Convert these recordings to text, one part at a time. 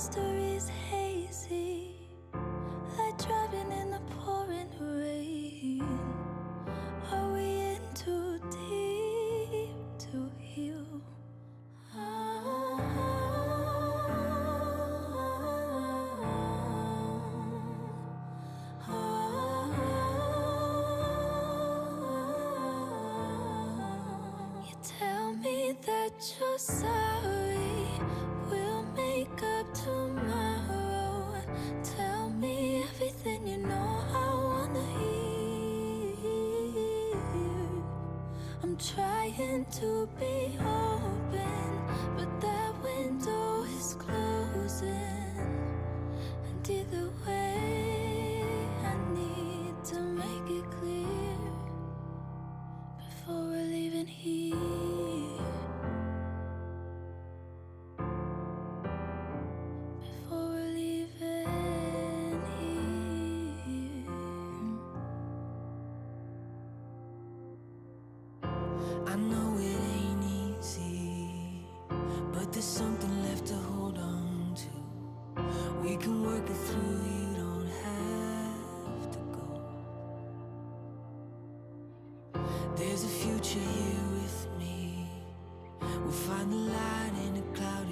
mystery's hazy, like driving in the pouring rain. Are we in too deep to heal? You tell me that you're sorry, we'll make up tomorrow. Tell me everything you know I wanna hear. I'm trying to be open, but that window is closing. And either way, I need to make it clear before we're leaving here. Before we're leaving here. I know it ain't easy, but there's something left to hold on to. We can work it through, you don't have to go. There's a future here with me. We'll find the light in a clouded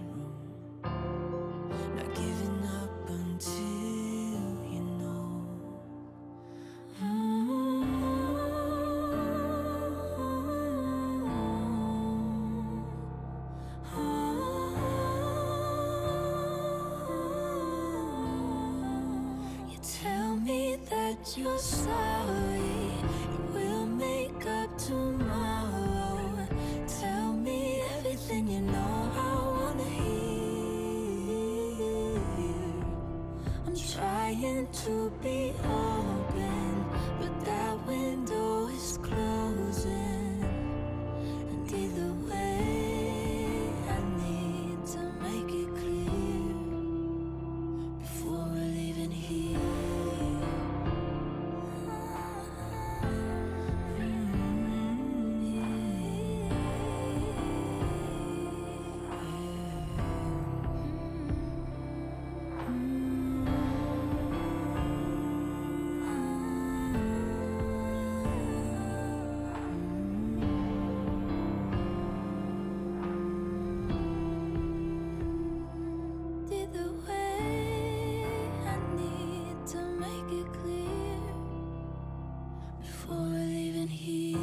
room. Not giving up until you know. You tell me that you're sorry, we'll make up tomorrow. Tell me everything you know I wanna hear. I'm trying to be open, but that window is closing. And either way, I need to make it clear before we're leaving here. Either way, I need to make it clear before we're leaving here.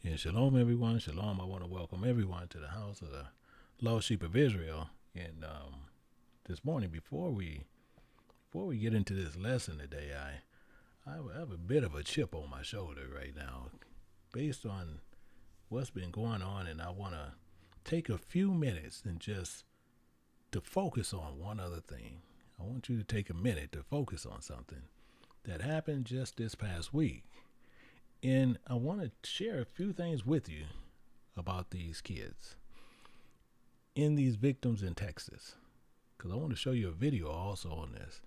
Yeah, shalom, everyone. Shalom. I want to welcome everyone to the house of the lost sheep of Israel. And this morning, before we get into this lesson today, I have a bit of a chip on my shoulder right now, based on what's been going on, and I want to take a few minutes and just to focus on one other thing. I want you to take a minute to focus on something that happened just this past week. And I want to share a few things with you about these kids and these victims in Texas, because I want to show you a video also on this.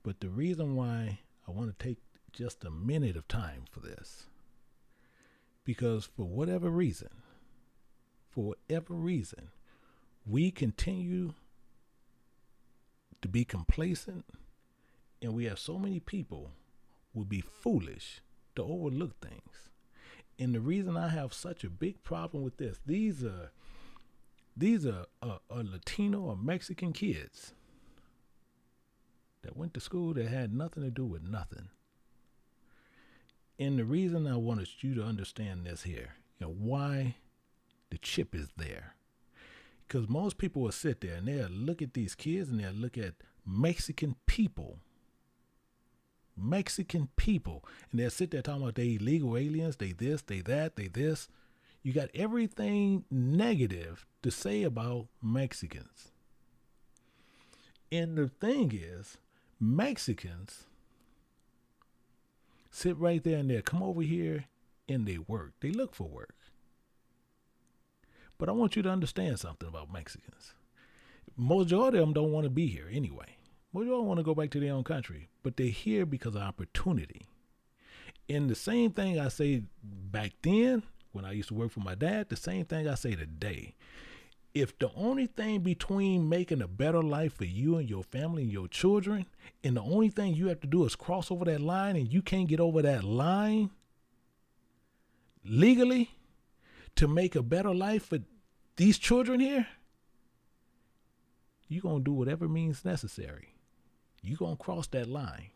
But the reason why I want to take just a minute of time for this, because for whatever reason, we continue to be complacent, and we have so many people will be foolish to overlook things. And the reason I have such a big problem with this, these are Latino or Mexican kids that went to school that had nothing to do with nothing. And the reason I wanted you to understand this here, why the chip is there. Because most people will sit there and they'll look at these kids and they'll look at Mexican people, and they'll sit there talking about they illegal aliens, they this, they that, they this. You got everything negative to say about Mexicans. And the thing is, Mexicans sit right there and they come over here and they work. They look for work. But I want you to understand something about Mexicans. Majority of them don't want to be here anyway. Majority want to go back to their own country, but they're here because of opportunity. And the same thing I say back then when I used to work for my dad, the same thing I say today. If the only thing between making a better life for you and your family and your children, and the only thing you have to do is cross over that line and you can't get over that line legally to make a better life for these children here, you're going to do whatever means necessary. You're going to cross that line.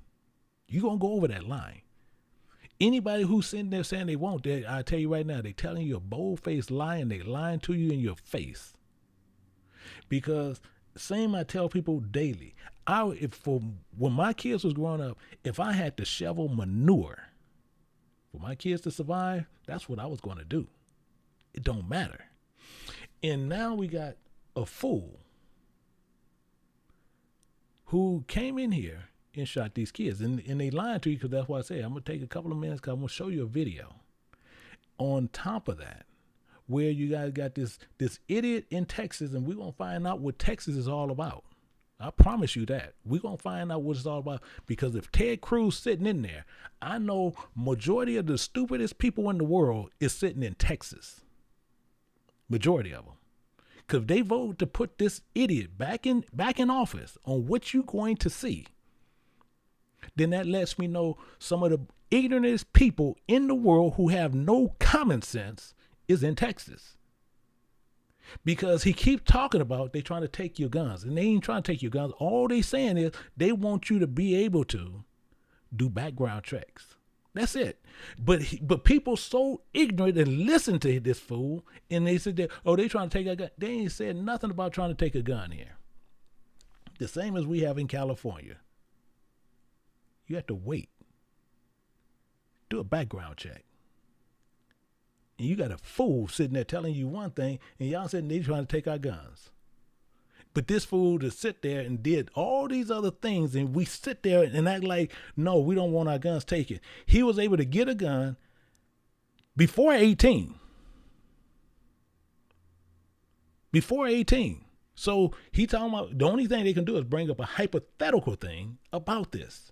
You're going to go over that line. Anybody who's sitting there saying they won't, I tell you right now, they're telling you a bold-faced lie, and they're lying to you in your face. Because same I tell people daily, when my kids was growing up, if I had to shovel manure for my kids to survive, that's what I was going to do. It don't matter. And now we got a fool who came in here and shot these kids. And they lying to you because that's why I say I'm going to take a couple of minutes because I'm going to show you a video. On top of that, where you guys got this idiot in Texas, and we're going to find out what Texas is all about. I promise you that. We're going to find out what it's all about, because if Ted Cruz sitting in there, I know majority of the stupidest people in the world is sitting in Texas. Majority of them. Because if they vote to put this idiot back in office on what you're going to see, then that lets me know some of the ignorantest people in the world who have no common sense is in Texas. Because he keeps talking about they trying to take your guns, and they ain't trying to take your guns. All they saying is they want you to be able to do background checks. That's it. But people so ignorant and listen to this fool, and they said that, oh, they trying to take a gun. They ain't said nothing about trying to take a gun here. The same as we have in California. You have to wait. Do a background check. And you got a fool sitting there telling you one thing, and y'all sitting there trying to take our guns. But this fool just sit there and did all these other things, and we sit there and act like, no, we don't want our guns taken. He was able to get a gun before 18. Before 18. So he talking about the only thing they can do is bring up a hypothetical thing about this,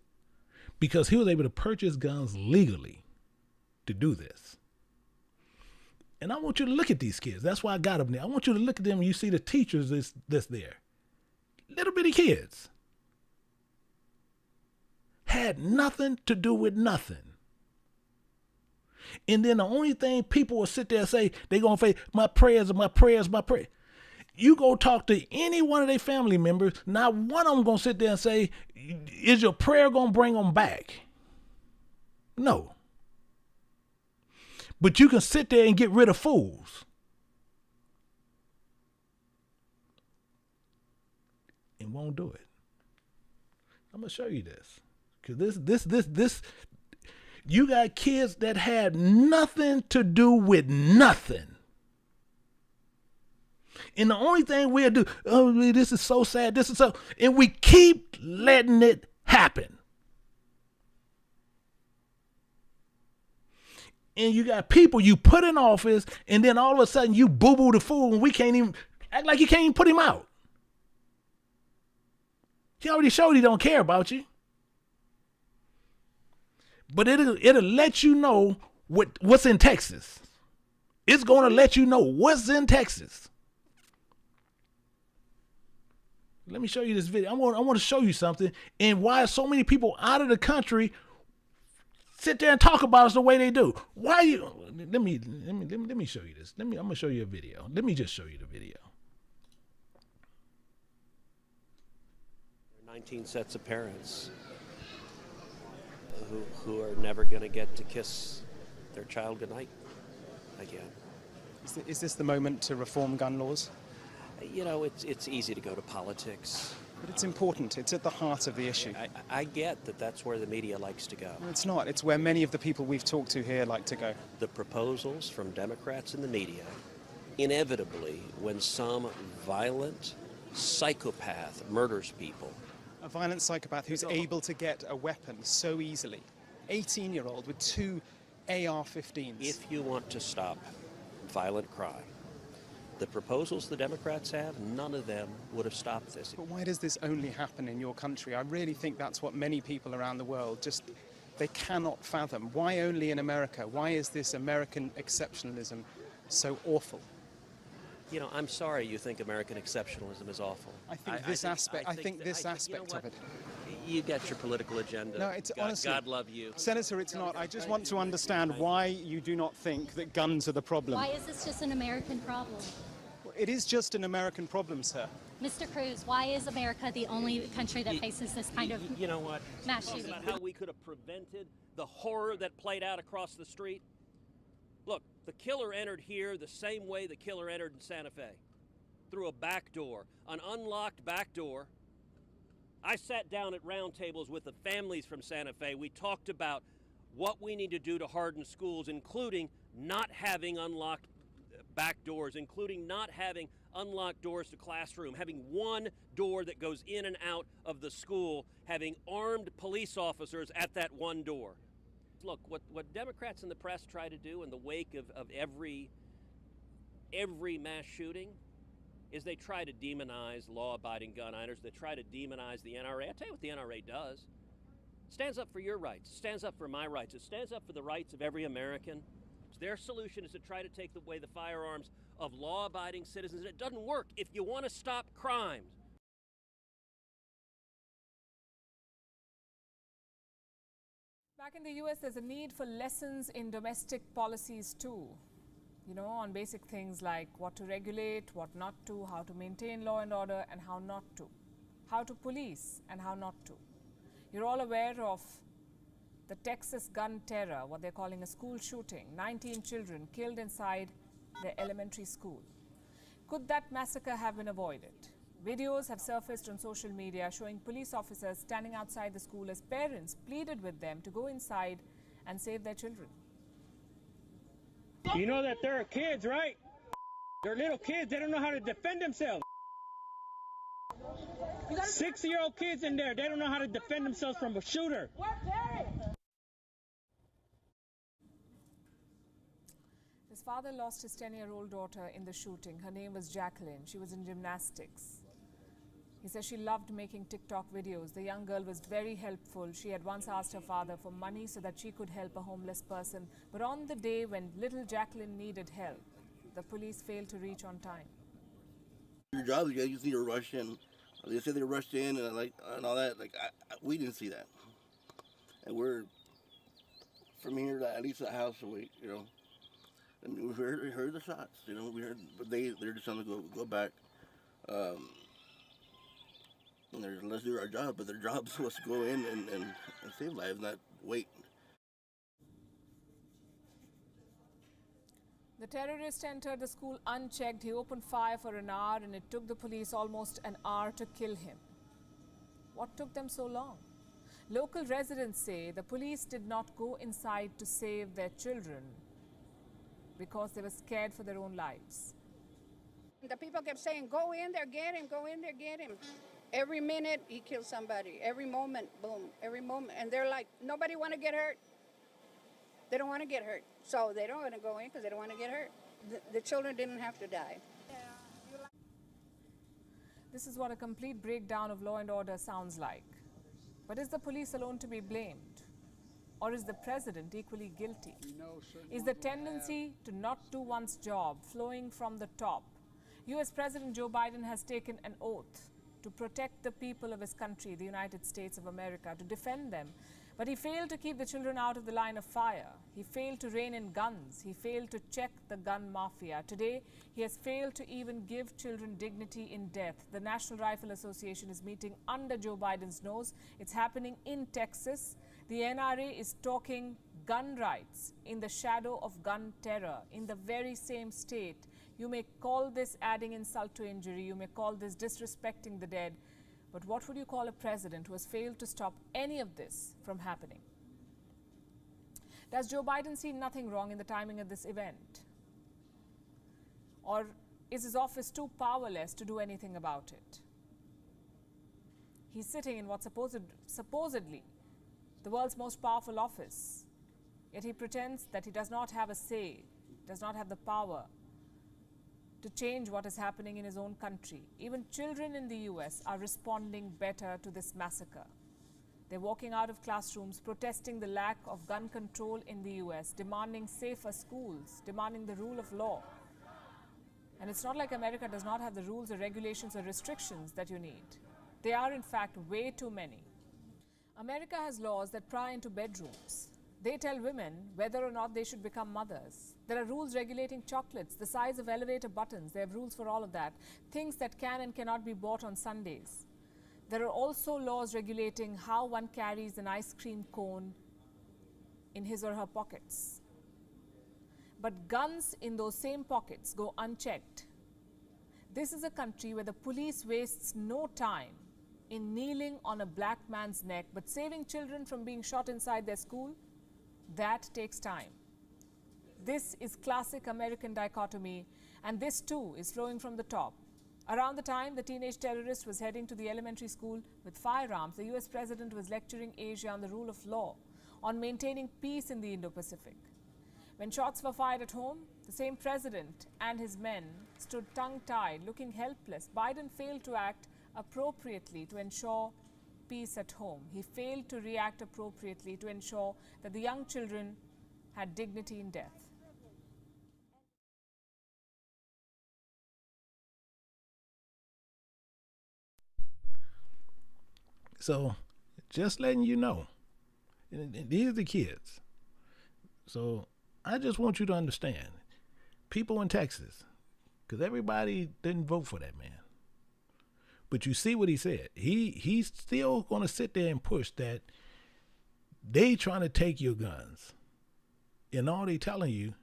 because he was able to purchase guns legally to do this. And I want you to look at these kids. That's why I got them there. I want you to look at them and you see the teachers that's there. Little bitty kids. Had nothing to do with nothing. And then the only thing people will sit there and say, they're going to say, my prayers, my prayers, my prayers. You go talk to any one of their family members, not one of them going to sit there and say, is your prayer going to bring them back? No. But you can sit there and get rid of fools. And won't do it. I'm going to show you this. Because this, you got kids that had nothing to do with nothing. And the only thing we'll do, oh, this is so sad, this is so, and we keep letting it happen. And you got people you put in office, and then all of a sudden you boo-boo the fool, and we can't even act like you can't even put him out. He already showed he don't care about you. But it'll let you know what's in Texas. It's going to let you know what's in Texas. Let me show you this video. I want to show you something, and why so many people out of the country sit there and talk about us the way they do. Why you? Let me show you this. I'm gonna show you a video. Let me just show you the video. 19 sets of parents who are never going to get to kiss their child goodnight again. Is this the moment to reform gun laws? You know, it's easy to go to politics. But it's important. It's at the heart of the issue. I get that that's where the media likes to go. No, it's not. It's where many of the people we've talked to here like to go. The proposals from Democrats in the media, inevitably, when some violent psychopath murders people. A violent psychopath who's able to get a weapon so easily. 18-year-old with 2 AR-15s. If you want to stop violent crime, the proposals the Democrats have, none of them would have stopped this. But why does this only happen in your country? I really think that's what many people around the world just, they cannot fathom. Why only in America? Why is this American exceptionalism so awful? You know, I'm sorry you think American exceptionalism is awful. I think this aspect of it. You get your political agenda. No, it's honestly, God love you. Senator, it's not. I just want to understand why you do not think that guns are the problem. Why is this just an American problem? It is just an American problem, sir. Mr. Cruz, why is America the only country that faces this kind of You know what? mass shooting? About how we could have prevented the horror that played out across the street. Look, the killer entered here the same way the killer entered in Santa Fe, through a back door, an unlocked back door. I sat down at round tables with the families from Santa Fe. We talked about what we need to do to harden schools, including not having unlocked back doors, including not having unlocked doors to classroom, having one door that goes in and out of the school, having armed police officers at that one door. Look, what Democrats in the press try to do in the wake of every mass shooting is they try to demonize law-abiding gun owners. They try to demonize the NRA. I'll tell you what the NRA does. It stands up for your rights. It stands up for my rights. It stands up for the rights of every American. Their solution is to try to take away the firearms of law-abiding citizens. It doesn't work if you want to stop crimes. Back in the US, there's a need for lessons in domestic policies too. You know, on basic things like what to regulate, what not to, how to maintain law and order and how not to, how to police and how not to. You're all aware of the Texas gun terror, what they're calling a school shooting, 19 children killed inside their elementary school. Could that massacre have been avoided? Videos have surfaced on social media showing police officers standing outside the school as parents pleaded with them to go inside and save their children. You know that there are kids, right? They're little kids. They don't know how to defend themselves. 6-year-old kids in there. They don't know how to defend themselves from a shooter. His father lost his 10-year-old daughter in the shooting. Her name was Jacqueline. She was in gymnastics. He says she loved making TikTok videos. The young girl was very helpful. She had once asked her father for money so that she could help a homeless person. But on the day when little Jacqueline needed help, the police failed to reach on time. Your job is you just need to rush in. They said they rushed in and all that. We didn't see that. And we're from here to at least a house away, you know. And we heard the shots, you know. We heard, but they're just trying to go back. And let's do our job, but their job was to go in and save lives, not wait. The terrorist entered the school unchecked. He opened fire for an hour and it took the police almost an hour to kill him. What took them so long? Local residents say the police did not go inside to save their children because they were scared for their own lives. The people kept saying, go in there, get him, go in there, get him. Every minute, he kills somebody. Every moment, boom, every moment. And they're like, nobody want to get hurt. They don't want to get hurt. So they don't want to go in because they don't want to get hurt. The children didn't have to die. This is what a complete breakdown of law and order sounds like. But is the police alone to be blamed? Or is the president equally guilty? Is the tendency to not do one's job flowing from the top? US President Joe Biden has taken an oath to protect the people of his country, the United States of America, to defend them. But he failed to keep the children out of the line of fire. He failed to rein in guns. He failed to check the gun mafia. Today, he has failed to even give children dignity in death. The National Rifle Association is meeting under Joe Biden's nose. It's happening in Texas. The NRA is talking gun rights in the shadow of gun terror in the very same state. You may call this adding insult to injury. You may call this disrespecting the dead. But what would you call a president who has failed to stop any of this from happening? Does Joe Biden see nothing wrong in the timing of this event? Or is his office too powerless to do anything about it? He's sitting in what supposedly the world's most powerful office, yet he pretends that he does not have a say, does not have the power to change what is happening in his own country. Even children in the US are responding better to this massacre. They're walking out of classrooms, protesting the lack of gun control in the US, demanding safer schools, demanding the rule of law. And it's not like America does not have the rules or regulations or restrictions that you need. They are, in fact, way too many. America has laws that pry into bedrooms. They tell women whether or not they should become mothers. There are rules regulating chocolates, the size of elevator buttons. They have rules for all of that. Things that can and cannot be bought on Sundays. There are also laws regulating how one carries an ice cream cone in his or her pockets. But guns in those same pockets go unchecked. This is a country where the police wastes no time in kneeling on a black man's neck, but saving children from being shot inside their school, that takes time. This is classic American dichotomy, and this too is flowing from the top. Around the time the teenage terrorist was heading to the elementary school with firearms, the US president was lecturing Asia on the rule of law, on maintaining peace in the Indo-Pacific. When shots were fired at home, the same president and his men stood tongue-tied, looking helpless. Biden failed to act appropriately to ensure peace at home. He failed to react appropriately to ensure that the young children had dignity in death. So, just letting you know, and these are the kids. So, I just want you to understand, people in Texas, because everybody didn't vote for that man. But you see what he said. He's still going to sit there and push that they trying to take your guns. And all they telling you,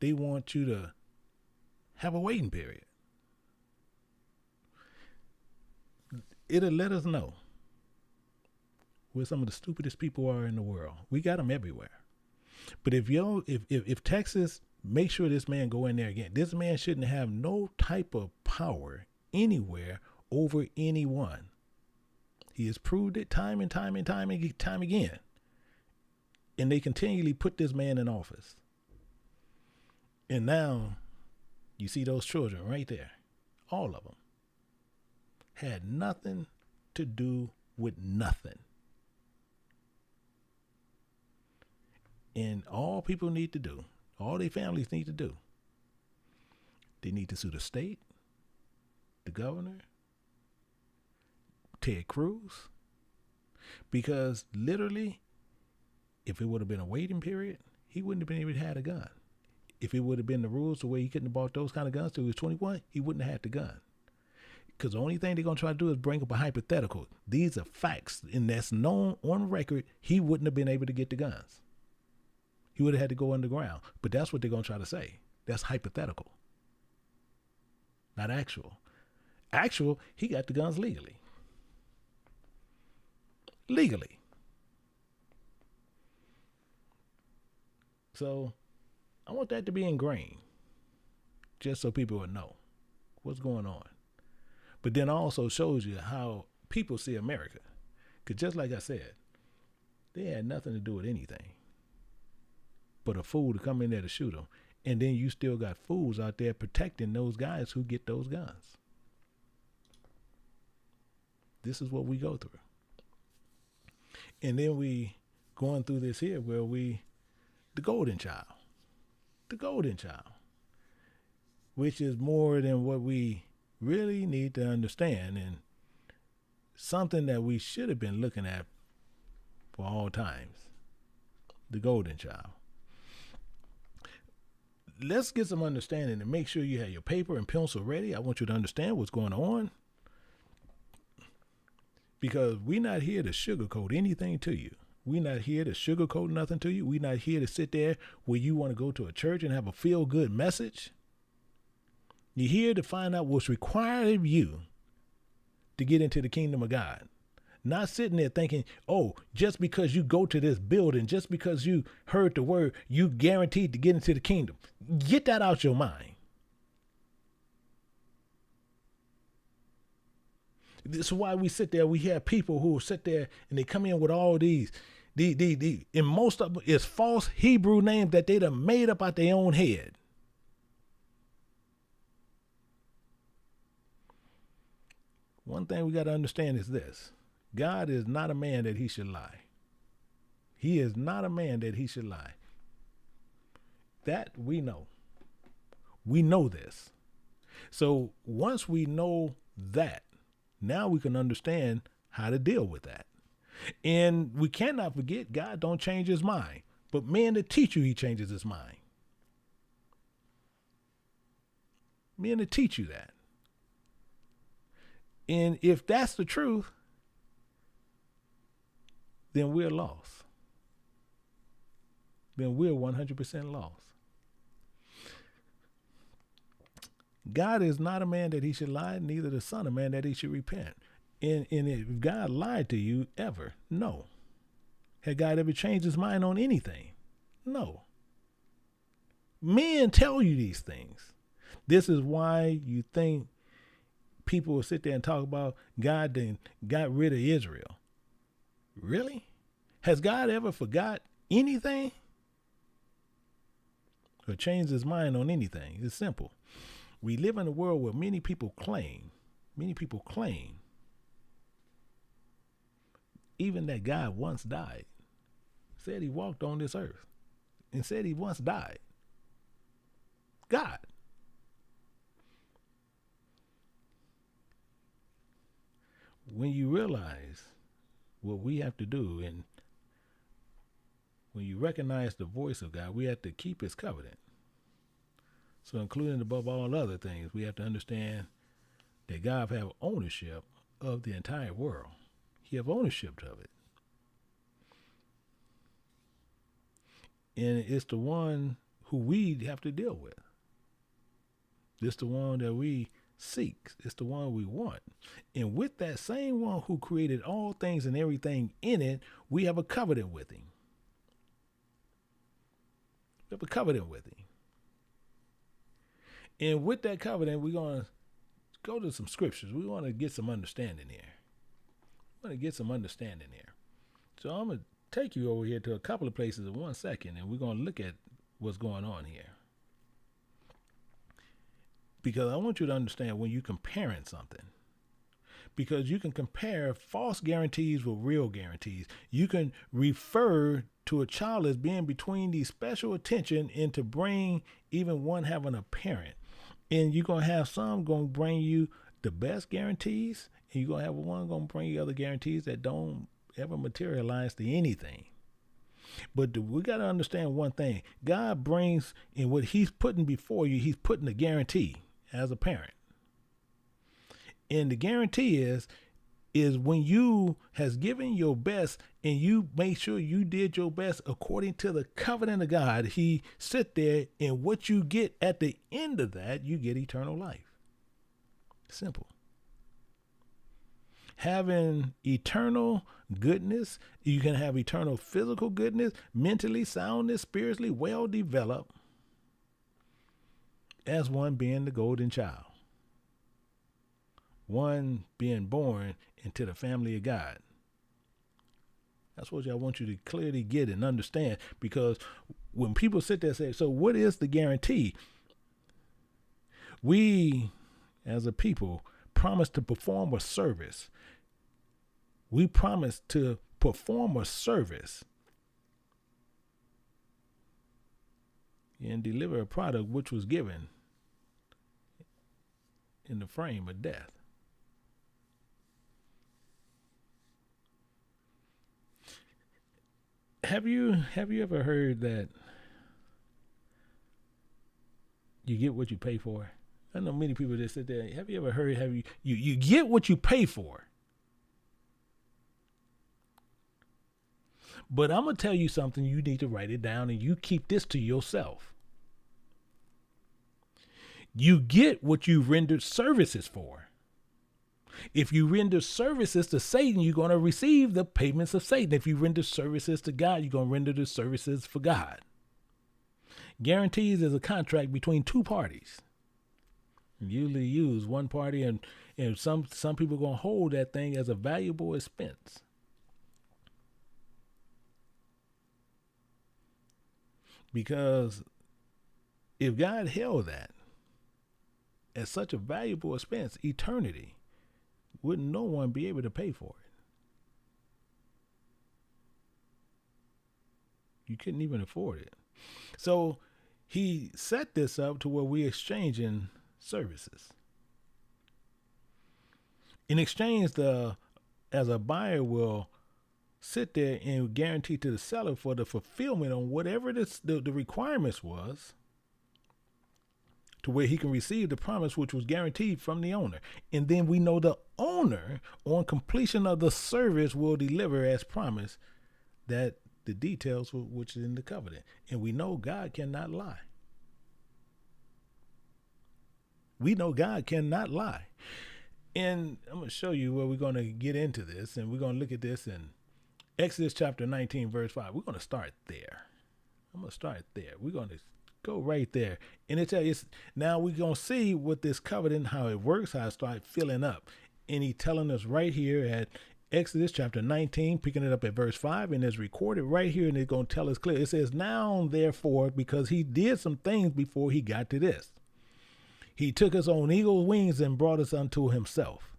they want you to have a waiting period. It'll let us know where some of the stupidest people are in the world. We got them everywhere. But if Texas makes sure this man go in there again, this man shouldn't have no type of power anywhere over anyone. He has proved it time and time again. And they continually put this man in office. And now you see those children right there. All of them had nothing to do with nothing. And all people need to do, all their families need to do, they need to sue the state, the governor, Ted Cruz, because literally, if it would have been a waiting period, he wouldn't have been able to have a gun. If it would have been the rules the way he couldn't have bought those kind of guns till he was 21, he wouldn't have had the gun. Because the only thing they're going to try to do is bring up a hypothetical. These are facts, and that's known on record. He wouldn't have been able to get the guns. He would have had to go underground. But that's what they're going to try to say. That's hypothetical, not actual. Actual, he got the guns legally. Legally. So I want that to be ingrained, just so people will know what's going on. But then also shows you how people see America. Because just like I said, they had nothing to do with anything but a fool to come in there to shoot them. And then you still got fools out there protecting those guys who get those guns. This is what we go through. And then we going through this here where the golden child, which is more than what we really need to understand, and something that we should have been looking at for all times, the golden child. Let's get some understanding and make sure you have your paper and pencil ready. I want you to understand what's going on, because we're not here to sugarcoat anything to you. We're not here to sugarcoat nothing to you. We're not here to sit there where you want to go to a church and have a feel-good message. You're here to find out what's required of you to get into the kingdom of God. Not sitting there thinking, oh, just because you go to this building, just because you heard the word, you guaranteed to get into the kingdom. Get that out your mind. This is why we sit there. We have people who sit there and they come in with all these, and most of them is false Hebrew names that they done made up out their own head. One thing we got to understand is this. God is not a man that he should lie. He is not a man that he should lie. That we know. We know this. So once we know that, now we can understand how to deal with that. And we cannot forget God don't change his mind. But men that teach you, he changes his mind. Men that teach you that. And if that's the truth, then we're lost. Then we're 100% lost. God is not a man that he should lie, neither the son of man that he should repent. And if God lied to you ever, no. Had God ever changed his mind on anything? No. Men tell you these things. This is why you think people will sit there and talk about God then got rid of Israel. Really? Has God ever forgot anything? Or changed his mind on anything? It's simple. We live in a world where many people claim, even that God once died, said he walked on this earth, and said he once died. God. When you realize what we have to do, and when you recognize the voice of God, we have to keep his covenant. So including above all other things, we have to understand that God have ownership of the entire world. He have ownership of it. And it's the one who we have to deal with. It's the one that we seek. It's the one we want. And with that same one who created all things and everything in it, we have a covenant with him. We have a covenant with him. And with that covenant, we're going to go to some scriptures. We want to get some understanding here. So I'm going to take you over here to a couple of places in 1 second, and we're going to look at what's going on here. Because I want you to understand when you're comparing something. Because you can compare false guarantees with real guarantees. You can refer to a child as being between these special attention and to bring even one having a parent. And you're going to have some going to bring you the best guarantees, and you're going to have one going to bring you other guarantees that don't ever materialize to anything. But we got to understand one thing. God brings in what he's putting before you, he's putting a guarantee as a parent. And the guarantee is when you has given your best and you make sure you did your best according to the covenant of God, he sit there, and what you get at the end of that, you get eternal life. Simple. Having eternal goodness, you can have eternal physical goodness, mentally soundness, spiritually well developed, as one being the golden child. One being born into the family of God. That's what I want you to clearly get and understand, because when people sit there and say, so what is the guarantee? We, as a people, promise to perform a service. We promise to perform a service and deliver a product which was given in the frame of death. Have you ever heard that you get what you pay for? I know many people that sit there. Have you ever heard, you get what you pay for? But I'm going to tell you something, you need to write it down, and you keep this to yourself. You get what you rendered services for. If you render services to Satan, you're going to receive the payments of Satan. If you render services to God, you're going to render the services for God. Guarantees is a contract between two parties. Usually use one party, and some people are going to hold that thing as a valuable expense. Because if God held that as such a valuable expense, eternity, wouldn't no one be able to pay for it? You couldn't even afford it. So he set this up to where we exchanging services. In exchange, as a buyer will sit there and guarantee to the seller for the fulfillment on whatever the requirements was, to where he can receive the promise which was guaranteed from the owner. And then we know the owner, on completion of the service, will deliver as promised that the details which is in the covenant. And we know God cannot lie. We know God cannot lie. And I'm going to show you where we're going to get into this, and we're going to look at this in Exodus chapter 19, verse 5. We're going to start there. I'm going to start there. We're going to go right there. And it's now we're going to see what this covenant, how it works, how it starts filling up. And he's telling us right here at Exodus chapter 19, picking it up at verse 5, and it's recorded right here, and it's going to tell us clear. It says, now, therefore, because he did some things before he got to this. He took us on eagle's wings and brought us unto himself.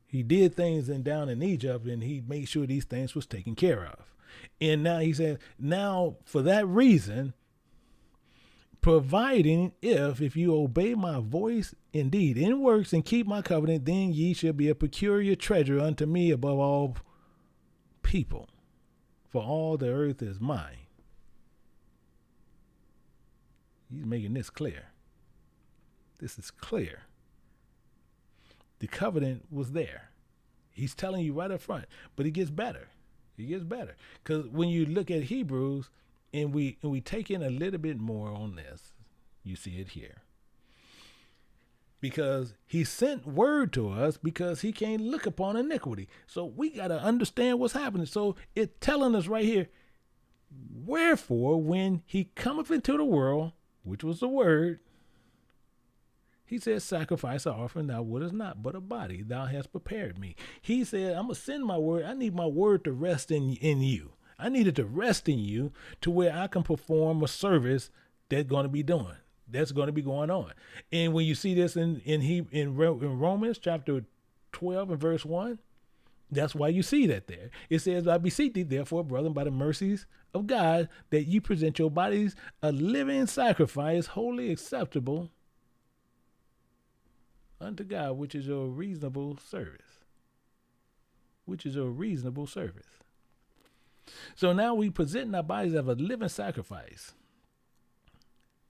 He did things down in Egypt, and he made sure these things was taken care of. And now he said, now for that reason, providing if you obey my voice indeed in works and keep my covenant, then ye shall be a peculiar treasure unto me above all people, for all the earth is mine. He's making this clear. This is clear. The covenant was there. He's telling you right up front, but it gets better. It gets better. Because when you look at Hebrews and we take in a little bit more on this, you see it here. Because he sent word to us because he can't look upon iniquity. So we got to understand what's happening. So it's telling us right here, wherefore, when he cometh into the world, which was the word, he said, sacrifice or offering thou wouldest not, but a body thou hast prepared me. He said, I'm going to send my word. I need my word to rest in you. I need it to rest in you to where I can perform a service that's going to be doing. That's going to be going on. And when you see this in Romans chapter 12 and verse 1, that's why you see that there. It says, I beseech thee, therefore, brethren, by the mercies of God, that ye present your bodies a living sacrifice, wholly acceptable unto God, which is your reasonable service. Which is your reasonable service. So now we present our bodies as a living sacrifice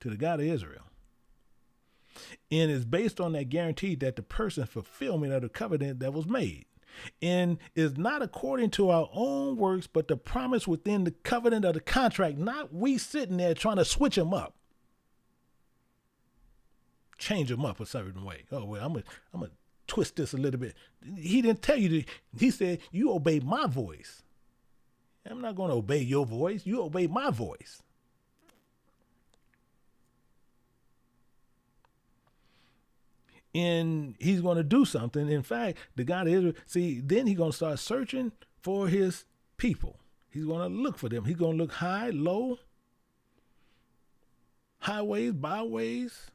to the God of Israel. And it's based on that guarantee that the person fulfillment of the covenant that was made. And is not according to our own works, but the promise within the covenant of the contract, not we sitting there trying to switch them up. Change them up a certain way. Oh, well, I'm gonna twist this a little bit. He didn't tell you to, he said, you obey my voice. I'm not going to obey your voice. You obey my voice. And he's going to do something. In fact, the God of Israel, see, then he's going to start searching for his people. He's going to look for them. He's going to look high, low, highways, byways.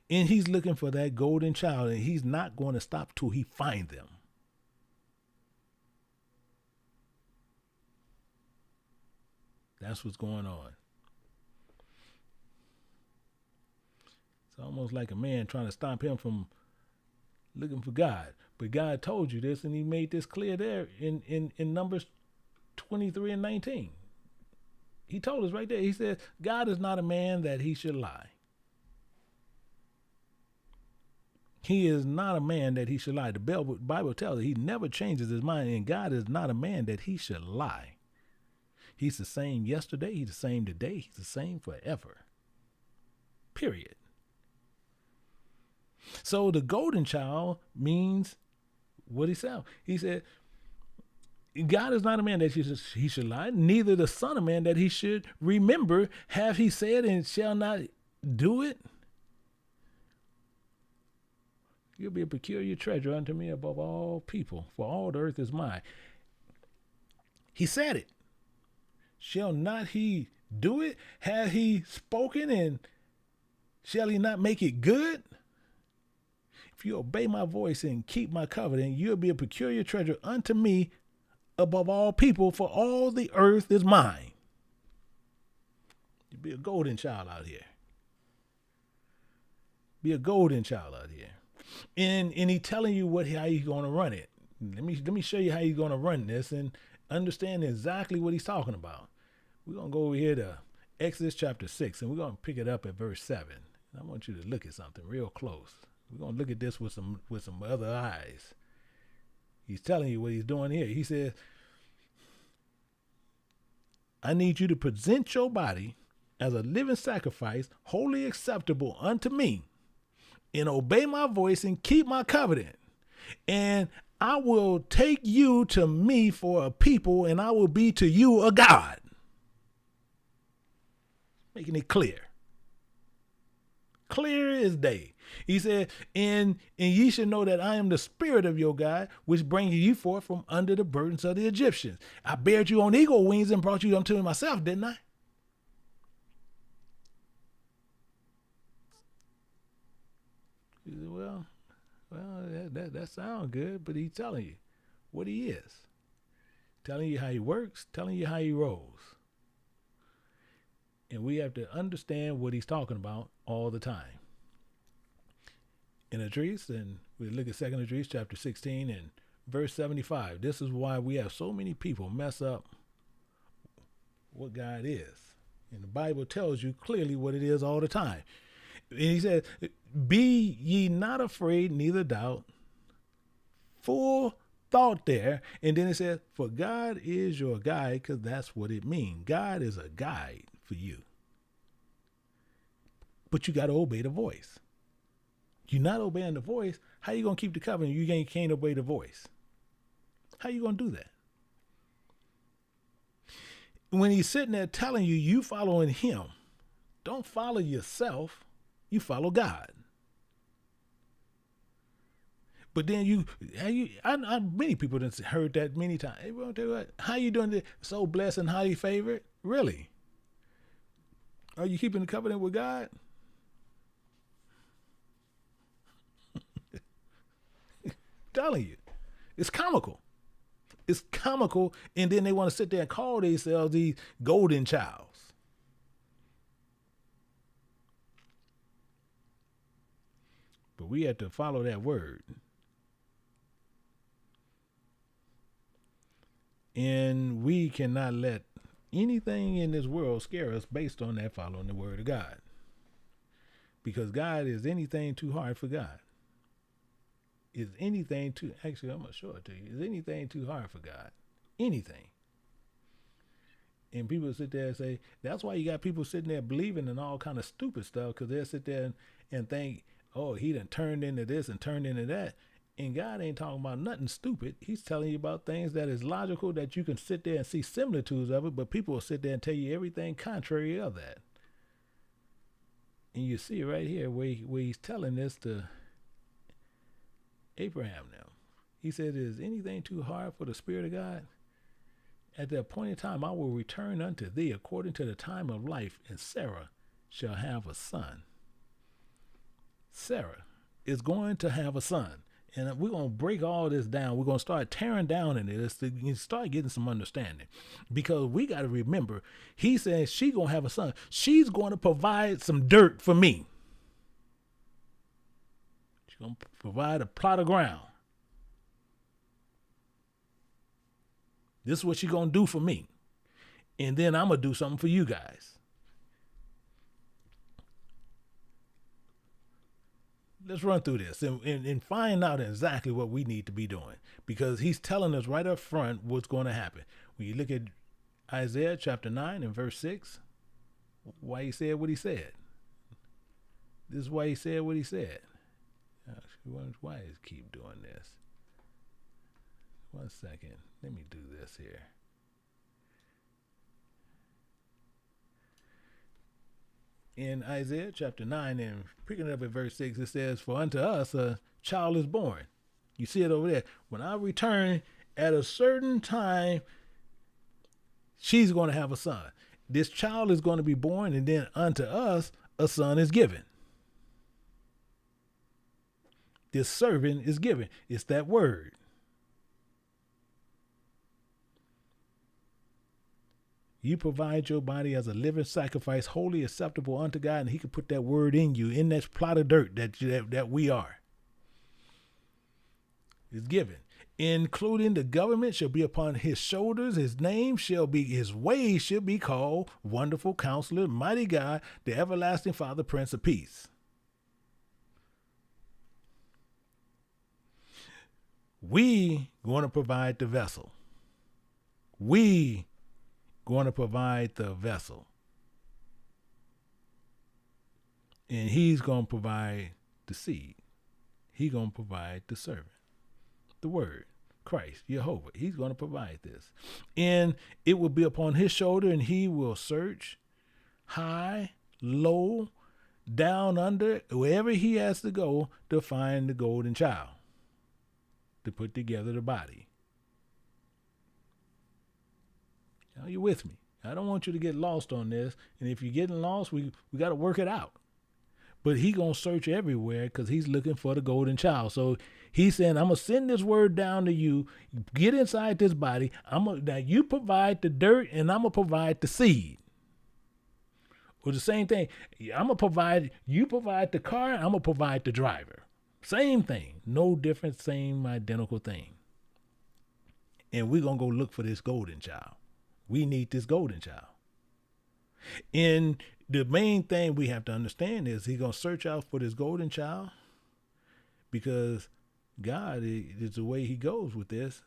And he's looking for that golden child, and he's not going to stop till he finds them. That's what's going on. It's almost like a man trying to stop him from looking for God. But God told you this, and he made this clear there in Numbers 23 and 19. He told us right there. He said, God is not a man that he should lie. He is not a man that he should lie. The Bible tells us he never changes his mind, and God is not a man that he should lie. He's the same yesterday, he's the same today, he's the same forever. Period. So the golden child means what he said. He said, God is not a man that he should lie, neither the son of man that he should remember. Have he said and shall not do it? You'll be a peculiar treasure unto me above all people, for all the earth is mine. He said it. Shall not he do it? Have he spoken, and shall he not make it good? if you obey my voice and keep my covenant, you'll be a peculiar treasure unto me above all people, for all the earth is mine. You'll be a golden child out here. Be a golden child out here. And he's telling you how he's going to run it. Let me show you how he's going to run this and understand exactly what he's talking about. We're going to go over here to Exodus chapter 6, and we're going to pick it up at verse 7. I want you to look at something real close. We're going to look at this with some other eyes. He's telling you what he's doing here. He says, I need you to present your body as a living sacrifice, wholly acceptable unto me, and obey my voice and keep my covenant. And I will take you to me for a people, and I will be to you a God. Making it clear. Clear as day. He said, and ye should know that I am the spirit of your God, which bringeth you forth from under the burdens of the Egyptians. I bared you on eagle wings and brought you unto myself, didn't I? He said, well, that sounds good, but he's telling you what he is. Telling you how he works, telling you how he rolls. And we have to understand what he's talking about all the time. In Idris, and we look at 2nd Idris chapter 16 and verse 75. This is why we have so many people mess up what God is. And the Bible tells you clearly what it is all the time. And he says, be ye not afraid, neither doubt. Full thought there. And then it says, for God is your guide, because that's what it means. God is a guide for you. But you got to obey the voice. You're not obeying the voice. How you going to keep the covenant? You can't obey the voice. How you going to do that? When he's sitting there telling you, you following him, don't follow yourself. You follow God. But then many people have heard that many times. Hey, bro, tell you what, how you doing this? So blessed and highly favored? Really? Are you keeping the covenant with God? Telling you, it's comical. It's comical, and then they want to sit there and call themselves these golden childs. But we have to follow that word. And we cannot let anything in this world scare us based on that following the word of God. Because God is anything too hard for God. Is anything too, actually, I'm going to show it to you. Is anything too hard for God? Anything. And people sit there and say, that's why you got people sitting there believing in all kind of stupid stuff, because they'll sit there and think, oh, he done turned into this and turned into that. And God ain't talking about nothing stupid. He's telling you about things that is logical, that you can sit there and see similitudes of it, but people will sit there and tell you everything contrary of that. And you see right here where he's telling this to Abraham now. He said, is anything too hard for the Spirit of God? At the appointed time, I will return unto thee according to the time of life, and Sarah shall have a son. Sarah is going to have a son. And we're going to break all this down. We're going to start tearing down in this to start getting some understanding. Because we got to remember, he says she's going to have a son. She's going to provide some dirt for me. She's going to provide a plot of ground. This is what she's going to do for me. And then I'm going to do something for you guys. Let's run through this and find out exactly what we need to be doing, because he's telling us right up front what's going to happen. When you look at Isaiah chapter 9 and verse 6, why he said what he said. This is why he said what he said. Why does he keep doing this? 1 second. Let me do this here. In Isaiah chapter 9 and picking up at verse 6, it says, for unto us a child is born. You see it over there. When I return at a certain time, she's going to have a son. This child is going to be born, and then unto us a son is given. this servant is given. It's that word. You provide your body as a living sacrifice, wholly acceptable unto God, and he can put that word in you, in that plot of dirt that we are. It's given. Including the government shall be upon his shoulders. His name shall be, his ways shall be called Wonderful Counselor, Mighty God, the Everlasting Father, Prince of Peace. We going to provide the vessel. We going to provide the vessel. And he's going to provide the seed. He's going to provide the servant. The word, Christ, Jehovah. He's going to provide this. And it will be upon his shoulder, and he will search high, low, down, under, wherever he has to go to find the golden child, to put together the body. Are you with me? I don't want you to get lost on this. And if you're getting lost, we got to work it out. But he going to search everywhere because he's looking for the golden child. So he's saying, I'm going to send this word down to you. Get inside this body. Now you provide the dirt, and I'm going to provide the seed. Or the same thing. You provide the car, I'm going to provide the driver. Same thing. No different, same identical thing. And we're going to go look for this golden child. We need this golden child. And the main thing we have to understand is he's going to search out for this golden child, because God is the way he goes with this.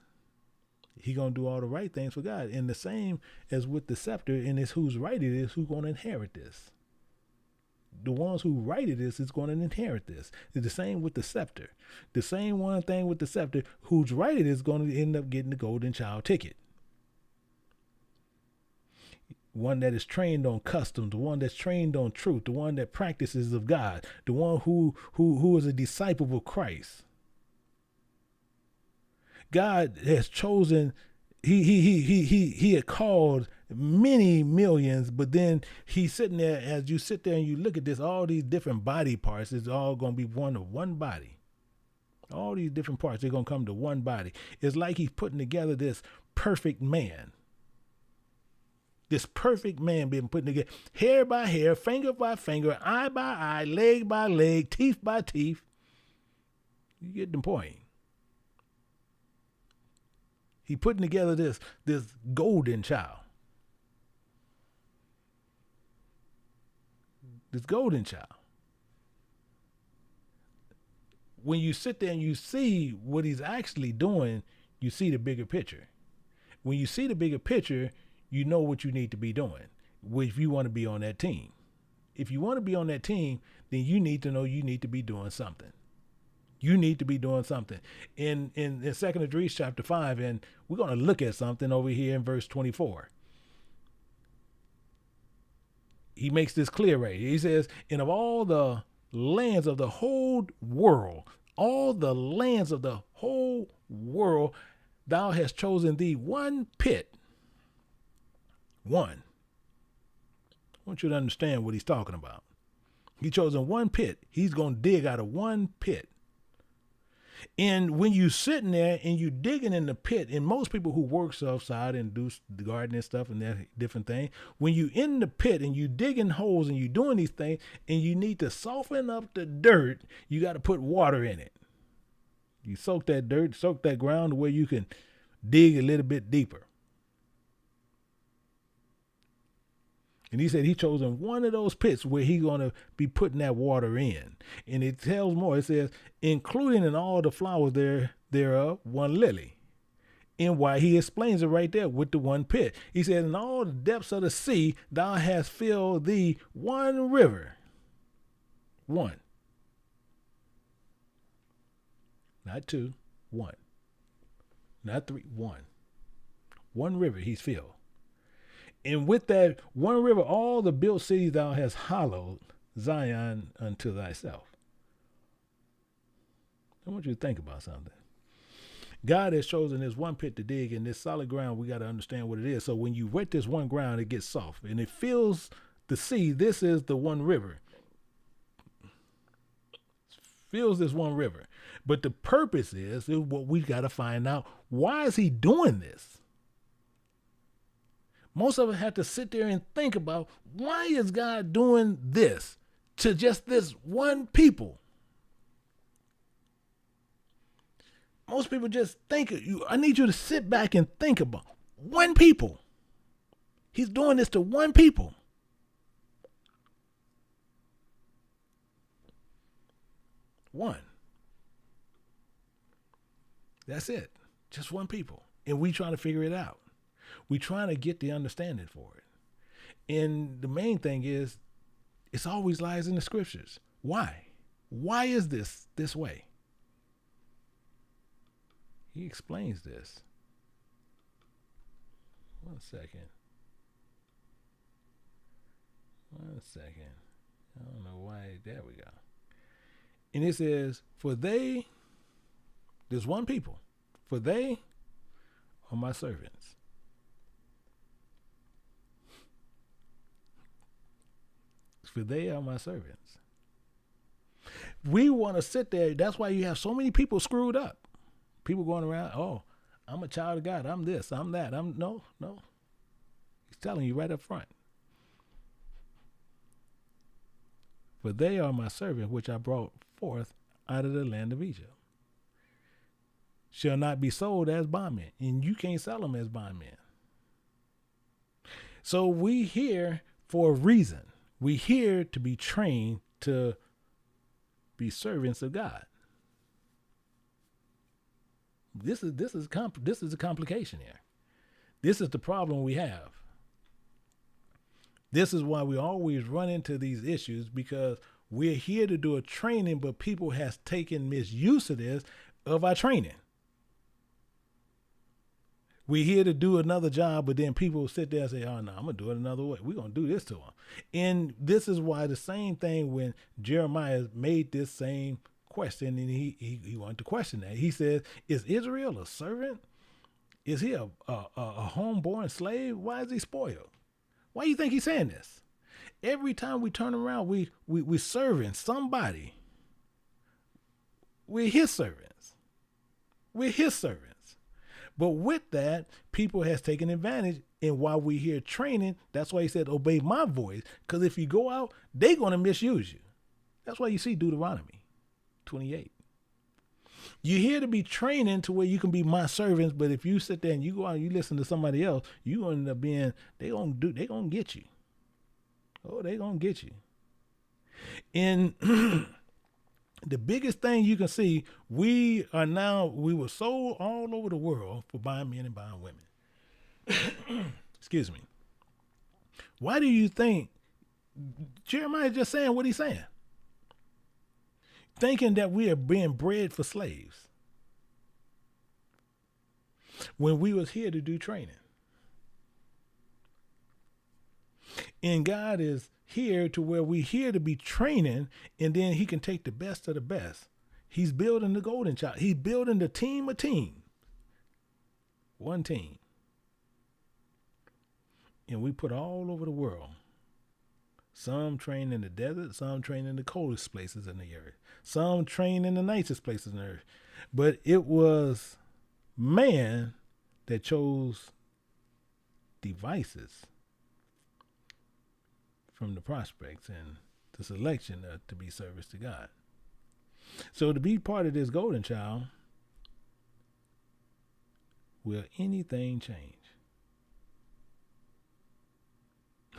He's going to do all the right things for God. And the same as with the scepter, and it's who's right it is who's going to inherit this. The ones who righted this is going to inherit this. It's the same with the scepter. The same one thing with the scepter, who's righted is going to end up getting the golden child ticket. One that is trained on customs, the one that's trained on truth, the one that practices of God, the one who is a disciple of Christ. God has chosen, he had called many millions, but then he's sitting there, as you sit there and you look at this, all these different body parts, it's all going to be one body. All these different parts, they're going to come to one body. It's like he's putting together this perfect man. This perfect man being put together, hair by hair, finger by finger, eye by eye, leg by leg, teeth by teeth. You get the point. He putting together this golden child. This golden child. When you sit there and you see what he's actually doing, you see the bigger picture. When you see the bigger picture, you know what you need to be doing if you want to be on that team. If you want to be on that team, then you need to know you need to be doing something. You need to be doing something. In 2nd Esdras chapter 5, and we're going to look at something over here in verse 24. He makes this clear right here. He says, and of all the lands of the whole world, all the lands of the whole world, thou hast chosen thee one pit. One. I want you to understand what he's talking about. He's chosen one pit. He's going to dig out of one pit. And when you sitting there and you digging in the pit, and most people who work outside and do the gardening stuff and that different thing, when you in the pit and you digging holes and you doing these things and you need to soften up the dirt, you got to put water in it. You soak that dirt, soak that ground where you can dig a little bit deeper. And he said he chosen one of those pits where he's going to be putting that water in. And it tells more. It says, including in all the flowers thereof, one lily. And why he explains it right there with the one pit. He said, in all the depths of the sea, thou hast filled thee one river. One. Not two, one. Not three, one. One river he's filled. And with that one river, all the built cities thou hast hallowed, Zion unto thyself. I want you to think about something. God has chosen this one pit to dig, in this solid ground. We got to understand what it is. So when you wet this one ground, it gets soft and it fills the sea. This is the one river. fills this one river. But the purpose is what we got to find out. Why is he doing this? Most of us have to sit there and think about, why is God doing this to just this one people? Most people just think, I need you to sit back and think about one people. He's doing this to one people. One. That's it. Just one people. And we trying to figure it out. We trying to get the understanding for it. And the main thing is, it's always lies in the scriptures. Why? Why is this way? He explains this. 1 second. 1 second. I don't know why. There we go. And it says, there's one people, for they are my servants. For they are my servants. We want to sit there. That's why you have so many people screwed up. People going around, oh, I'm a child of God. I'm this, I'm that. No. He's telling you right up front. For they are my servants, which I brought forth out of the land of Egypt. Shall not be sold as bondmen. And you can't sell them as bondmen. So we here for a reason. We here to be trained to be servants of God. This is a complication here. This is the problem we have. This is why we always run into these issues, because we're here to do a training, but people has taken misuse of our training. We're here to do another job, but then people sit there and say, oh, no, I'm going to do it another way. We're going to do this to them. And this is why the same thing when Jeremiah made this same question, and he wanted to question that. He says, is Israel a servant? Is he a homeborn slave? Why is he spoiled? Why do you think he's saying this? Every time we turn around, we serving somebody. We're his servants. We're his servants. But with that, people has taken advantage. And while we're here training, that's why he said, obey my voice. Because if you go out, they're going to misuse you. That's why you see Deuteronomy 28. You're here to be training to where you can be my servants. But if you sit there and you go out and you listen to somebody else, you end up being, they're going to get you. Oh, they're going to get you. And the biggest thing you can see, we were sold all over the world for buying men and buying women. Excuse me. Why do you think Jeremiah is just saying what he's saying? Thinking that we are being bred for slaves. When we was here to do training. And God is here to where we here to be training, and then he can take the best of the best. He's building the golden child. He's building the team of teams. One team. And we put all over the world. Some train in the desert, some train in the coldest places in the earth. Some train in the nicest places in the earth. But it was man that chose devices from the prospects and the selection to be service to God. So to be part of this golden child, will anything change?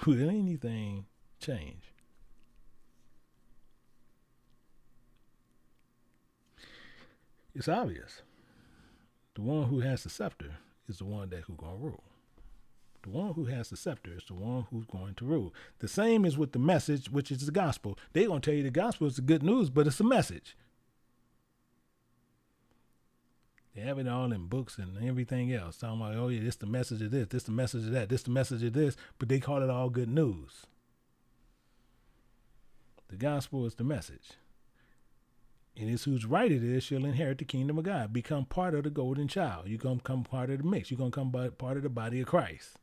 Will anything change? It's obvious. The one who has the scepter is the one who's going to rule. The one who has the scepter is the one who's going to rule. The same is with the message, which is the gospel. They're going to tell you the gospel is the good news, but it's a message. They have it all in books and everything else. Talking about, oh yeah, this the message of this the message of that, this the message of this, but they call it all good news. The gospel is the message. And it's whose right it is shall inherit the kingdom of God. Become part of the golden child. You're going to become part of the mix. You're going to become part of the body of Christ.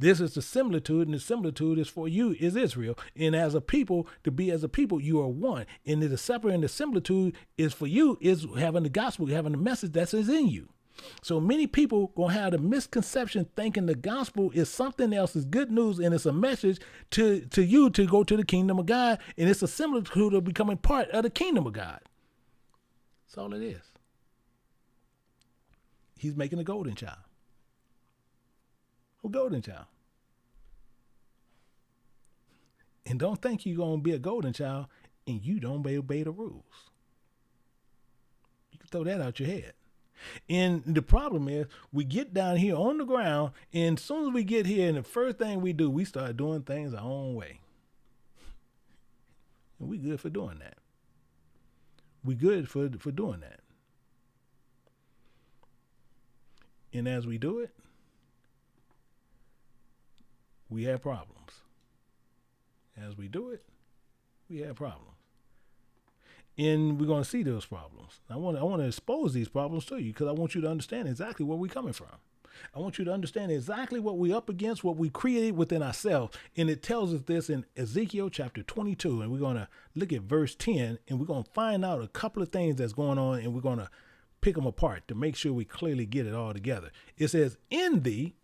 This is the similitude, and the similitude is for you, is Israel. And as a people, to be as a people, you are one. And the separate and the similitude is for you, is having the gospel, having the message that is in you. So many people gonna have the misconception thinking the gospel is something else, is good news, and it's a message to you to go to the kingdom of God, and it's a similitude of becoming part of the kingdom of God. That's all it is. He's making a golden child. A golden child. And don't think you're gonna be a golden child and you don't obey the rules. You can throw that out your head. And the problem is, we get down here on the ground, and as soon as we get here, and the first thing we do, we start doing things our own way. And we good for doing that. We good for doing that. And as we do it, we have problems. As we do it, we have problems. And we're going to see those problems. I want to expose these problems to you because I want you to understand exactly where we're coming from. I want you to understand exactly what we're up against, what we created within ourselves. And it tells us this in Ezekiel chapter 22. And we're going to look at verse 10, and we're going to find out a couple of things that's going on, and we're going to pick them apart to make sure we clearly get it all together. It says, in thee,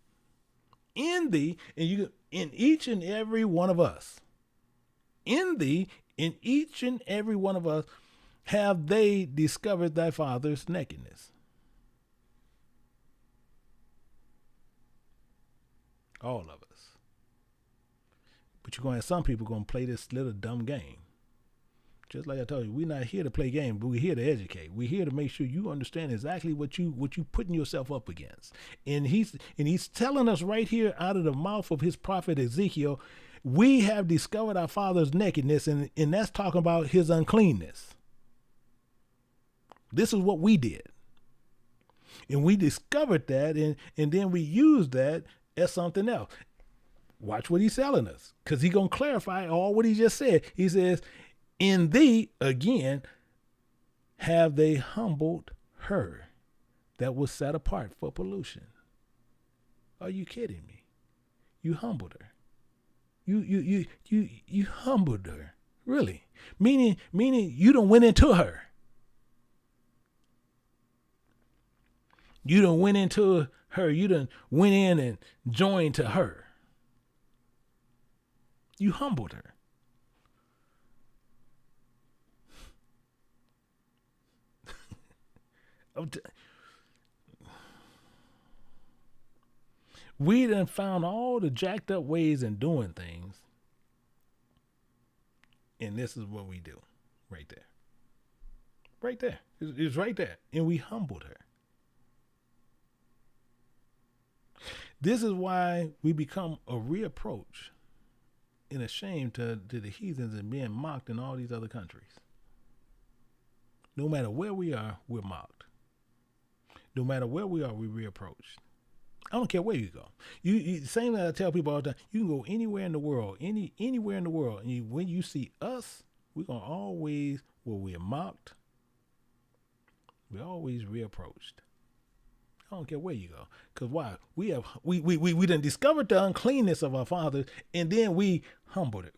and you, in each and every one of us, in thee, in each and every one of us, have they discovered thy father's nakedness. All of us. But you're going to have some people going to play this little dumb game. Just like I told you, we're not here to play games, but we're here to educate. We're here to make sure you understand exactly what you putting yourself up against. And he's telling us right here out of the mouth of his prophet Ezekiel, we have discovered our father's nakedness, and that's talking about his uncleanness. This is what we did. And we discovered that, and then we used that as something else. Watch what he's telling us, because he's going to clarify all what he just said. He says, in thee, again, have they humbled her that was set apart for pollution. Are you kidding me? You humbled her. You humbled her. Really? Meaning you done went into her. You done went into her. You done went in and joined to her. You humbled her. We done found all the jacked up ways in doing things. And this is what we do. Right there. Right there. It's right there. And we humbled her. This is why we become a reapproach and a shame to the heathens and being mocked in all these other countries. No matter where we are, we're mocked. No matter where we are, we're reapproached. I don't care where you go. You same thing I tell people all the time. You can go anywhere in the world, anywhere in the world, and when you see us, we're gonna always, we're mocked. We're always reapproached. I don't care where you go, cause why? We done discovered the uncleanness of our fathers, and then we humbled it.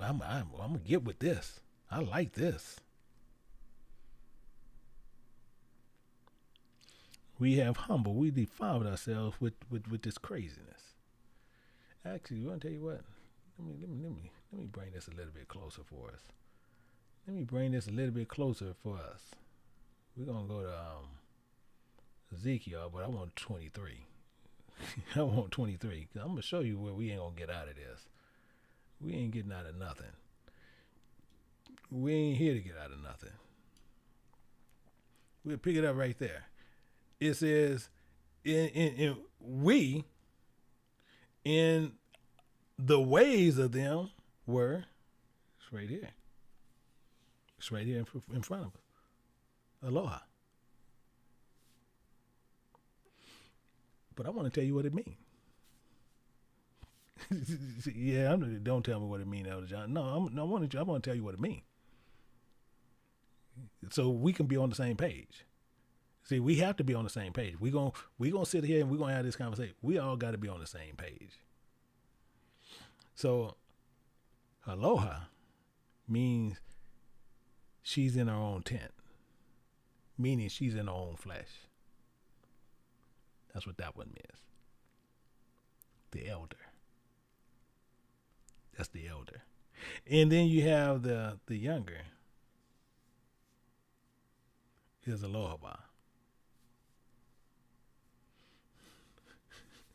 I'm gonna get with this. I like this. We have humbled. We defiled ourselves with this craziness. Actually, you want to tell you what? Let me bring this a little bit closer for us. Let me bring this a little bit closer for us. We're gonna go to Ezekiel, but I want 23. I want 23. 'Cause I'm gonna show you where we ain't gonna get out of this. We ain't getting out of nothing. We ain't here to get out of nothing. We'll pick it up right there. It says, in the ways of them were, it's right here. It's right here in front of us. Aloha. But I want to tell you what it means. Yeah, don't tell me what it means, Elder John. No, I want to tell you what it means. So we can be on the same page. See, we have to be on the same page. We're gonna sit here and we're gonna have this conversation. We all got to be on the same page. So aloha means she's in her own tent, meaning she's in her own flesh. That's what that one means. The elder. That's the elder. And then you have the younger is aloha.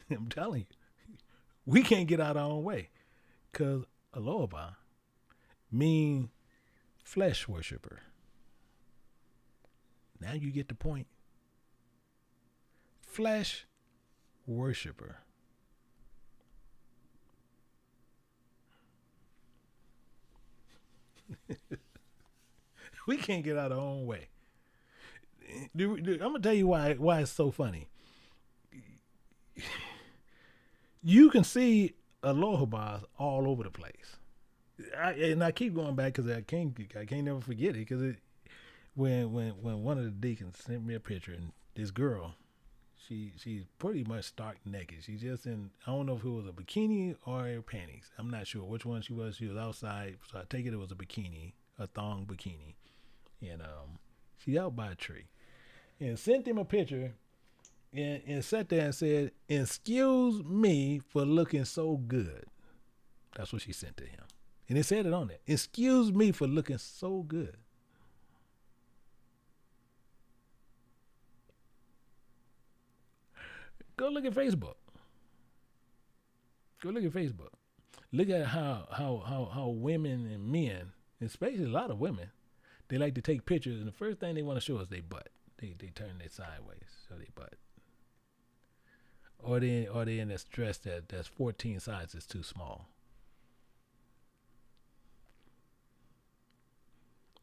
I'm telling you, we can't get out our own way, because aloha mean flesh worshiper. Now you get the point. Flesh worshiper. We can't get out our own way. I'm gonna tell you why it's so funny. You can see aloha all over the place. I keep going back because I can't never forget it, because when one of the deacons sent me a picture, and this girl, she's pretty much stark naked. She's just in, I don't know if it was a bikini or her panties. I'm not sure which one she was. She was outside, so I take it was a bikini, a thong bikini, and she's out by a tree, and sent him a picture, and sat there and said, "Excuse me for looking so good." That's what she sent to him, and it said it on there. "Excuse me for looking so good." Go look at Facebook. Go look at Facebook. Look at how women and men, especially a lot of women, they like to take pictures, and the first thing they want to show is their butt. They turn their sideways, show their butt. Or they in this dress that's 14 sizes too small.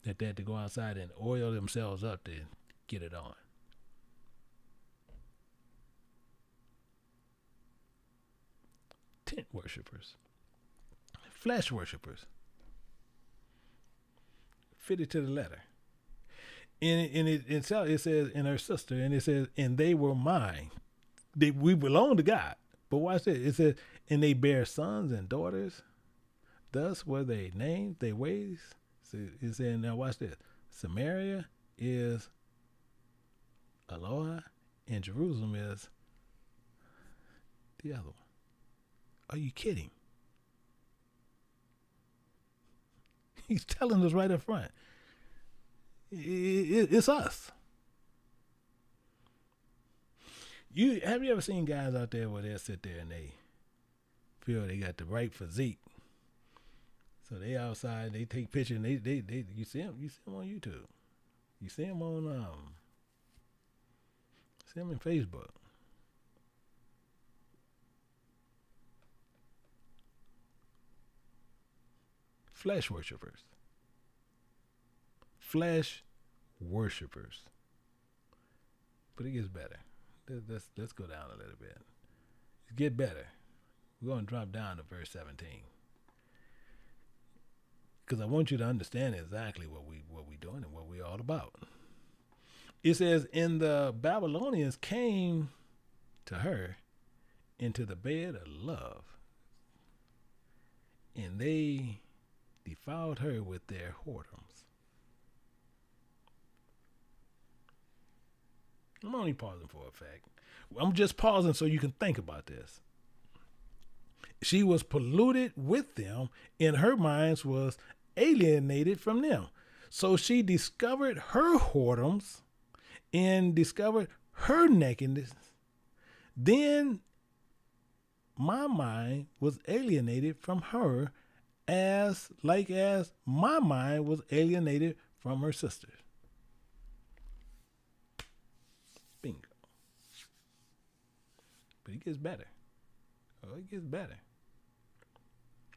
That they had to go outside and oil themselves up to get it on. Tent worshipers, flesh worshipers, fitted to the letter. It says in her sister, and it says, "And they were mine." We belong to God. But watch this. It says, "And they bear sons and daughters. Thus were they named their ways." So it says, now watch this. Samaria is Aloha, and Jerusalem is the other one. Are you kidding? He's telling us right up front. It's us. Have you ever seen guys out there where they'll sit there and they feel they got the right physique? So they outside, they take pictures, and they you see them on YouTube. You see them on see them in Facebook. Flesh worshipers. Flesh worshipers. But it gets better. Let's go down a little bit. It get better. We're going to drop down to verse 17. Because I want you to understand exactly what we're doing and what we're all about. It says, "And the Babylonians came to her into the bed of love, and they defiled her with their whoredoms." I'm only pausing for a fact. I'm just pausing so you can think about this. She was polluted with them, and her minds was alienated from them. So she discovered her whoredoms and discovered her nakedness. Then my mind was alienated from her, as my mind was alienated from her sisters. Bingo. But it gets better. Oh, it gets better.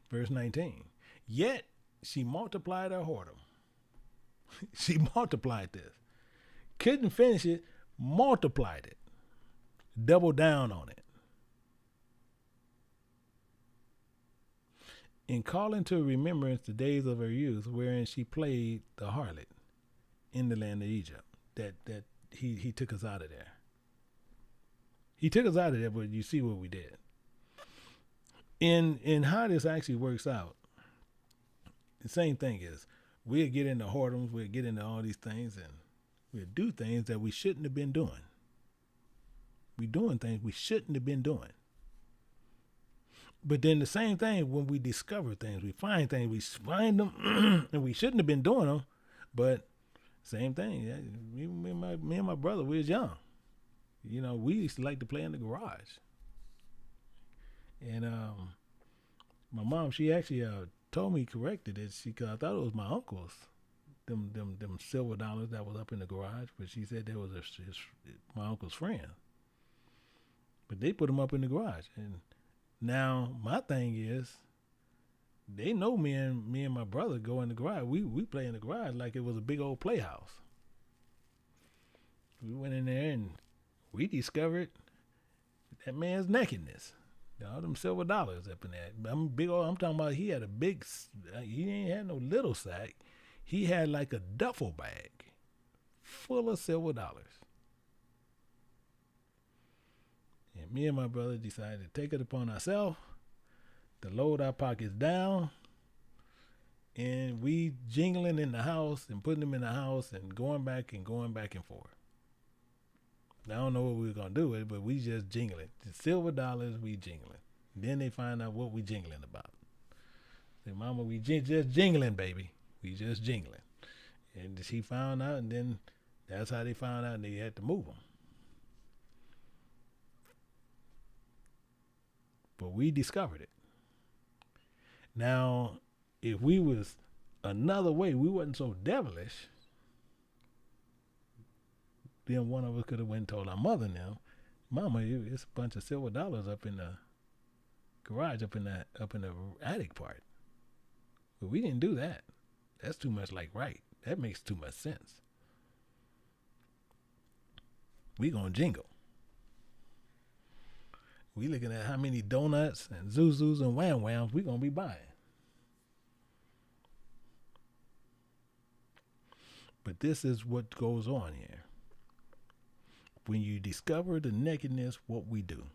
Verse 19. "Yet she multiplied her whoredom." She multiplied this. Couldn't finish it, multiplied it. Doubled down on it. "In calling to remembrance the days of her youth, wherein she played the harlot in the land of Egypt." That he took us out of there. He took us out of there, but you see what we did. in how this actually works out, the same thing is we'll get into whoredoms, we'll get into all these things, and we'll do things that we shouldn't have been doing. We're doing things we shouldn't have been doing. But then the same thing when we discover things, we find things, we find them, and we shouldn't have been doing them. But same thing, yeah, me and my brother, we was young. You know, we used to like to play in the garage. And my mom, she actually told me, corrected it, cause I thought it was my uncle's, them silver dollars that was up in the garage, but she said that was my uncle's friend. But they put them up in the garage, and now my thing is, they know me and my brother go in the garage. We play in the garage like it was a big old playhouse. We went in there and we discovered that man's nakedness. All them silver dollars up in there. I'm talking about he had a big, he ain't had no little sack. He had like a duffel bag full of silver dollars. And me and my brother decided to take it upon ourselves to load our pockets down, and we jingling in the house and putting them in the house and going back and forth. I don't know what we were going to do with it, but we just jingling. The silver dollars, we jingling. Then they find out what we jingling about. Say, Mama, we just jingling, baby. We just jingling. And she found out, and then that's how they found out, and they had to move them. But we discovered it. Now, if we was another way, we wasn't so devilish, then one of us could have went and told our mother now, Mama, it's a bunch of silver dollars up in the garage, up in the attic part. But we didn't do that. That's too much like right. That makes too much sense. We gonna jingle. We looking at how many donuts and Zuzus and Wham Whams we gonna be buying. But this is what goes on here. When you discover the nakedness, what we do.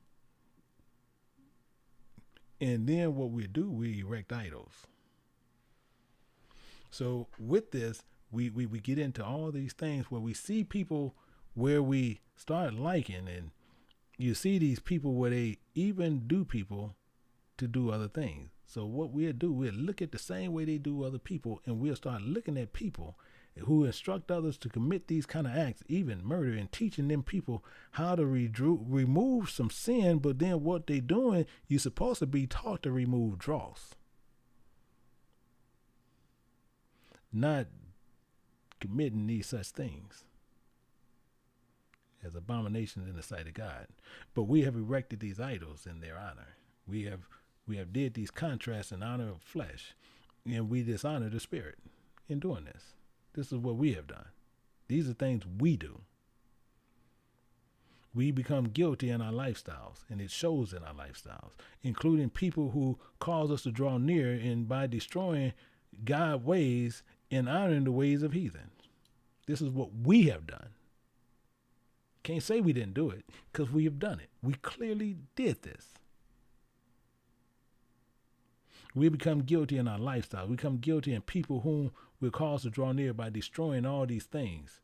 And then what we do, we erect idols. So with this, we get into all these things where we see people where we start liking, and you see these people where they even do people to do other things. So what we'll do, we'll look at the same way they do other people, and we'll start looking at people who instruct others to commit these kind of acts, even murder, and teaching them people how to remove some sin. But then what they doing, you're supposed to be taught to remove dross, not committing these such things as abominations in the sight of God. But we have erected these idols in their honor. We have did these contrasts in honor of flesh, and we dishonor the spirit in doing this. This is what we have done. These are things we do. We become guilty in our lifestyles, and it shows in our lifestyles, including people who cause us to draw near, and by destroying God's ways and honoring the ways of heathens. This is what we have done. Can't say we didn't do it, because we have done it. We clearly did this. We become guilty in our lifestyle. We become guilty in people whom we're caused to draw near by destroying all these things.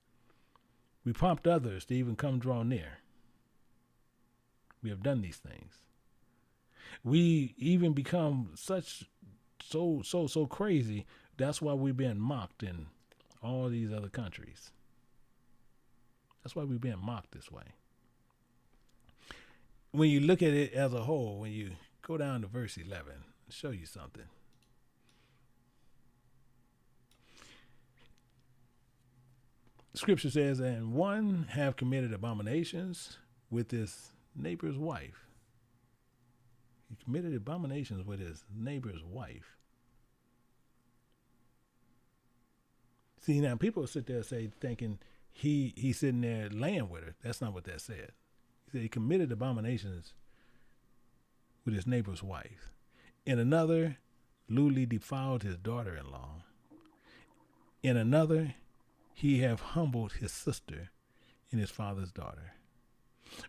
We prompt others to even come draw near. We have done these things. We even become so crazy. That's why we're being mocked in all these other countries. That's why we're being mocked this way. When you look at it as a whole, when you go down to verse 11, I'll show you something. Scripture says, and one have committed abominations with his neighbor's wife. He committed abominations with his neighbor's wife. See, now people sit there thinking he's sitting there laying with her. That's not what that said. He said he committed abominations with his neighbor's wife. In another, lewdly defiled his daughter-in-law. In another, he have humbled his sister and his father's daughter.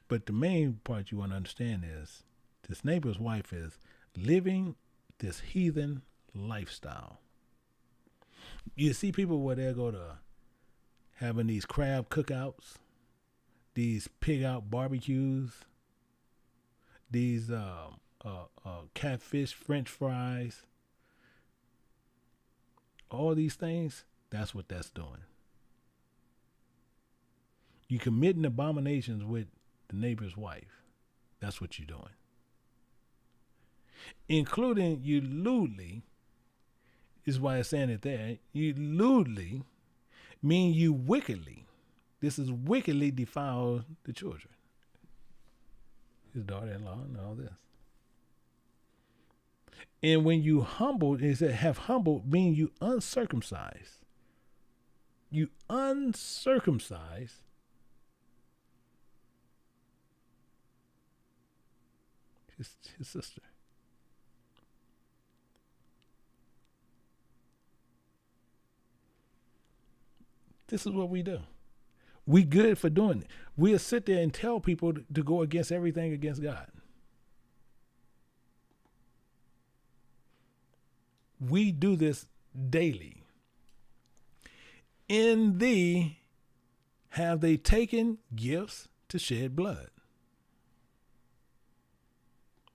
But the main part you want to understand is this neighbor's wife is living this heathen lifestyle. You see people where they go to having these crab cookouts, these pig out barbecues, these catfish French fries, all these things. That's what that's doing. You committing abominations with the neighbor's wife. That's what you're doing. Including you lewdly, is why it's saying it there. You lewdly mean you wickedly. This is wickedly defile the children. His daughter-in-law and all this. And when you humbled, it said have humbled, mean you uncircumcised. You uncircumcised his sister. This is what we do. We good for doing it. We'll sit there and tell people to go against everything against God. We do this daily. In thee have they taken gifts to shed blood.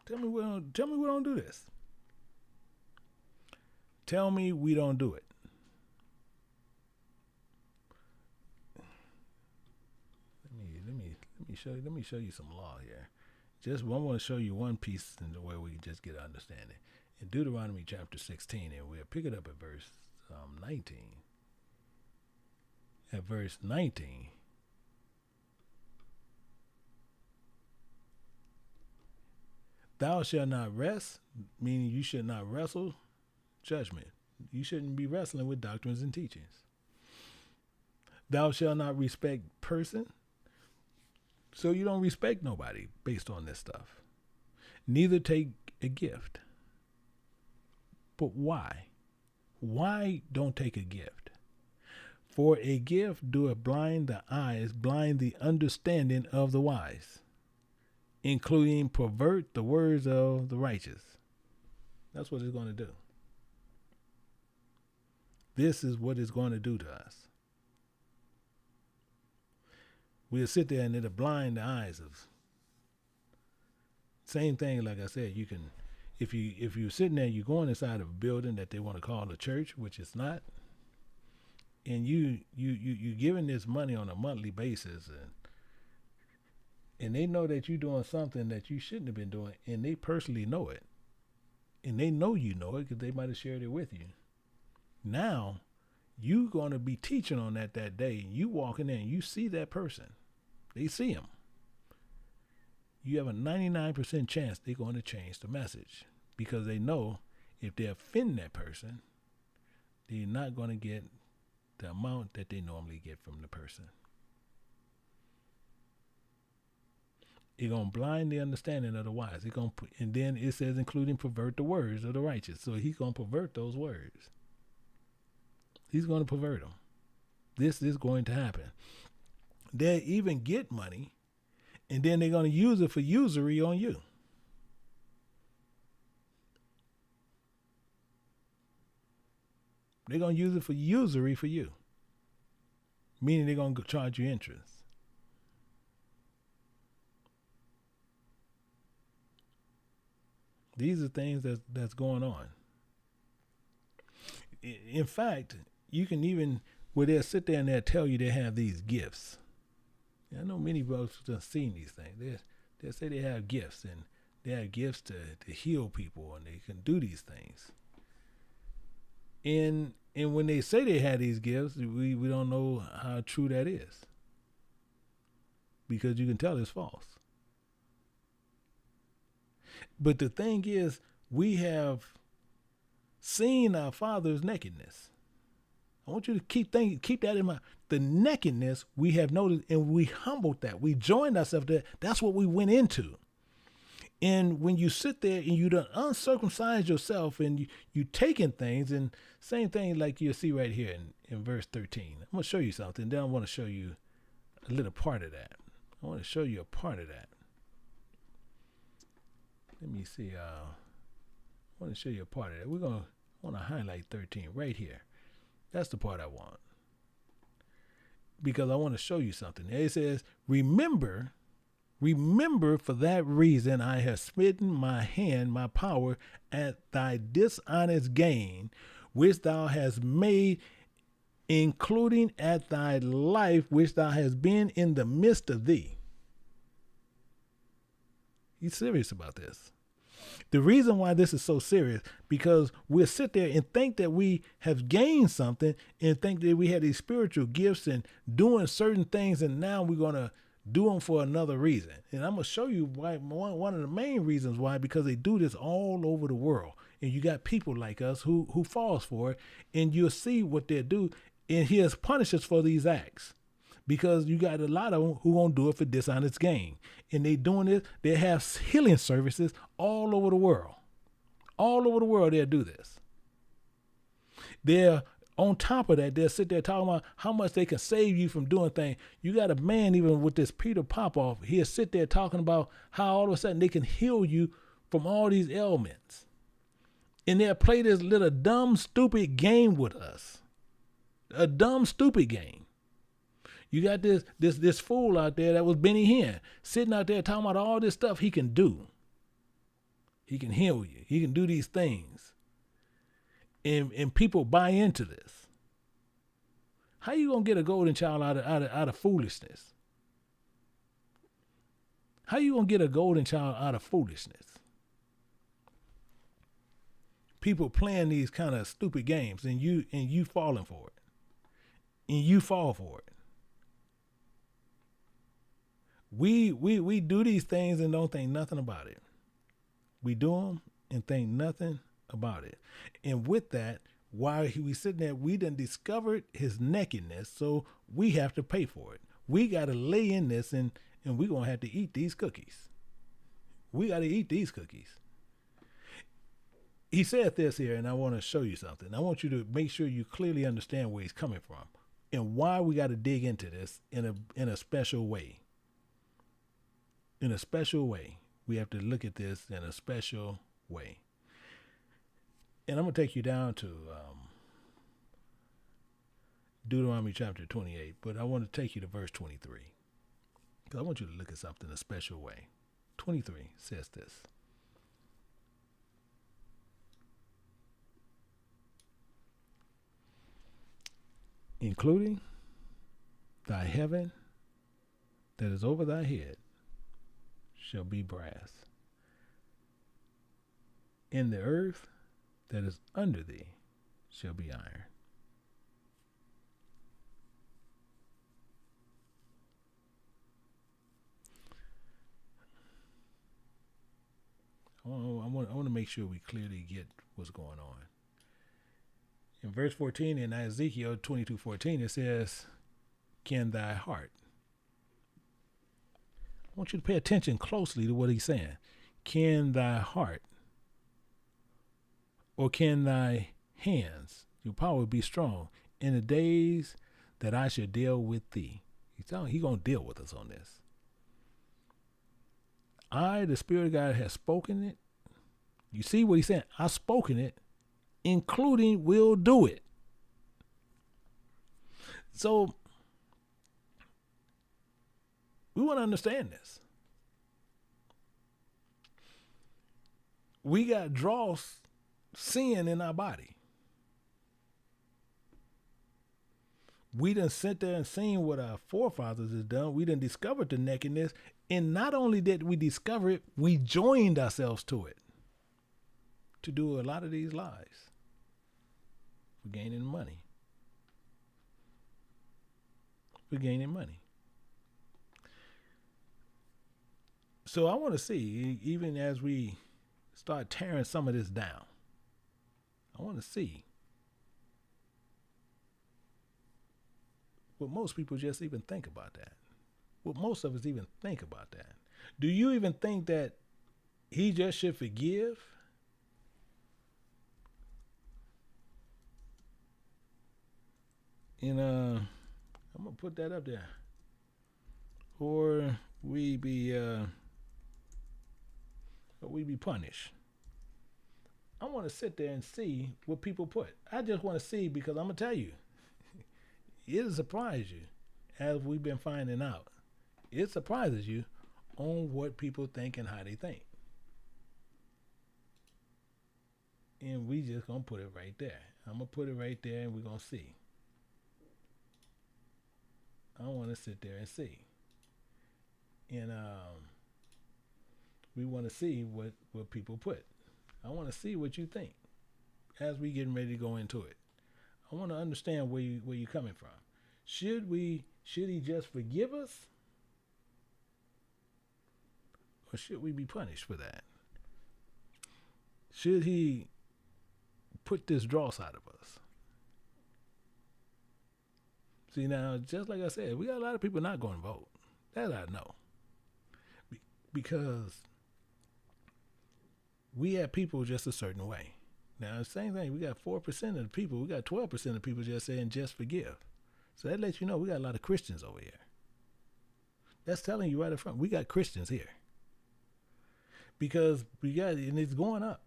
Tell me we don't do this. Tell me we don't do it. Let me show you some law here. Just I want to show you one piece in the way we can just get an understanding. In Deuteronomy chapter 16, and we'll pick it up at verse 19. At verse 19, thou shalt not rest, meaning you should not wrestle judgment. You shouldn't be wrestling with doctrines and teachings. Thou shalt not respect person. So you don't respect nobody based on this stuff. Neither take a gift. But why? Why don't take a gift? For a gift doeth blind the eyes, blind the understanding of the wise, including pervert the words of the righteous. That's what it's going to do. This is what it's going to do to us. We'll sit there and it'll blind the eyes of. Same thing, like I said, you can, if you're sitting there, you're going inside of a building that they want to call a church, which it's not, and you giving this money on a monthly basis, and they know that you're doing something that you shouldn't have been doing, and they personally know it, and they know you know it because they might have shared it with you. Now, you're going to be teaching on that day. You walking in, you see that person. They see him. You have a 99% chance they're going to change the message because they know if they offend that person, they're not going to get the amount that they normally get from the person. It's going to blind the understanding of the wise. And then it says including pervert the words of the righteous. So he's going to pervert those words. He's going to pervert them. This is going to happen. They'll even get money, and then they're going to use it for usury on you. They're going to use it for usury for you, meaning they're going to charge you interest. These are things that's going on. In fact, you can even, where they'll sit there and they'll tell you they have these gifts. I know many folks have seen these things. They'll say they have gifts, and they have gifts to heal people, and they can do these things. And when they say they have these gifts, we don't know how true that is. Because you can tell it's false. But the thing is, we have seen our Father's nakedness. I want you to keep that in mind. The nakedness we have noticed, and we humbled that. We joined ourselves there. That's what we went into. And when you sit there and you done uncircumcise yourself and you taking things, and same thing like you'll see right here in verse 13. I'm going to show you something. Then I want to show you a little part of that. I want to show you a part of that. Let me see. want to show you a part of that. I want to highlight 13 right here. That's the part I want. Because I want to show you something. It says, remember for that reason I have smitten my hand, my power, at thy dishonest gain, which thou hast made, including at thy life, which thou hast been in the midst of thee. He's serious about this. The reason why this is so serious, because we'll sit there and think that we have gained something and think that we had these spiritual gifts and doing certain things, and now we're going to do them for another reason. And I'm going to show you why. One of the main reasons why, because they do this all over the world. And you got people like us who falls for it, and you'll see what they'll do. And he'll punish us for these acts. Because you got a lot of them who won't do it for dishonest gain. And they doing this, they have healing services all over the world. All over the world they'll do this. They're on top of that, they'll sit there talking about how much they can save you from doing things. You got a man even with this Peter Popoff, he'll sit there talking about how all of a sudden they can heal you from all these ailments. And they'll play this little dumb, stupid game with us. A dumb, stupid game. You got this fool out there that was Benny Hinn sitting out there talking about all this stuff he can do. He can heal you. He can do these things. And people buy into this. How you gonna get a golden child out of foolishness? How you gonna get a golden child out of foolishness? People playing these kind of stupid games, and you falling for it. And you fall for it. We do these things and don't think nothing about it. We do them and think nothing about it. And with that, while we sitting there, we done discovered his nakedness, so we have to pay for it. We got to lay in this, and we're going to have to eat these cookies. We got to eat these cookies. He said this here, and I want to show you something. I want you to make sure you clearly understand where he's coming from and why we got to dig into this in a special way. In a special way. We have to look at this in a special way. And I'm going to take you down to Deuteronomy chapter 28, but I want to take you to verse 23. Because I want you to look at something in a special way. 23 says this. Including thy heaven that is over thy head shall be brass, and the earth that is under thee shall be iron. I want to make sure we clearly get what's going on. In verse 14 in Ezekiel 22:14, it says, can thy heart. I want you to pay attention closely to what he's saying. Can thy heart, or can thy hands, your power be strong in the days that I shall deal with thee? He's going to deal with us on this. I, the Spirit of God, has spoken it. You see what he's saying? I've spoken it, including will do it. So we want to understand this. We got dross, sin in our body. We done sit there and seen what our forefathers has done. We done discovered the nakedness. And not only did we discover it, we joined ourselves to it to do a lot of these lies for gaining money. For gaining money. So I want to see, even as we start tearing some of this down, I want to see what most people just even think about that. What most of us even think about that. Do you even think that he just should forgive? And I'm gonna put that up there. Or we be punished. I want to sit there and see what people put. I just want to see, because I'm going to tell you, it'll surprise you, as we've been finding out. It surprises you on what people think and how they think. And we just going to put it right there. I'm going to put it right there and we're going to see. I want to sit there and see. And we want to see what people put. I want to see what you think as we getting ready to go into it. I want to understand where you're coming from. Should he just forgive us? Or should we be punished for that? Should he put this dross out of us? See, now, just like I said, we got a lot of people not going to vote. That I know. Because we have people just a certain way. Now, the same thing, we got 4% of the people, we got 12% of the people just saying just forgive. So that lets you know we got a lot of Christians over here. That's telling you right up front, we got Christians here. Because we got, and it's going up.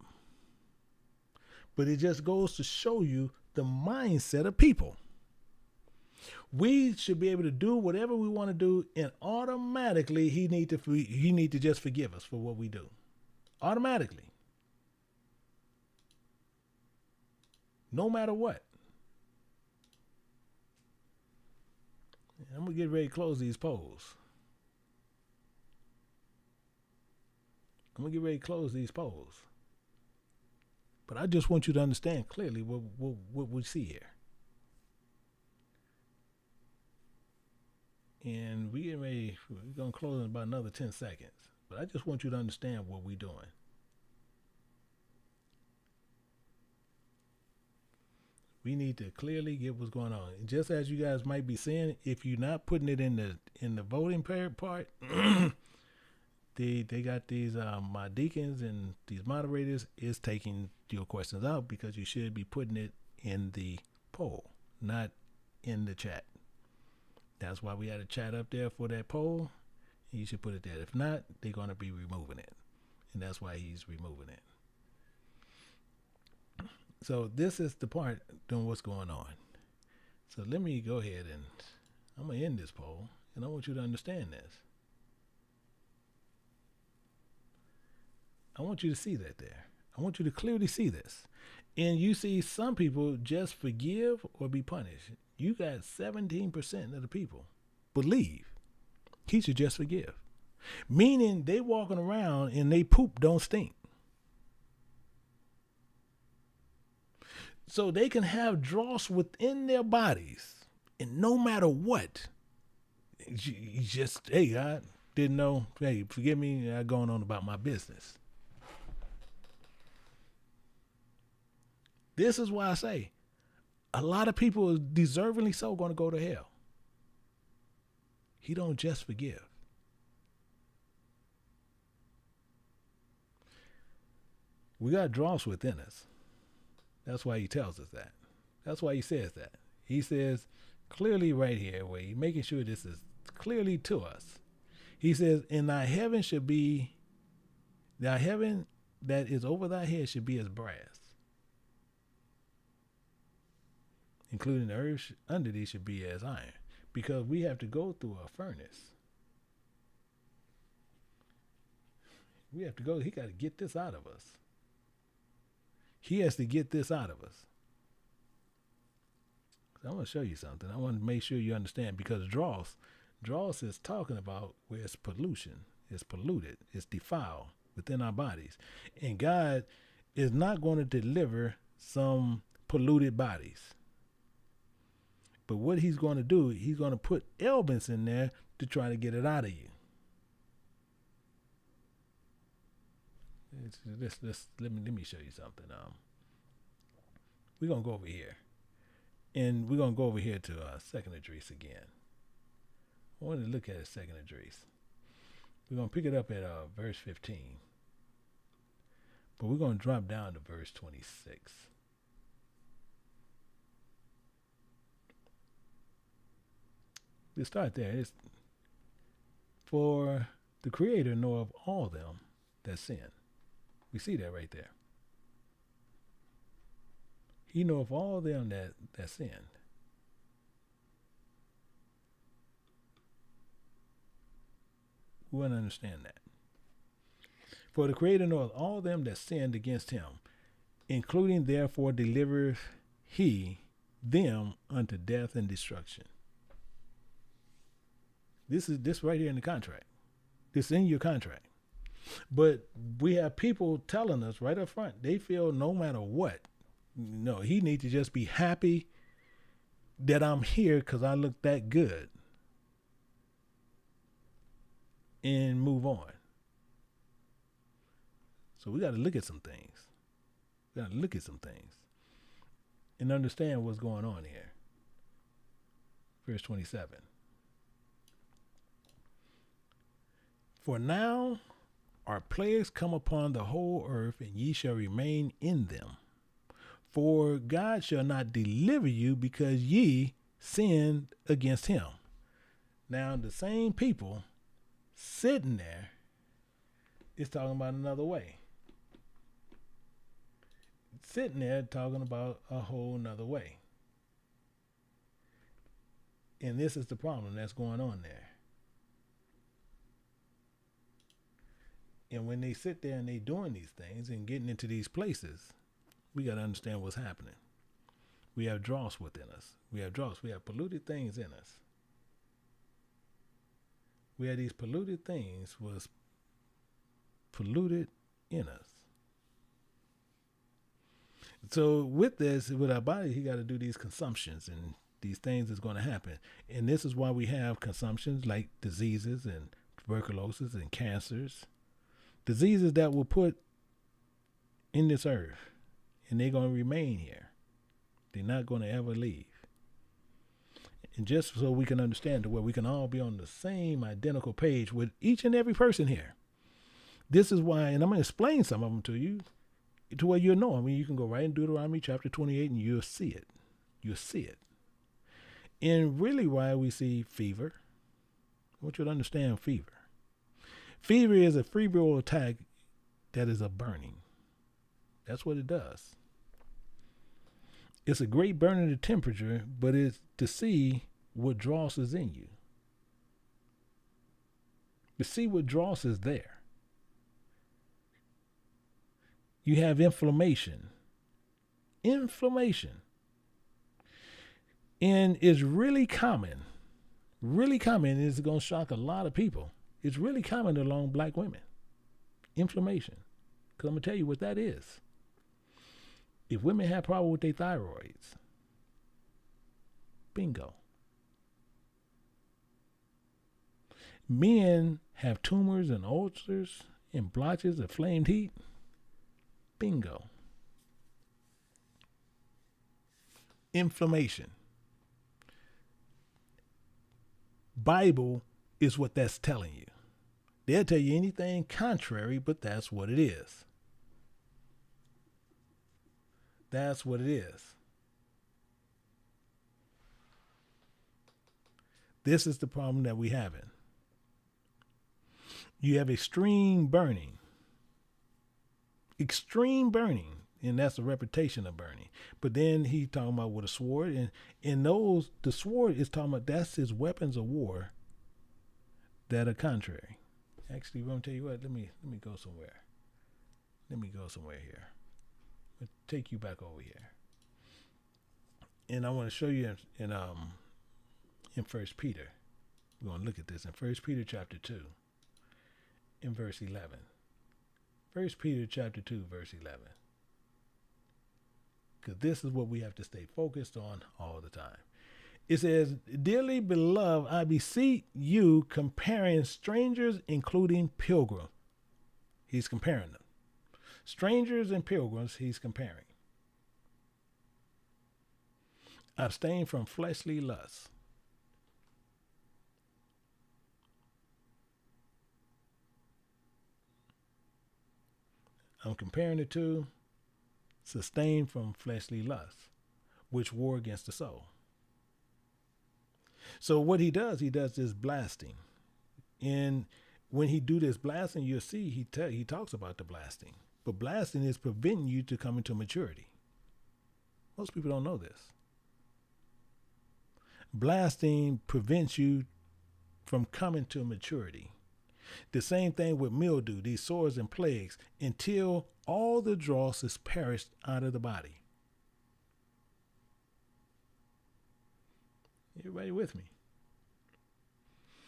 But it just goes to show you the mindset of people. We should be able to do whatever we want to do, and automatically he need to just forgive us for what we do. Automatically. No matter what. I'm going to get ready to close these polls. But I just want you to understand clearly what we see here. And we're going to close in about another 10 seconds. But I just want you to understand what we're doing. We need to clearly get what's going on. And just as you guys might be saying, if you're not putting it in the voting part, they got these my deacons and these moderators is taking your questions out, because you should be putting it in the poll, not in the chat. That's why we had a chat up there for that poll. You should put it there. If not, they're going to be removing it. And that's why he's removing it. So this is the part doing what's going on. So let me go ahead and I'm going to end this poll. And I want you to understand this. I want you to see that there. I want you to clearly see this. And you see some people just forgive or be punished. You got 17% of the people believe he should just forgive. Meaning they walking around and they poop don't stink. So they can have dross within their bodies. And no matter what, you just, hey, I didn't know. Hey, forgive me. I'm going on about my business. This is why I say a lot of people are deservingly so going to go to hell. He don't just forgive. We got dross within us. That's why he tells us that. That's why he says that. He says clearly right here, where he's making sure this is clearly to us. He says, and thy heaven that is over thy head should be as brass, including the earth under thee should be as iron. Because we have to go through a furnace. He got to get this out of us. He has to get this out of us. So I want to show you something. I want to make sure you understand, because dross is talking about where it's pollution, it's polluted, it's defiled within our bodies. And God is not going to deliver some polluted bodies. But what he's going to do, he's going to put elements in there to try to get it out of you. Let me show you something. We're going to go over here. And we're going to go over here to second address again. I want to look at a second address. We're going to pick it up at verse 15. But we're going to drop down to verse 26. We'll start there. It's, for the Creator know of all them that sin. We see that right there. He knoweth all them that sinned. We want to understand that. For the Creator knoweth all them that sinned against him, including therefore delivereth he them unto death and destruction. This is this right here in the contract. This in your contract. But we have people telling us right up front, they feel no matter what, no, he needs to just be happy that I'm here because I look that good and move on. So we got to look at some things. We got to look at some things and understand what's going on here. Verse 27. For now are plagues come upon the whole earth, and ye shall remain in them. For God shall not deliver you because ye sinned against him. Now the same people sitting there is talking about another way. Sitting there talking about a whole nother way. And this is the problem that's going on there. And when they sit there and they doing these things and getting into these places, we got to understand what's happening. We have dross within us. We have dross. We have polluted things in us. We have these polluted things was polluted in us. So with this, with our body, he got to do these consumptions, and these things is going to happen. And this is why we have consumptions like diseases and tuberculosis and cancers. Diseases that will put in this earth, and they're going to remain here. They're not going to ever leave. And just so we can understand, to where we can all be on the same identical page with each and every person here. This is why, and I'm going to explain some of them to you, to where you'll know. I mean, you can go right in Deuteronomy chapter 28 and you'll see it. You'll see it. And really why we see fever. I want you to understand fever. Fever is a febrile attack that is a burning. That's what it does. It's a great burning of temperature, but it's to see what dross is in you. To see what dross is there. You have inflammation. Inflammation. And it's really common. Really common. It's going to shock a lot of people. It's really common among black women. Inflammation. Because I'm going to tell you what that is. If women have problem with their thyroids, bingo. Men have tumors and ulcers and blotches of flamed heat, bingo. Inflammation. Bible is what that's telling you. They'll tell you anything contrary, but that's what it is. That's what it is. This is the problem that we have in. You have extreme burning. Extreme burning. And that's a reputation of burning. But then he talking about with a sword. And in those, the sword is talking about, that's his weapons of war that are contrary. Actually, I'm going to tell you what, let me go somewhere. Let me go somewhere here. I'll take you back over here. And I want to show you in 1 Peter. We're going to look at this in 1 Peter chapter 2, in verse 11. 1 Peter chapter 2, verse 11. Because this is what we have to stay focused on all the time. It says, dearly beloved, I beseech you, comparing strangers, including pilgrims. He's comparing them. Strangers and pilgrims, he's comparing. Abstain from fleshly lusts. I'm comparing it to sustain from fleshly lusts, which war against the soul. So what he does this blasting. And when he do this blasting, you'll see he talks about the blasting. But blasting is preventing you to come into maturity. Most people don't know this. Blasting prevents you from coming to maturity. The same thing with mildew, these sores and plagues, until all the dross is perished out of the body. Everybody with me?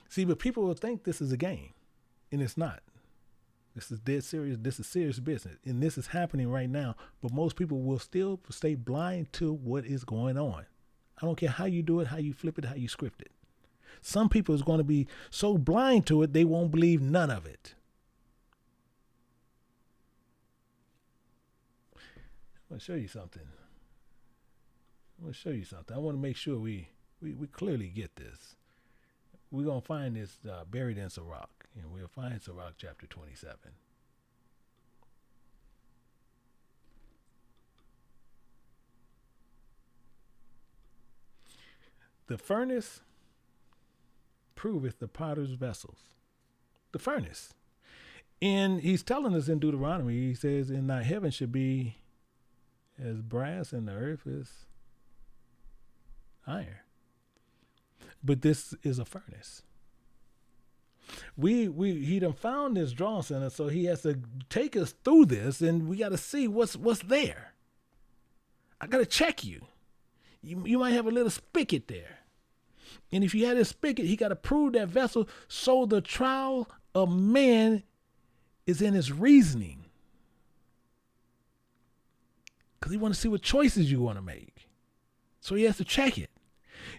See, but people will think this is a game, and it's not. This is dead serious. This is serious business, and this is happening right now. But most people will still stay blind to what is going on. I don't care how you do it, how you flip it, how you script it. Some people is going to be so blind to it, they won't believe none of it. I'm going to show you something. I want to make sure we clearly get this. We're going to find this buried in Sirach, and we'll find Sirach chapter 27. The furnace proveth the potter's vessels. The furnace. And he's telling us in Deuteronomy, he says, "In thy heaven should be as brass, and the earth is iron." But this is a furnace. He done found this dross in us, so he has to take us through this, and we got to see what's there. I got to check you. You might have a little spigot there. And if you had a spigot, he got to prove that vessel, so the trial of man is in his reasoning. Because he want to see what choices you want to make. So he has to check it.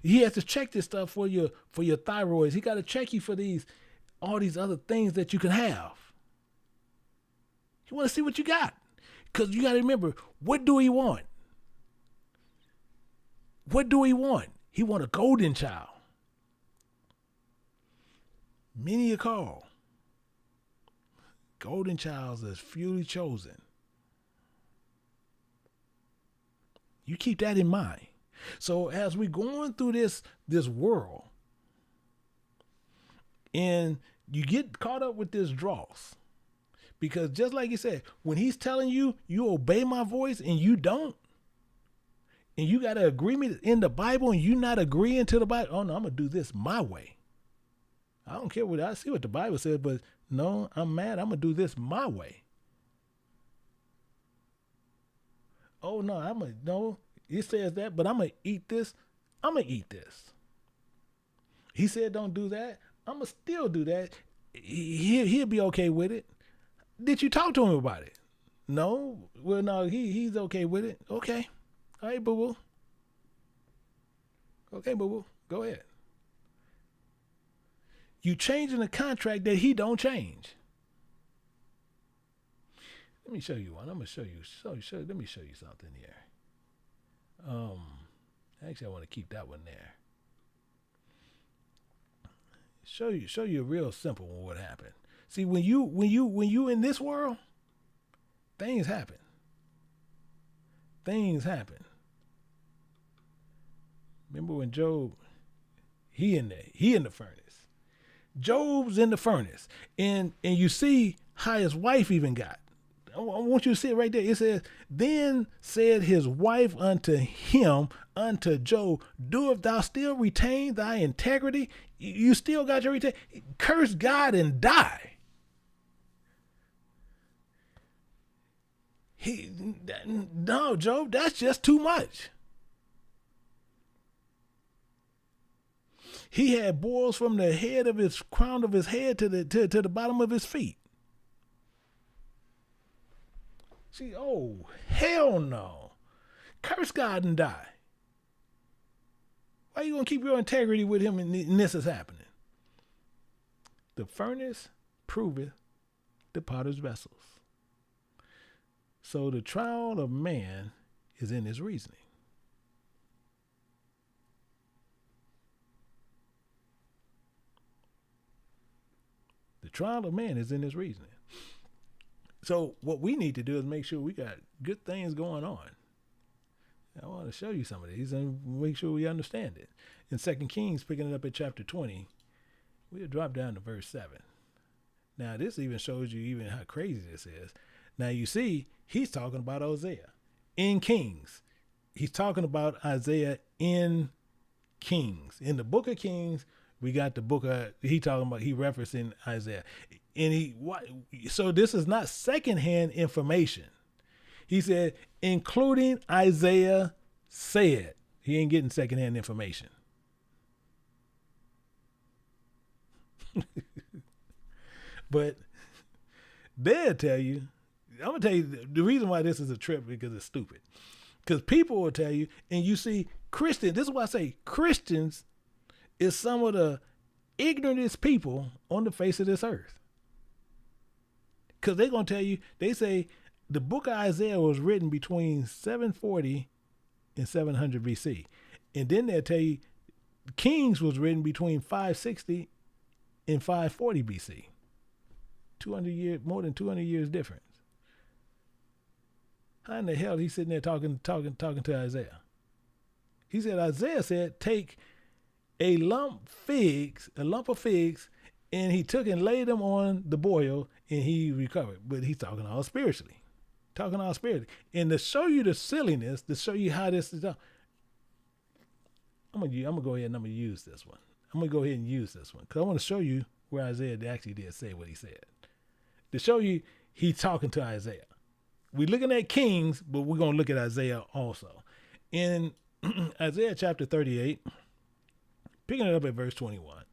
He has to check this stuff for your thyroids. He got to check you for all these other things that you can have. He want to see what you got. Because you got to remember, what do he want? What do he want? He want a golden child. Many are called. Golden childs is fewly chosen. You keep that in mind. So as we going through this world, and you get caught up with this dross, because just like he said, when he's telling you, you obey my voice and you don't, and you got an agreement in the Bible and you not agreeing to the Bible, oh no, I'm going to do this my way. I don't care I see what the Bible says, but no, I'm mad. I'm going to do this my way. Oh no, it says that, but I'm going to eat this. I'm going to eat this. He said don't do that. I'm going to still do that. He'll be okay with it. Did you talk to him about it? No. Well, no, he's okay with it. Okay. All right, boo-boo. Okay, boo-boo. Go ahead. You changing a contract that he don't change. Let me show you one. I'm going to show you. Let me show you something here. Actually, I want to keep that one there. Show you a real simple one what happened. See, when you in this world, things happen. Things happen. Remember when Job, he in the furnace. Job's in the furnace. And you see how his wife even got. I want you to see it right there. It says, "Then said his wife unto him, unto Job, doeth thou still retain thy integrity?" You still got your integrity. Curse God and die. No, Job, that's just too much. He had boils from the head of his crown of his head to the bottom of his feet. See, oh, hell no. Curse God and die. Why are you going to keep your integrity with him and this is happening? The furnace proveth the potter's vessels. So the trial of man is in his reasoning. The trial of man is in his reasoning. So what we need to do is make sure we got good things going on. I want to show you some of these and make sure we understand it. In 2 Kings, picking it up at chapter 20, we'll drop down to verse 7. Now, this even shows you even how crazy this is. Now, you see, he's talking about Hosea in Kings. he's talking about Isaiah in Kings. In the book of Kings, we got the book of, he referencing Isaiah. So this is not secondhand information. He said, including Isaiah said. He ain't getting secondhand information. But they'll tell you, I'm going to tell you the reason why this is a trip, because it's stupid. Because people will tell you, and you see Christians, this is why I say Christians is some of the ignorantest people on the face of this earth. Because they're going to tell you, they say the book of Isaiah was written between 740 and 700 BC. And then they'll tell you Kings was written between 560 and 540 BC. 200 years, more than 200 years difference. How in the hell he's sitting there talking to Isaiah? He said, Isaiah said, take a lump of figs, and he took and laid them on the boil, and he recovered. But he's talking all spiritually. And to show you the silliness, to show you how this is done, I'm gonna go ahead and I'm gonna use this one. Because I want to show you where Isaiah actually did say what he said. To show you he's talking to Isaiah. We're looking at Kings, but we're going to look at Isaiah also. In Isaiah chapter 38, picking it up at verse 21.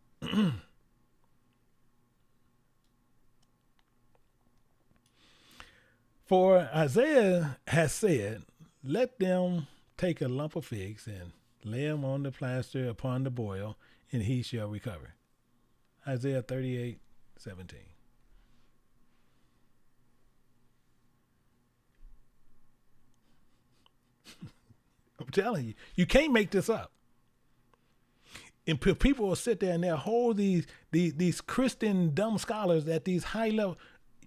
For Isaiah has said, let them take a lump of figs and lay them on the plaster upon the boil, and he shall recover. Isaiah 38:17. I'm telling you, you can't make this up. And people will sit there and they'll hold these Christian dumb scholars at these high level.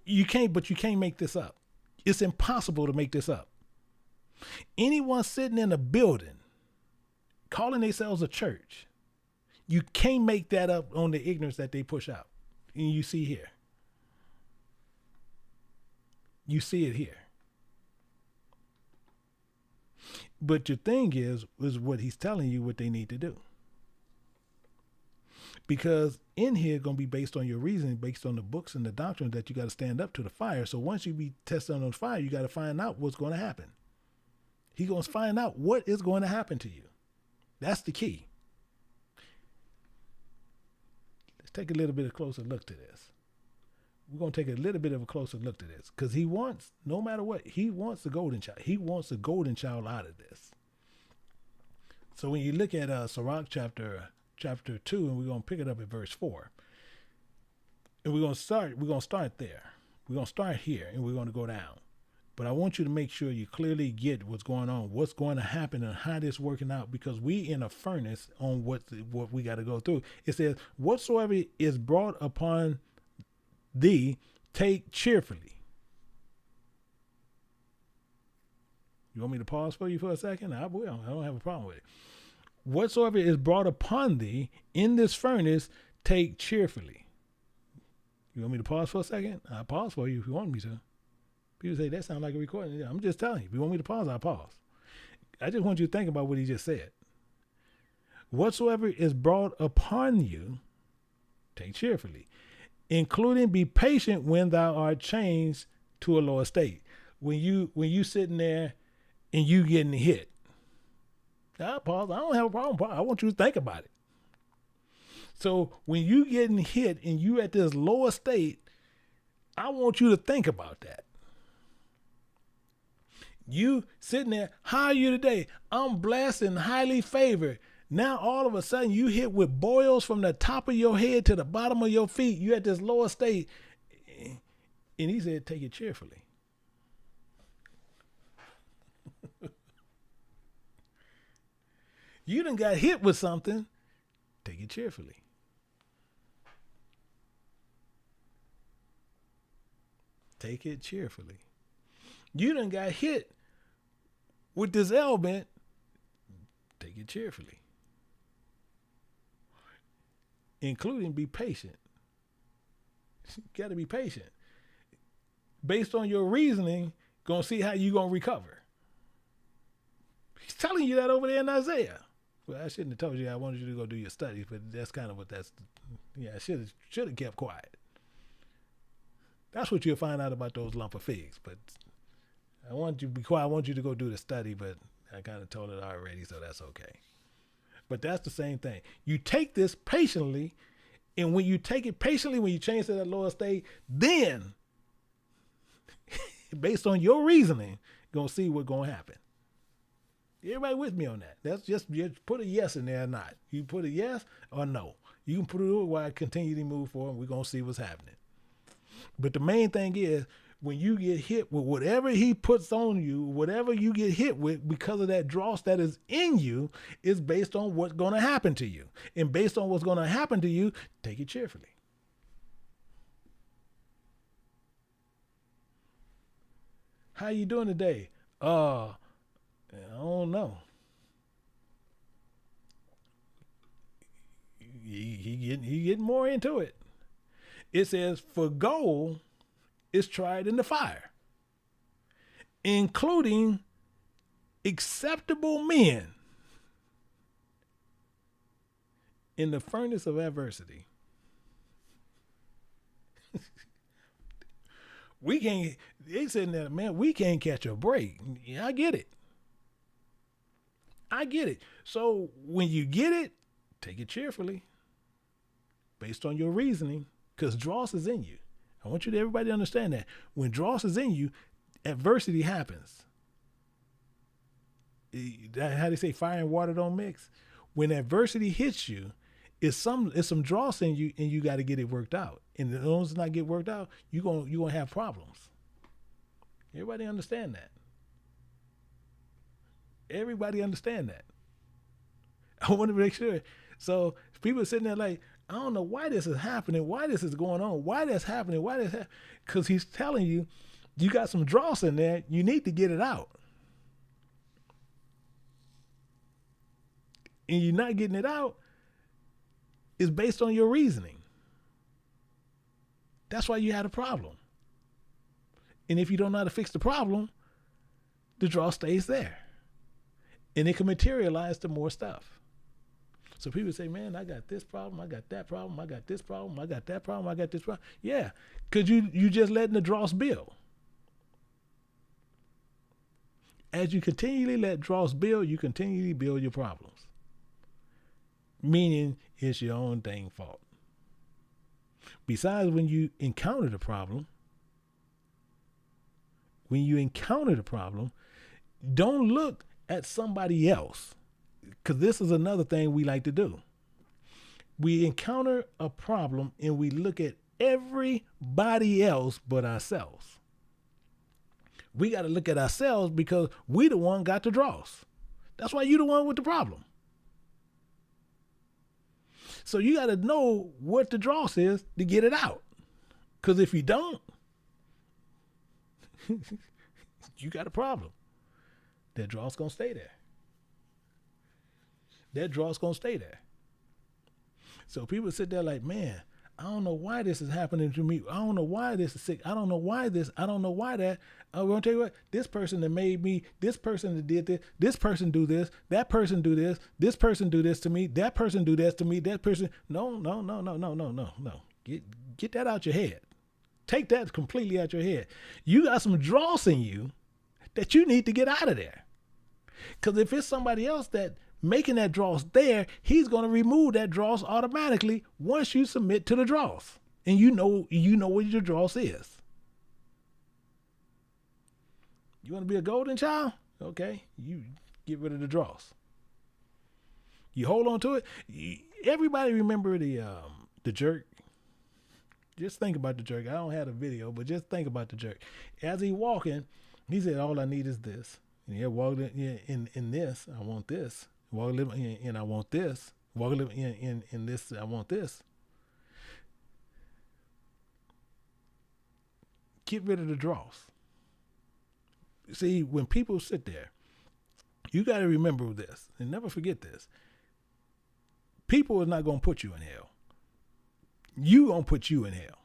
You can't make this up. It's impossible to make this up. Anyone sitting in a building calling themselves a church, you can't make that up on the ignorance that they push out. And you see here. You see it here. But your thing is what he's telling you what they need to do. Because in here going to be based on your reasoning, based on the books and the doctrine that you got to stand up to the fire. So once you be tested on the fire, you got to find out what's going to happen. He's going to find out what is going to happen to you. That's the key. Let's take a little bit of a closer look to this. We're going to take a little bit of a closer look to this because he wants, no matter what, he wants the golden child. He wants the golden child out of this. So when you look at Sirach chapter 2, and we're going to pick it up at verse 4. And we're going to start there. We're going to start here and we're going to go down. But I want you to make sure you clearly get what's going on, what's going to happen and how this working out, because we in a furnace on what we got to go through. It says, whatsoever is brought upon thee, take cheerfully. You want me to pause for you for a second? I will. I don't have a problem with it. Whatsoever is brought upon thee in this furnace, take cheerfully. You want me to pause for a second? I'll pause for you if you want me to. People say, that sounds like a recording. I'm just telling you. If you want me to pause, I'll pause. I just want you to think about what he just said. Whatsoever is brought upon you, take cheerfully, including be patient when thou art changed to a lower state. When you sitting there and you getting hit, I'll pause. I don't have a problem. I want you to think about it. So when you getting hit and you at this lower state, I want you to think about that. You sitting there, how are you today? I'm blessed and highly favored. Now all of a sudden you hit with boils from the top of your head to the bottom of your feet. You at this lower state. And he said, take it cheerfully. You done got hit with something. Take it cheerfully. Take it cheerfully. You done got hit with this ailment. Take it cheerfully. Including be patient. You got to be patient. Based on your reasoning, gonna see how you gonna recover. He's telling you that over there in Isaiah. Well, I shouldn't have told you. I wanted you to go do your studies, but that's kind of what that's. Yeah, I should have kept quiet. That's what you'll find out about those lump of figs. But I want you to be quiet. I want you to go do the study, but I kind of told it already, so that's okay. But that's the same thing. You take this patiently, and when you take it patiently, when you change to that lower state, then, based on your reasoning, you're going to see what's going to happen. Everybody with me on that? That's just put a yes in there or not. You put a yes or no. You can put it while I continue to move forward, and we're going to see what's happening. But the main thing is, when you get hit with whatever he puts on you, whatever you get hit with because of that dross that is in you, is based on what's going to happen to you. And based on what's going to happen to you, take it cheerfully. How you doing today? I don't know. He getting more into it. It says, for gold is tried in the fire, including acceptable men in the furnace of adversity. They said that, man, we can't catch a break. Yeah, I get it. So when you get it, take it cheerfully based on your reasoning, because dross is in you. I want everybody to understand that. When dross is in you, adversity happens. How they say fire and water don't mix? When adversity hits you, it's some dross in you, and you got to get it worked out. And as long as it's not get worked out, you're gonna have problems. Everybody understand that. Everybody understand that. I want to make sure. So people are sitting there like, I don't know why this is happening, why this is going on, why that's happening, because he's telling you, you got some dross in there, you need to get it out. And you're not getting it out is based on your reasoning. That's why you had a problem. And if you don't know how to fix the problem, the dross stays there. And it can materialize to more stuff. So people say, man, I got this problem, I got that problem, I got this problem, I got that problem, I got this problem. Yeah, because you just letting the dross build. As you continually let dross build, you continually build your problems. Meaning it's your own dang fault. Besides, when you encounter the problem, don't look at somebody else, because this is another thing we like to do. We encounter a problem and we look at everybody else but ourselves. We got to look at ourselves because we the one got the dross. That's why you the one with the problem. So you got to know what the dross is to get it out. Because if you don't, you got a problem. That dross going to stay there. So people sit there like, man, I don't know why this is happening to me. I don't know why this is sick. I don't know why this. I don't know why that. I'm going to tell you what, this person that made me, this person that did this person do this, that person do this person do this to me, that person do this to me, that person. No. Get that out your head. Take that completely out your head. You got some dross in you that you need to get out of there. Because if it's somebody else that making that dross there, he's going to remove that dross automatically once you submit to the dross. And you know what your dross is. You want to be a golden child? Okay, you get rid of the dross. You hold on to it. Everybody remember the jerk? Just think about the jerk. I don't have a video, but just think about the jerk. As he walking, he said, all I need is this. And he walked in this, I want this. Walk in, I want this. Walk in this, I want this. Get rid of the dross. See, when people sit there, you got to remember this and never forget this. People are not going to put you in hell. You going to put you in hell.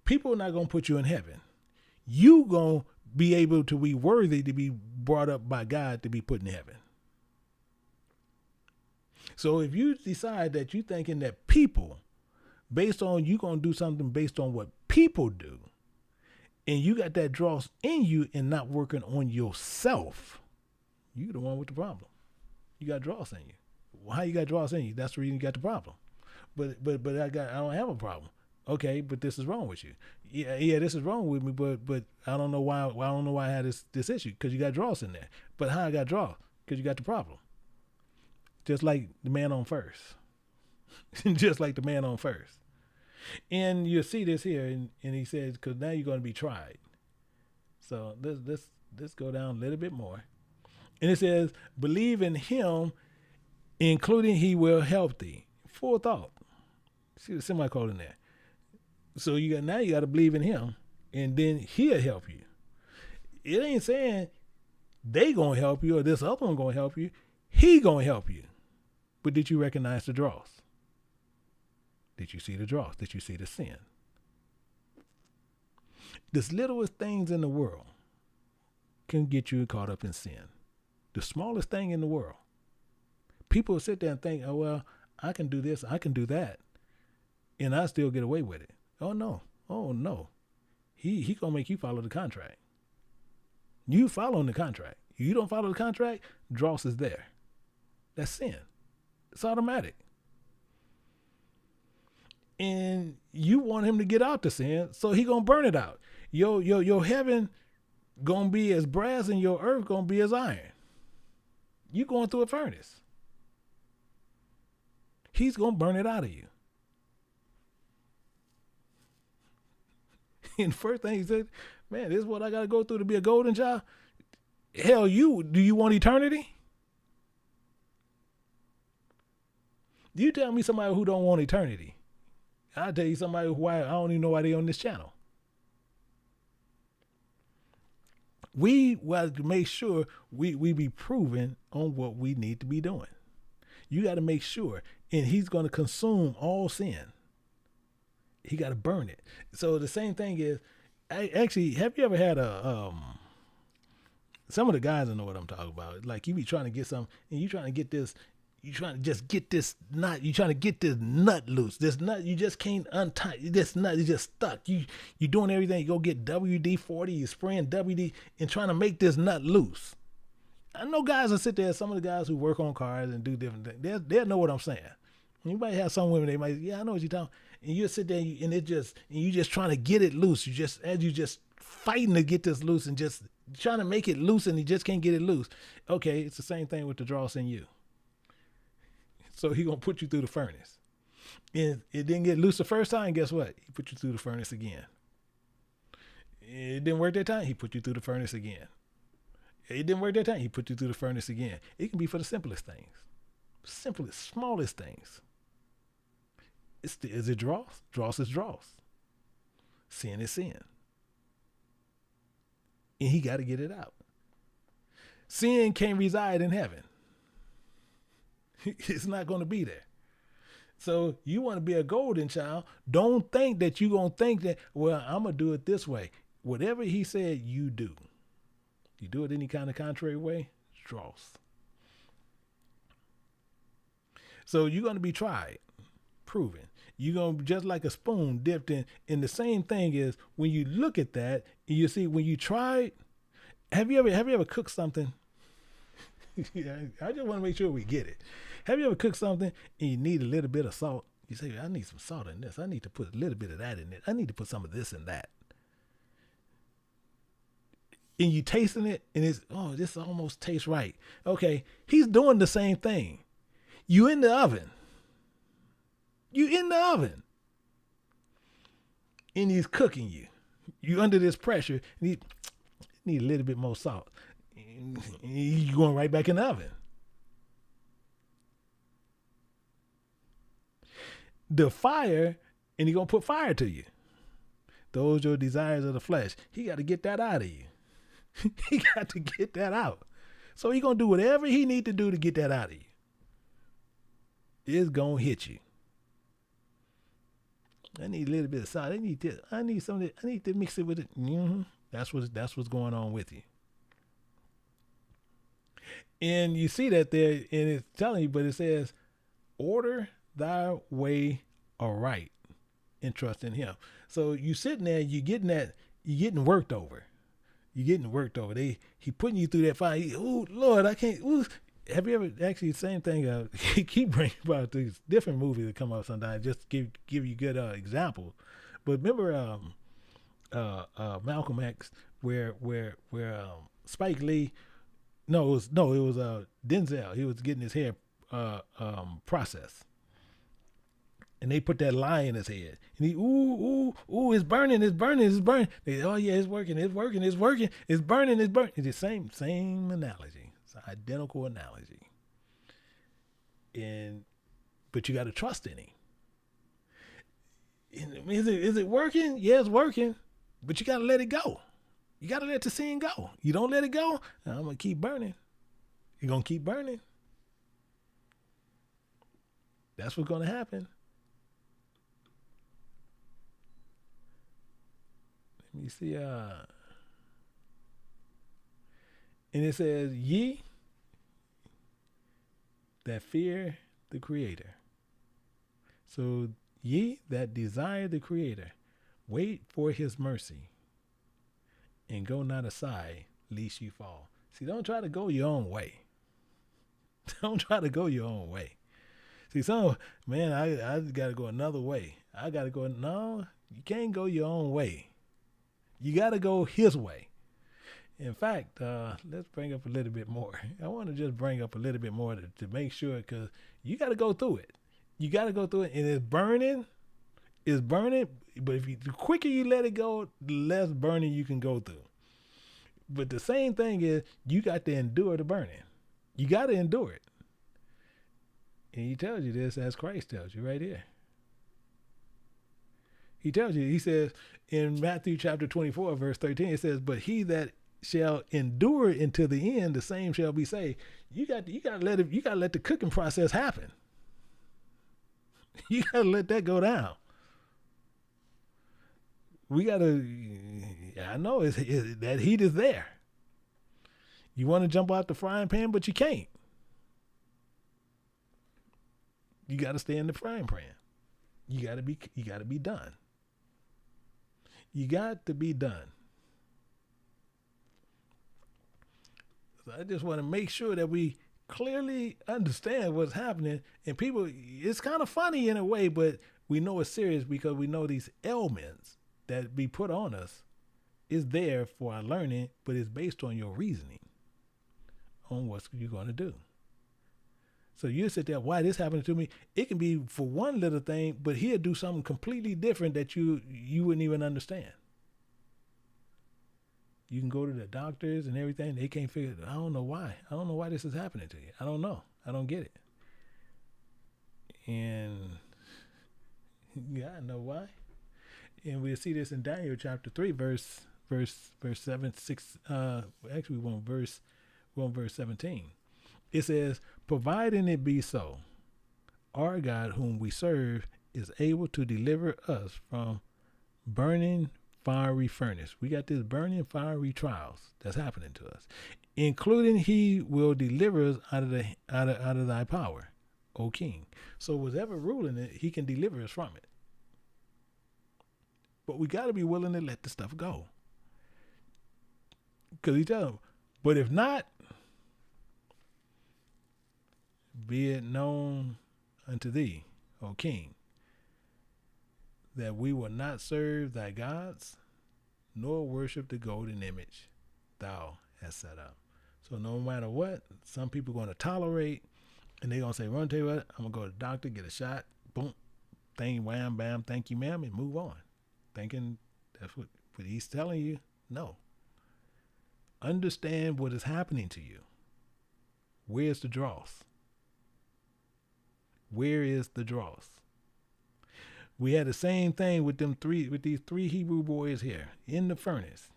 People are not going to put you in heaven. You going to be able to be worthy to be brought up by God to be put in heaven. So if you decide that you're thinking that people, based on you going to do something based on what people do, and you got that dross in you and not working on yourself, you're the one with the problem. You got dross in you. Well, how you got dross in you? That's the reason you got the problem. But I don't have a problem. Okay, but this is wrong with you. Yeah, this is wrong with me. But I don't know why. I don't know why I had this issue, because you got dross in there. But how I got dross? Because you got the problem. Just like the man on first. Just like the man on first. And you see this here, and he says, because now you're going to be tried. So let's go down a little bit more. And it says, believe in him, including he will help thee. Full thought. See the semicolon there. So you got to believe in him, and then he'll help you. It ain't saying they gonna help you or this other one gonna help you. He gonna help you. But did you recognize the dross? Did you see the dross? Did you see the sin? The littlest things in the world can get you caught up in sin. The smallest thing in the world. People sit there and think, oh, well, I can do this, I can do that, and I still get away with it. Oh, no. He gonna make you follow the contract. You following the contract. You don't follow the contract, dross is there. That's sin. It's automatic. And you want him to get out the sin, so he gonna burn it out. Your heaven gonna be as brass and your earth gonna be as iron. You going through a furnace. He's gonna burn it out of you. And the first thing he said, man, this is what I got to go through to be a golden child. Hell, do you want eternity? You tell me somebody who don't want eternity. I'll tell you somebody who I don't even know why they on this channel. We want to make sure we be proven on what we need to be doing. You got to make sure, and he's going to consume all sin. He got to burn it. So the same thing is, actually, have you ever had some of the guys don't know what I'm talking about. Like you be trying to get something and you trying to get this, you trying to just get this nut, you trying to get this nut loose. This nut, you just can't untie. This nut is just stuck. You doing everything. You go get WD-40, you spraying WD and trying to make this nut loose. I know guys that sit there, some of the guys who work on cars and do different things, they'll know what I'm saying. You might have some women, they might, yeah, I know what you're talking. And you sit there and you just trying to get it loose. You just fighting to get this loose and just trying to make it loose and you just can't get it loose. Okay, it's the same thing with the dross in you. So he gonna put you through the furnace. And it didn't get loose the first time, guess what? He put you through the furnace again. It didn't work that time, he put you through the furnace again. It didn't work that time, he put you through the furnace again. It can be for the simplest things. Smallest things. Is it dross? Dross is dross. Sin is sin. And he got to get it out. Sin can't reside in heaven. It's not going to be there. So you want to be a golden child, don't think that you're going to think that, well, I'm going to do it this way. Whatever he said, you do. You do it any kind of contrary way, it's dross. So you're going to be tried, proven. You're going to, just like a spoon dipped in. And the same thing is when you look at that, and you see when you try, have you ever cooked something? I just want to make sure we get it. Have you ever cooked something and you need a little bit of salt? You say, I need some salt in this. I need to put a little bit of that in it. I need to put some of this in that. And you tasting it and it's, oh, this almost tastes right. Okay, he's doing the same thing. You in the oven. And he's cooking you. You under this pressure. And you need a little bit more salt. And you're going right back in the oven. The fire, and he's going to put fire to you. Those are your desires of the flesh. He got to get that out of you. He got to get that out. So he's going to do whatever he need to do to get that out of you. It's going to hit you. I need a little bit of salt. I need this. I need some of it. I need to mix it with it. Mm-hmm. That's what's going on with you. And you see that there, and it's telling you, but it says, order thy way aright and trust in him. So you sitting there, you're getting worked over. You're getting worked over. He putting you through that fire. Oh Lord, I can't. Ooh. Have you ever actually same thing? Keep bringing about these different movies that come up sometimes. Just give you good examples. But remember Malcolm X, where Spike Lee. No, it was Denzel. He was getting his hair processed. And they put that lie in his head. And he, ooh, it's burning. They, oh yeah, it's working. It's burning. It's the same analogy. It's an identical analogy. But you got to trust in him. And is it working? Yeah, it's working. But you got to let it go. You got to let the sin go. You don't let it go, I'm going to keep burning. You're going to keep burning. That's what's going to happen. Let me see. And it says, ye that fear the Creator. So ye that desire the Creator, wait for his mercy, and go not aside, lest you fall. See, don't try to go your own way. Don't try to go your own way. See, I got to go another way. No, you can't go your own way. You got to go his way. In fact, let's bring up a little bit more. I want to just bring up a little bit more to make sure, because you got to go through it. You got to go through it, and it's burning. It's burning, but the quicker you let it go, the less burning you can go through. But the same thing is, you got to endure the burning. You got to endure it. And he tells you this as Christ tells you right here. He tells you, he says in Matthew chapter 24, verse 13, it says, but he that shall endure until the end, the same shall be saved. You got to let the cooking process happen. You got to let that go down. I know that heat is there. You want to jump out the frying pan, but you can't. You got to stay in the frying pan. You got to be done. You got to be done. So I just want to make sure that we clearly understand what's happening. And people, it's kind of funny in a way, but we know it's serious because we know these ailments that be put on us is there for our learning, but it's based on your reasoning on what you're going to do. So you sit there, why this happened to me? It can be for one little thing, but he'll do something completely different that you wouldn't even understand. You can go to the doctors and everything. They can't figure it. I don't know why. I don't know why this is happening to you. I don't know. I don't get it. And yeah, I know why. And we'll see this in Daniel chapter 3, verse 7, 6. Actually, we want verse 17. It says, providing it be so, our God whom we serve is able to deliver us from burning fiery furnace. We got this burning fiery trials that's happening to us, including he will deliver us out of thy power, O King. So whatever ruling it, he can deliver us from it. But we got to be willing to let the stuff go. Because he tells them, but if not, be it known unto thee, O King, that we will not serve thy gods, nor worship the golden image thou hast set up. So no matter what, some people are going to tolerate, and they're going to say, run, tell you what, I'm going to go to the doctor, get a shot, boom, thing, wham, bam, thank you, ma'am, and move on. Thinking that's what he's telling you. No. Understand what is happening to you. Where's the dross? Where is the dross? We had the same thing with these three Hebrew boys here in the furnace.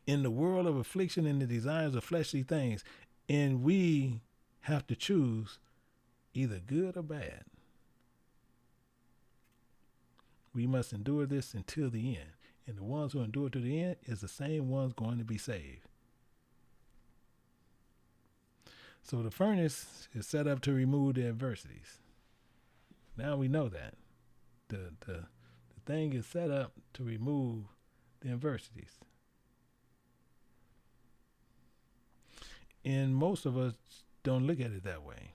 In the world of affliction and the desires of fleshly things. And we have to choose either good or bad. We must endure this until the end. And the ones who endure to the end is the same ones going to be saved. So the furnace is set up to remove the adversities. Now we know that. The thing is set up to remove the adversities. And most of us don't look at it that way.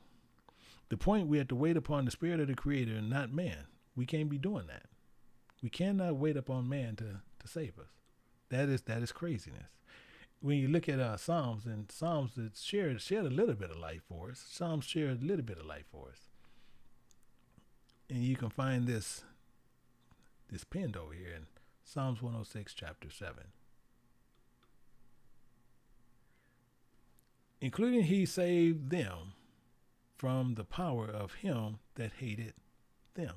The point, we have to wait upon the Spirit of the Creator and not man. We can't be doing that. We cannot wait upon man to save us. That is craziness. When you look at Psalms, and Psalms that shared a little bit of life for us. Psalms share a little bit of life for us. And you can find this pinned over here in Psalms 106, chapter 7. Including he saved them from the power of him that hated them,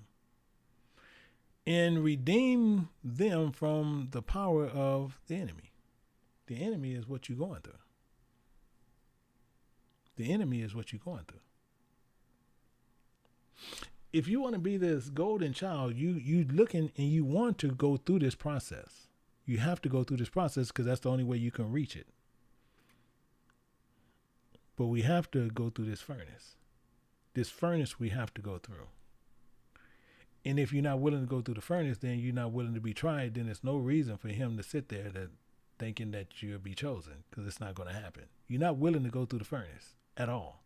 and redeemed them from the power of the enemy. The enemy is what you're going through. The enemy is what you're going through. If you want to be this golden child, you looking and you want to go through this process. You have to go through this process because that's the only way you can reach it. But we have to go through this furnace. This furnace we have to go through. And if you're not willing to go through the furnace, then you're not willing to be tried, then there's no reason for him to sit there thinking that you'll be chosen, because it's not going to happen. You're not willing to go through the furnace at all.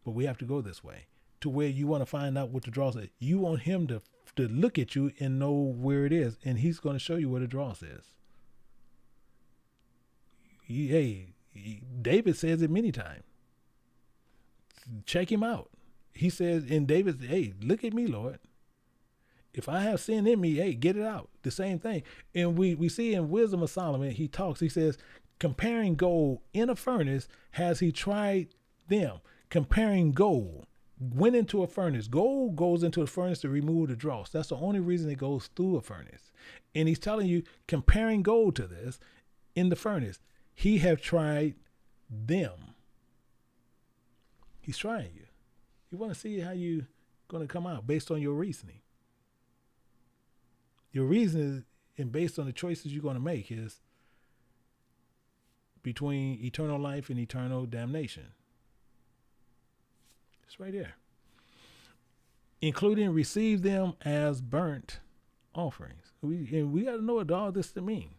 But we have to go this way to where you want to find out what the dross is. You want him to look at you and know where it is, and he's going to show you where the dross is. David says it many times. Check him out. He says, and David said, hey, look at me, Lord. If I have sin in me, hey, get it out. The same thing. And we see in Wisdom of Solomon, he says, comparing gold in a furnace, has he tried them? Comparing gold, went into a furnace. Gold goes into a furnace to remove the dross. That's the only reason it goes through a furnace. And he's telling you, comparing gold to this in the furnace, he have tried them. He's trying you. You want to see how you're going to come out based on your reasoning. Your reasoning, and based on the choices you're going to make, is between eternal life and eternal damnation. It's right there. Including receive them as burnt offerings. We got to know what all this to mean.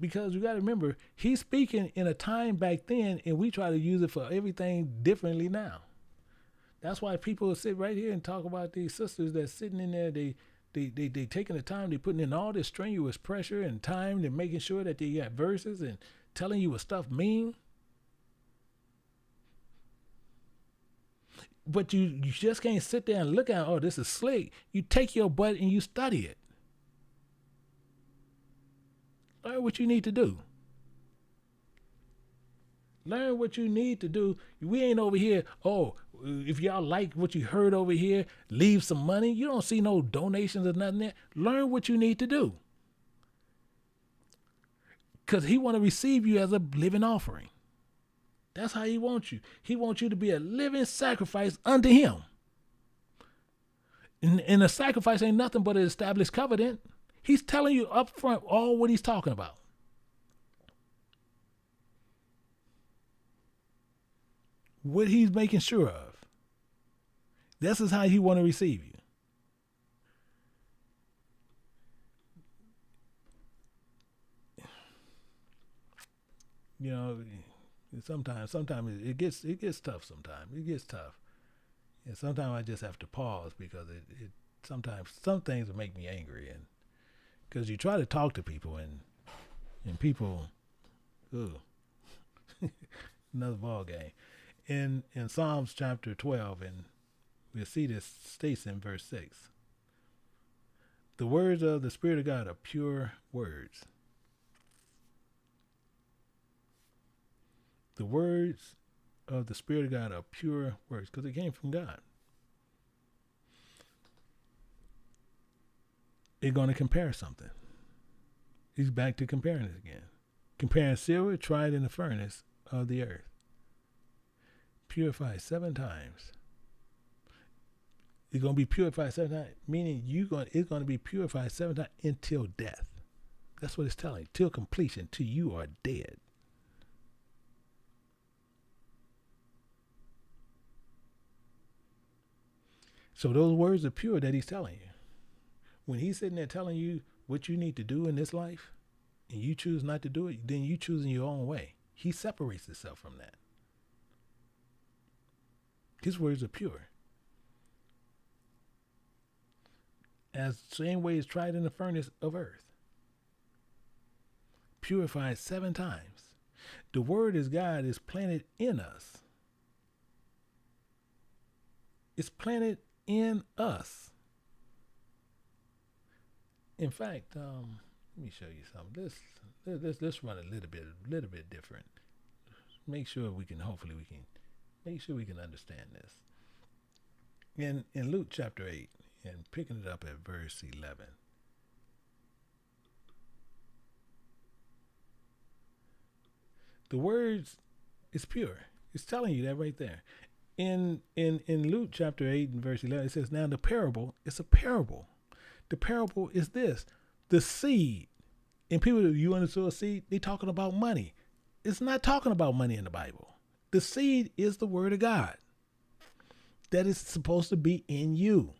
Because you got to remember, he's speaking in a time back then, and we try to use it for everything differently now. That's why people sit right here and talk about these sisters that's sitting in there. They taking the time, they putting in all this strenuous pressure and time, they're making sure that they got verses and telling you what stuff mean. But you just can't sit there and look at, oh, this is slick. You take your butt and you study it. Learn what you need to do. Learn what you need to do. We ain't over here, oh, if y'all like what you heard over here, leave some money. You don't see no donations or nothing there. Learn what you need to do. Because he want to receive you as a living offering. That's how he wants you. He wants you to be a living sacrifice unto him. And a sacrifice ain't nothing but an established covenant. He's telling you up front all what he's talking about. What he's making sure of. This is how he want to receive you. You know, sometimes it gets tough. Sometimes it gets tough, and sometimes I just have to pause because it sometimes some things will make me angry, and because you try to talk to people and people, another ball game. In Psalms chapter 12, and we'll see this states in verse 6. The words of the Spirit of God are pure words. The words of the Spirit of God are pure words because it came from God. It's going to compare something. He's back to comparing it again. Comparing silver tried in the furnace of the earth. Purified 7 times. It's going to be purified 7 times, meaning it's going to be purified 7 times until death. That's what it's telling you. Till completion, till you are dead. So those words are pure that he's telling you. When he's sitting there telling you what you need to do in this life, and you choose not to do it, then you choosing your own way. He separates himself from that. His words are pure. As same way as tried in the furnace of earth. Purified 7 times. The word is God is planted in us. It's planted in us. In fact, let me show you something. Let's run a little bit different. Make sure we can understand this. In Luke chapter 8, and picking it up at verse 11. The words is pure. It's telling you that right there. In Luke chapter 8 and verse 11, it says, now the parable is a parable. The parable is this, the seed. And people, you understand a seed, they talking about money. It's not talking about money in the Bible. The seed is the word of God that is supposed to be in you.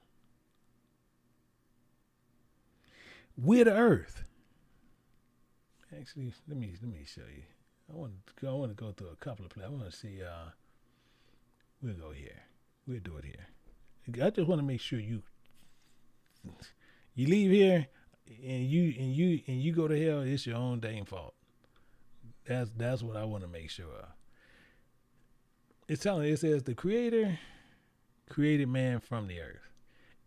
We're the earth. Actually, let me show you. I want to go through a couple of places. I want to see. We'll go here. We'll do it here. I just want to make sure you leave here and you go to hell. It's your own dang fault. That's what I want to make sure of. It says the Creator created man from the earth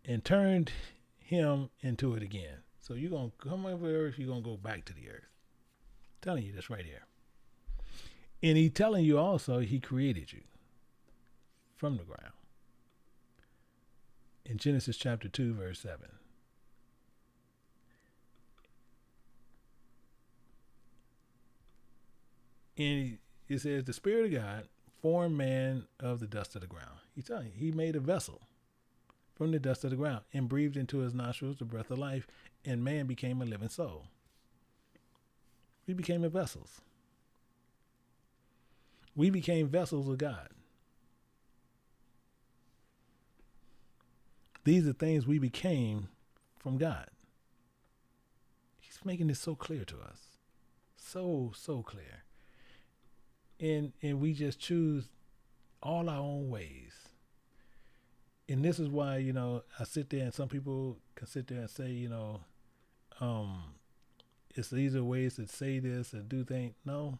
and turned him into it again. So you're going to come over earth, you're going to go back to the earth. I'm telling you this right here. And he's telling you also he created you from the ground. In Genesis chapter 2, verse 7. And it says, the Spirit of God formed man of the dust of the ground. He's telling you, he made a vessel from the dust of the ground and breathed into his nostrils the breath of life, and man became a living soul. We became vessels. We became vessels of God. These are things we became from God. He's making this so clear to us. So clear. And we just choose all our own ways. And this is why, I sit there and some people can sit there and say, it's easier ways to say this and do things. No,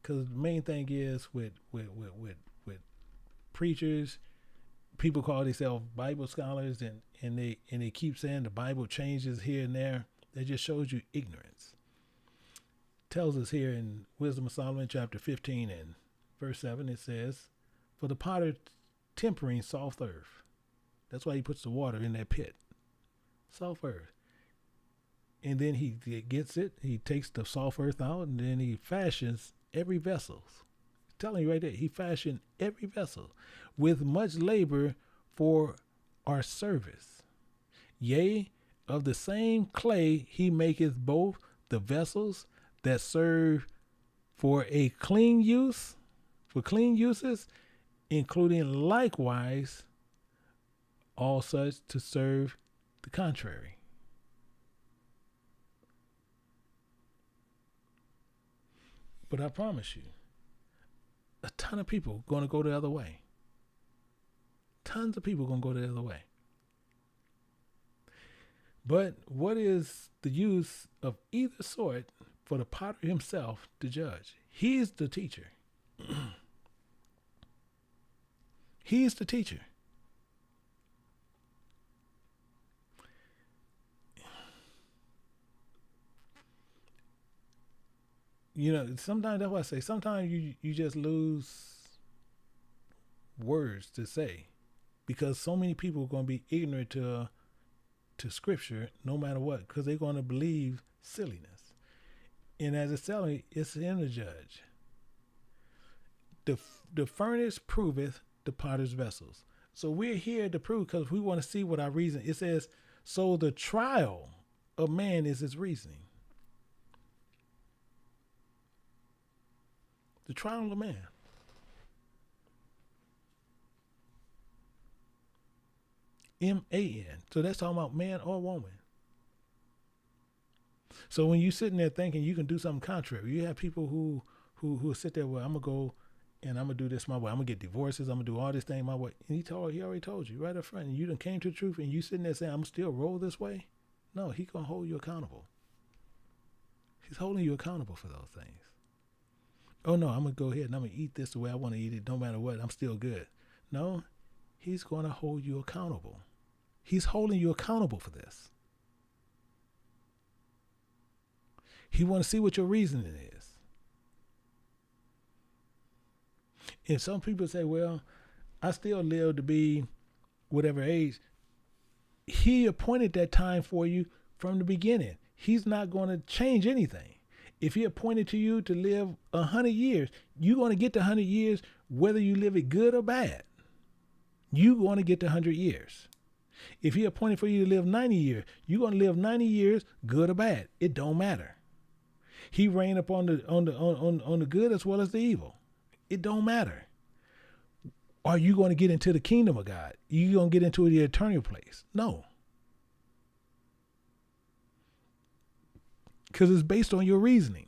because the main thing is with preachers, people call themselves Bible scholars and they keep saying the Bible changes here and there. That just shows you ignorance. Tells us here in Wisdom of Solomon chapter 15 and verse 7, it says, for the potter tempering soft earth. That's why he puts the water in that pit. Soft earth. And then he gets it, he takes the soft earth out, and then he fashions every vessel. He's telling you right there, he fashioned every vessel with much labor for our service. Yea, of the same clay he maketh both the vessels that serve for a clean use, for clean uses, including likewise all such to serve the contrary. But I promise you, a ton of people going to go the other way. Tons of people going to go the other way. But what is the use of either sort for the potter himself to judge? He's the teacher. He's the teacher. Sometimes that's why I say, sometimes you just lose words to say because so many people are going to be ignorant to scripture no matter what, because they're going to believe silliness. And as it's telling, it's in the judge. The furnace proveth the potter's vessels. So we're here to prove because we want to see what our reason. It says, so the trial of man is his reasoning. The trial of man. M-A-N. So that's talking about man or woman. So when you're sitting there thinking you can do something contrary, you have people who sit there, well, I'm going to go and I'm going to do this my way. I'm going to get divorces. I'm going to do all this thing my way. And he already told you right up front. And you done came to the truth and you sitting there saying, I'm still roll this way. No, he going to hold you accountable. He's holding you accountable for those things. Oh no, I'm going to go ahead and I'm going to eat this the way I want to eat it. No matter what, I'm still good. No, he's going to hold you accountable. He's holding you accountable for this. He want to see what your reasoning is. And some people say, well, I still live to be whatever age. He appointed that time for you from the beginning. He's not going to change anything. If he appointed to you to live 100 years, you're going to get the 100 years whether you live it good or bad. You're going to get the 100 years. If he appointed for you to live 90 years, you're going to live 90 years good or bad. It don't matter. He reigned upon the good as well as the evil. It don't matter. Are you going to get into the kingdom of God? You going to get into the eternal place? No. Because it's based on your reasoning.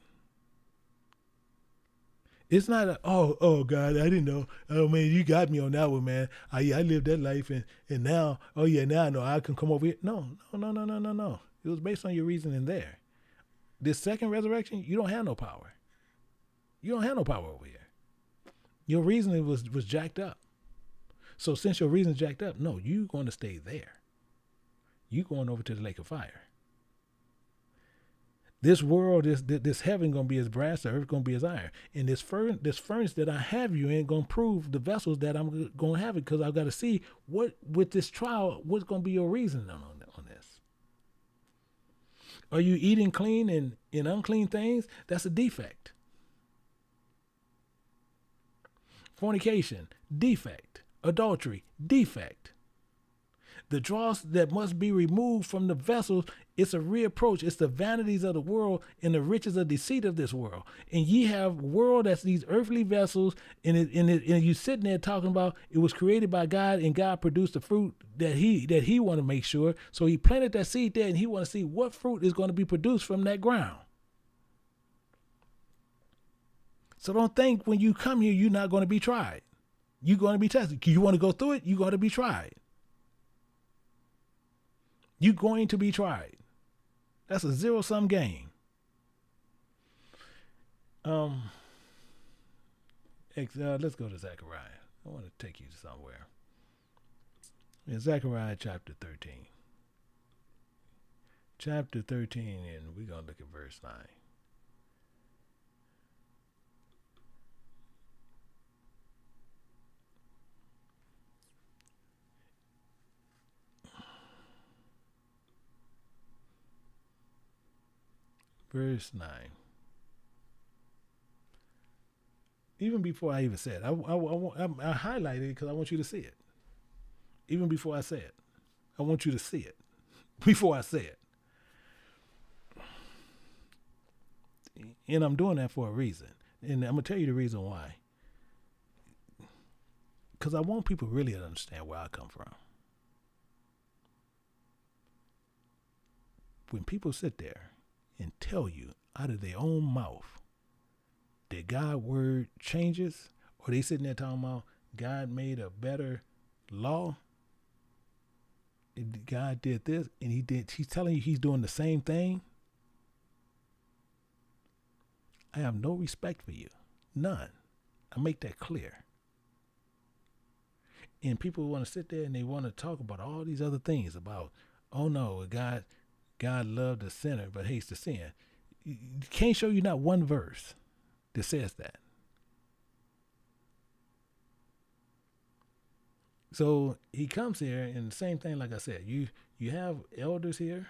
It's not oh God, I didn't know. Oh man, you got me on that one, man. I lived that life and now, oh yeah, now I know I can come over here. No. It was based on your reasoning there. This second resurrection, you don't have no power. You don't have no power over here. Your reasoning was jacked up. So since your reason's jacked up, no, you're going to stay there. You going over to the lake of fire. This world, this heaven going to be as brass, the earth going to be as iron. And this furnace that I have you in going to prove the vessels that I'm going to have it, because I've got to see what, with this trial, what's going to be your reasoning on this. Are you eating clean and unclean things? That's a defect. Fornication, defect. Adultery, defect. The dross that must be removed from the vessels, it's a reapproach. It's the vanities of the world and the riches of deceit of this world. And ye have world that's these earthly vessels, and you sitting there talking about it was created by God, and God produced the fruit that he want to make sure. So he planted that seed there, and he want to see what fruit is going to be produced from that ground. So don't think when you come here, you're not going to be tried. You're going to be tested. You want to go through it, you're going to be tried. You're going to be tried. That's a zero-sum game. Let's go to Zechariah. I want to take you somewhere. In Zechariah chapter 13. Chapter 13, and we're going to look at verse 9. Verse 9. Even before I even said it, I highlighted it because I want you to see it. Even before I say it, I want you to see it before I say it. And I'm doing that for a reason. And I'm going to tell you the reason why. Because I want people really to understand where I come from. When people sit there and tell you out of their own mouth that God's word changes, or they sitting there talking about God made a better law, God did this, and he's telling you he's doing the same thing, I have no respect for you. None. I make that clear. And people want to sit there and they want to talk about all these other things about, oh no, God loved the sinner but hates the sin. Can't show you not one verse that says that. So he comes here, and the same thing, like I said, you have elders here.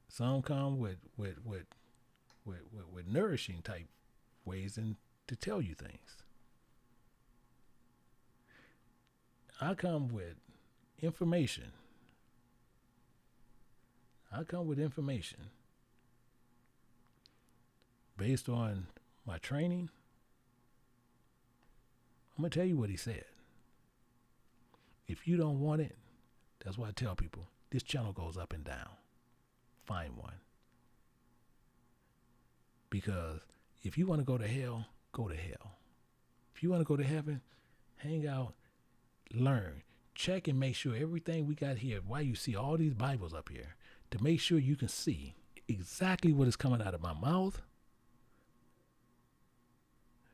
Some come with nourishing type ways and to tell you things. I come with information. Based on my training. I'm going to tell you what he said. If you don't want it, that's why I tell people, this channel goes up and down. Find one. Because if you want to go to hell, go to hell. If you want to go to heaven, hang out, learn, check and make sure everything we got here, why you see all these Bibles up here, to make sure you can see exactly what is coming out of my mouth,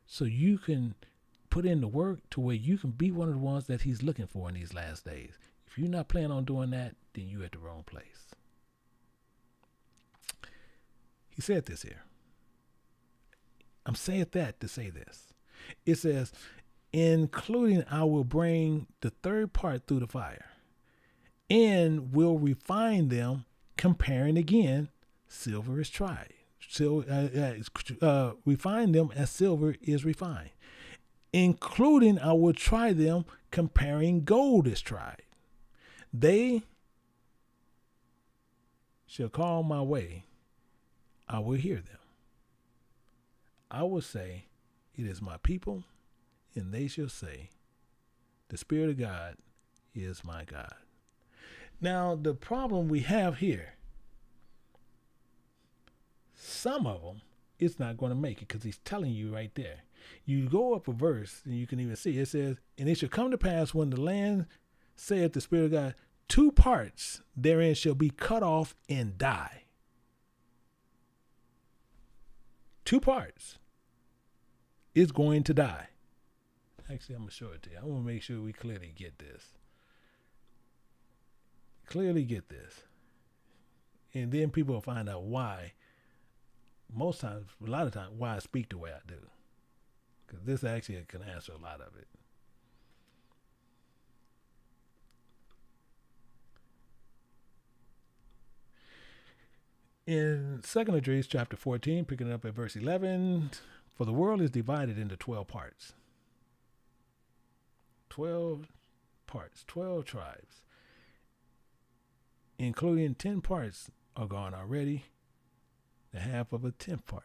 so you can put in the work to where you can be one of the ones that he's looking for in these last days. If you're not planning on doing that, then you're at the wrong place. He said this here. I'm saying that to say this. It says, including I will bring the third part through the fire and will refine them, comparing again, silver is tried. Refine them as silver is refined. Including I will try them, comparing gold is tried. They shall call my way, I will hear them. I will say, it is my people, and they shall say, the Spirit of God is my God. Now, the problem we have here, some of them, it's not going to make it, because he's telling you right there. You go up a verse, and you can even see, it says, and it shall come to pass when the land saith the Spirit of God, 2 parts therein shall be cut off and die. 2 parts is going to die. Actually, I'm going to show it to you. I want to make sure we clearly get this. Clearly get this. And then people will find out why, most times, a lot of times, why I speak the way I do. Because this actually can answer a lot of it. In 2 Esdras chapter 14, picking it up at verse 11, for the world is divided into 12 parts. 12 parts, 12 tribes, including 10 parts are gone already, the half of a 10th part.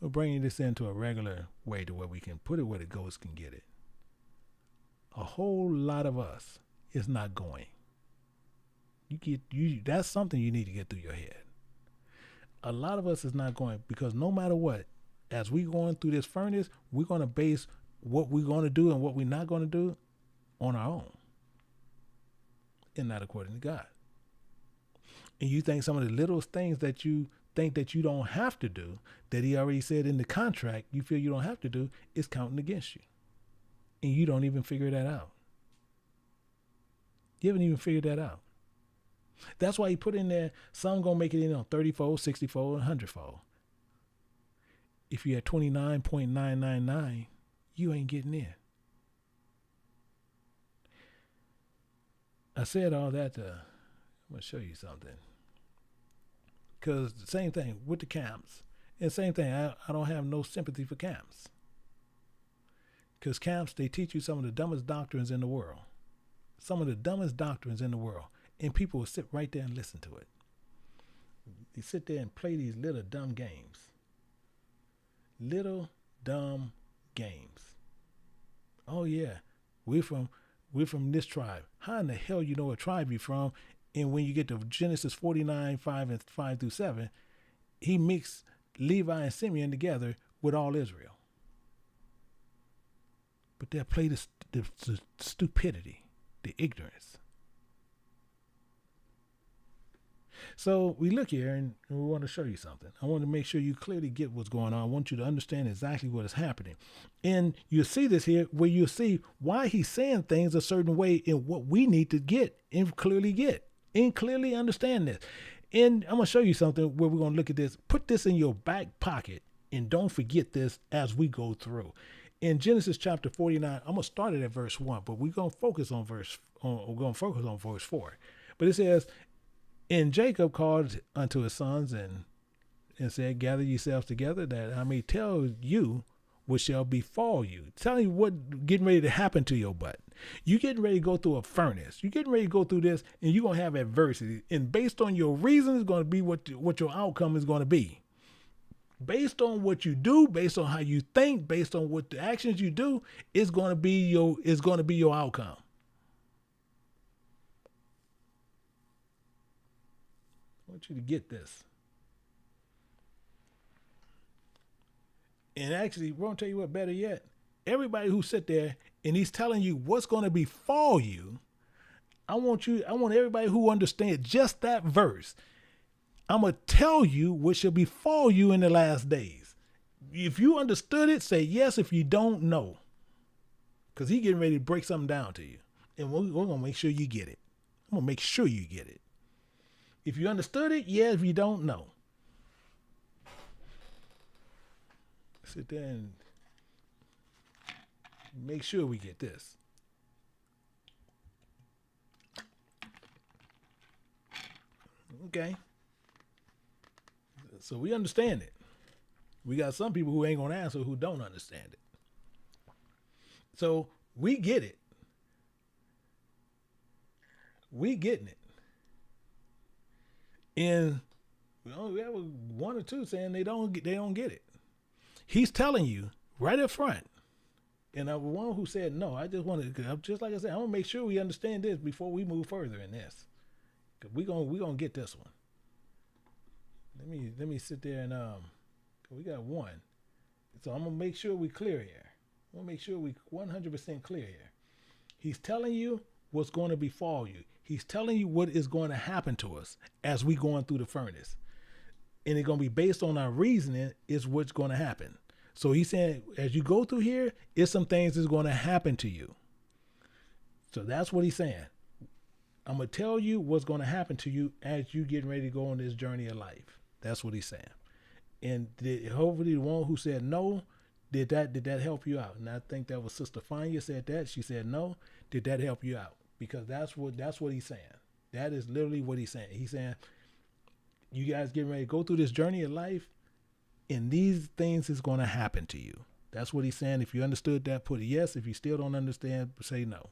We're bringing this into a regular way to where we can put it where the ghosts can get it. A whole lot of us is not going. That's something you need to get through your head. A lot of us is not going, because no matter what, as we going through this furnace, we're going to base what we're going to do and what we're not going to do on our own, and not according to God. And you think some of the little things that you think that you don't have to do, that he already said in the contract, you feel you don't have to do, is counting against you. And you don't even figure that out. You haven't even figured that out. That's why he put in there, some going to make it in on 30-fold, 60-fold, and 100-fold. If you're at 29.999, you ain't getting in. I said all that I'm going to show you something. Because the same thing with the camps. And same thing, I don't have no sympathy for camps. Because camps, they teach you some of the dumbest doctrines in the world. Some of the dumbest doctrines in the world. And people will sit right there and listen to it. They sit there and play these little dumb games. Little dumb games. Oh yeah, we're from this tribe. How in the hell you know what tribe you're from? And when you get to Genesis 49, 5 through 7, he mixed Levi and Simeon together with all Israel. But they'll play the stupidity, the ignorance. So we look here and we want to show you something. I want to make sure you clearly get what's going on. I want you to understand exactly what is happening. And you'll see this here where you'll see why he's saying things a certain way and what we need to get and clearly understand this. And I'm going to show you something where we're going to look at this. Put this in your back pocket and don't forget this as we go through. In Genesis chapter 49, I'm going to start it at verse 1, but we're going to focus on verse 4. But it says, and Jacob called unto his sons and said, gather yourselves together that I may tell you what shall befall you. Tell you what getting ready to happen to your butt. You getting ready to go through a furnace. You getting ready to go through this, and you're going to have adversity. And based on your reasons, it's going to be what your outcome is going to be. based on what you do, based on how you think, based on what the actions you do, is going to be your outcome. I want you to get this. And actually, we're going to tell you what, better yet, everybody who sit there and he's telling you what's going to befall you, I want everybody who understands just that verse. I'm going to tell you what shall befall you in the last days. If you understood it, say yes. If you don't, no. Because he's getting ready to break something down to you. And we're going to make sure you get it. I'm going to make sure you get it. If you understood it, yeah. If you don't, no. Sit there and make sure we get this. Okay. So we understand it. We got some people who ain't going to answer who don't understand it. So we get it. We getting it. And we have one or two saying they don't get it. He's telling you right up front. And the one who said no, I just wanted to, just like I said, I want to make sure we understand this before we move further in this. Cause we gonna get this one. Let me sit there and we got one. So I'm gonna make sure we clear here. I want to make sure we 100% clear here. He's telling you what's going to befall you. He's telling you what is going to happen to us as we going through the furnace. And it's going to be based on our reasoning is what's going to happen. So he's saying, as you go through here, it's some things that's going to happen to you. So that's what he's saying. I'm going to tell you what's going to happen to you as you getting ready to go on this journey of life. That's what he's saying. And hopefully the one who said no, did that help you out? And I think that was Sister Fania said that. She said no. Did that help you out? Because that's what he's saying. That is literally what he's saying. He's saying, you guys getting ready to go through this journey of life, and these things is going to happen to you. That's what he's saying. If you understood that, put a yes. If you still don't understand, say no.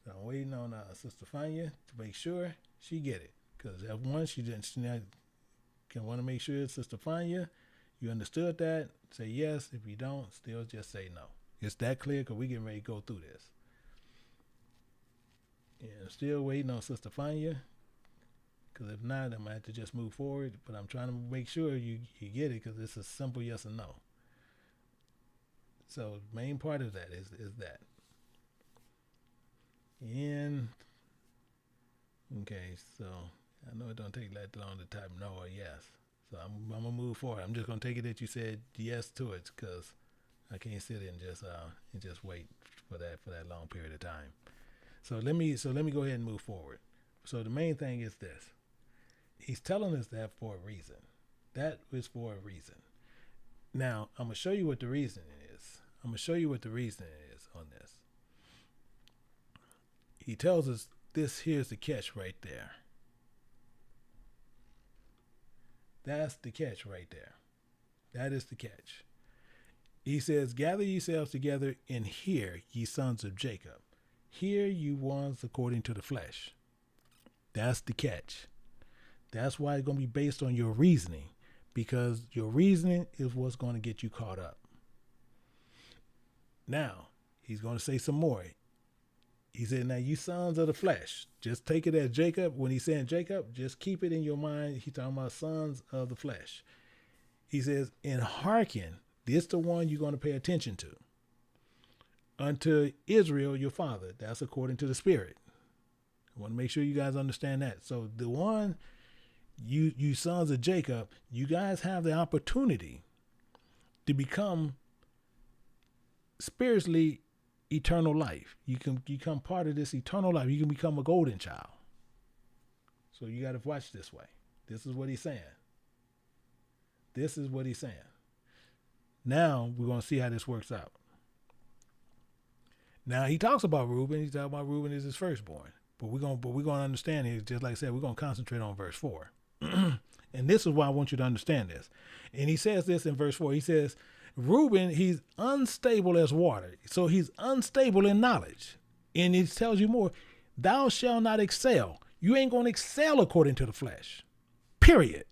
So I'm waiting on Sister Fania to make sure she get it. Because at one, she can want to make sure, Sister Fania, you understood that, say yes. If you don't, still just say no. It's that clear because we getting ready to go through this. And I'm still waiting on Sister Fania. Because if not, I might have to just move forward. But I'm trying to make sure you get it because it's a simple yes or no. So main part of that is that. And, okay, so I know it don't take that long to type no or yes. So I'm going to move forward. I'm just going to take it that you said yes to it because I can't sit and just wait for that long period of time. So let me go ahead and move forward. So the main thing is this. He's telling us that for a reason. That is for a reason. Now, I'm going to show you what the reason is. I'm going to show you what the reason is on this. He tells us this here's the catch right there. That's the catch right there. That is the catch. He says, gather yourselves together and hear, ye sons of Jacob. Hear you ones according to the flesh. That's the catch. That's why it's going to be based on your reasoning, because your reasoning is what's going to get you caught up. Now, he's going to say some more. He said, now you sons of the flesh, just take it as Jacob. When he's saying Jacob, just keep it in your mind. He's talking about sons of the flesh. He says, and hearken, this the one you're going to pay attention to. Unto Israel, your father. That's according to the Spirit. I want to make sure you guys understand that. So the one, you sons of Jacob, you guys have the opportunity to become spiritually eternal life. You can become part of this eternal life. You can become a golden child. So you got to watch this way. This is what he's saying. This is what he's saying. Now we're going to see how this works out. Now he talks about Reuben. He's talking about Reuben is his firstborn. But we're going to understand here, just like I said, we're going to concentrate on verse 4. And this is why I want you to understand this. And he says this in verse 4. He says, Reuben, he's unstable as water. So he's unstable in knowledge. And it tells you more. Thou shalt not excel. You ain't going to excel according to the flesh. Period.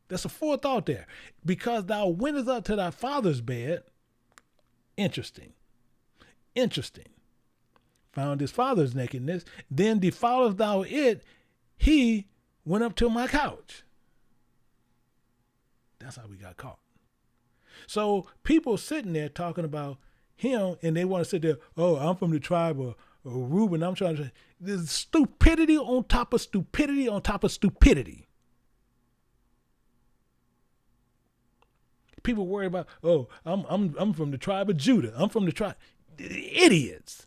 There's a forethought there. Because thou wentest up to thy father's bed. Interesting. Found his father's nakedness. Then defilest thou it. He went up to my couch. That's how we got caught. So people sitting there talking about him, and they want to sit there, oh, I'm from the tribe of Reuben. I'm trying to. There's stupidity on top of stupidity on top of stupidity. People worry about, oh, I'm from the tribe of Judah. I'm from the tribe. Idiots.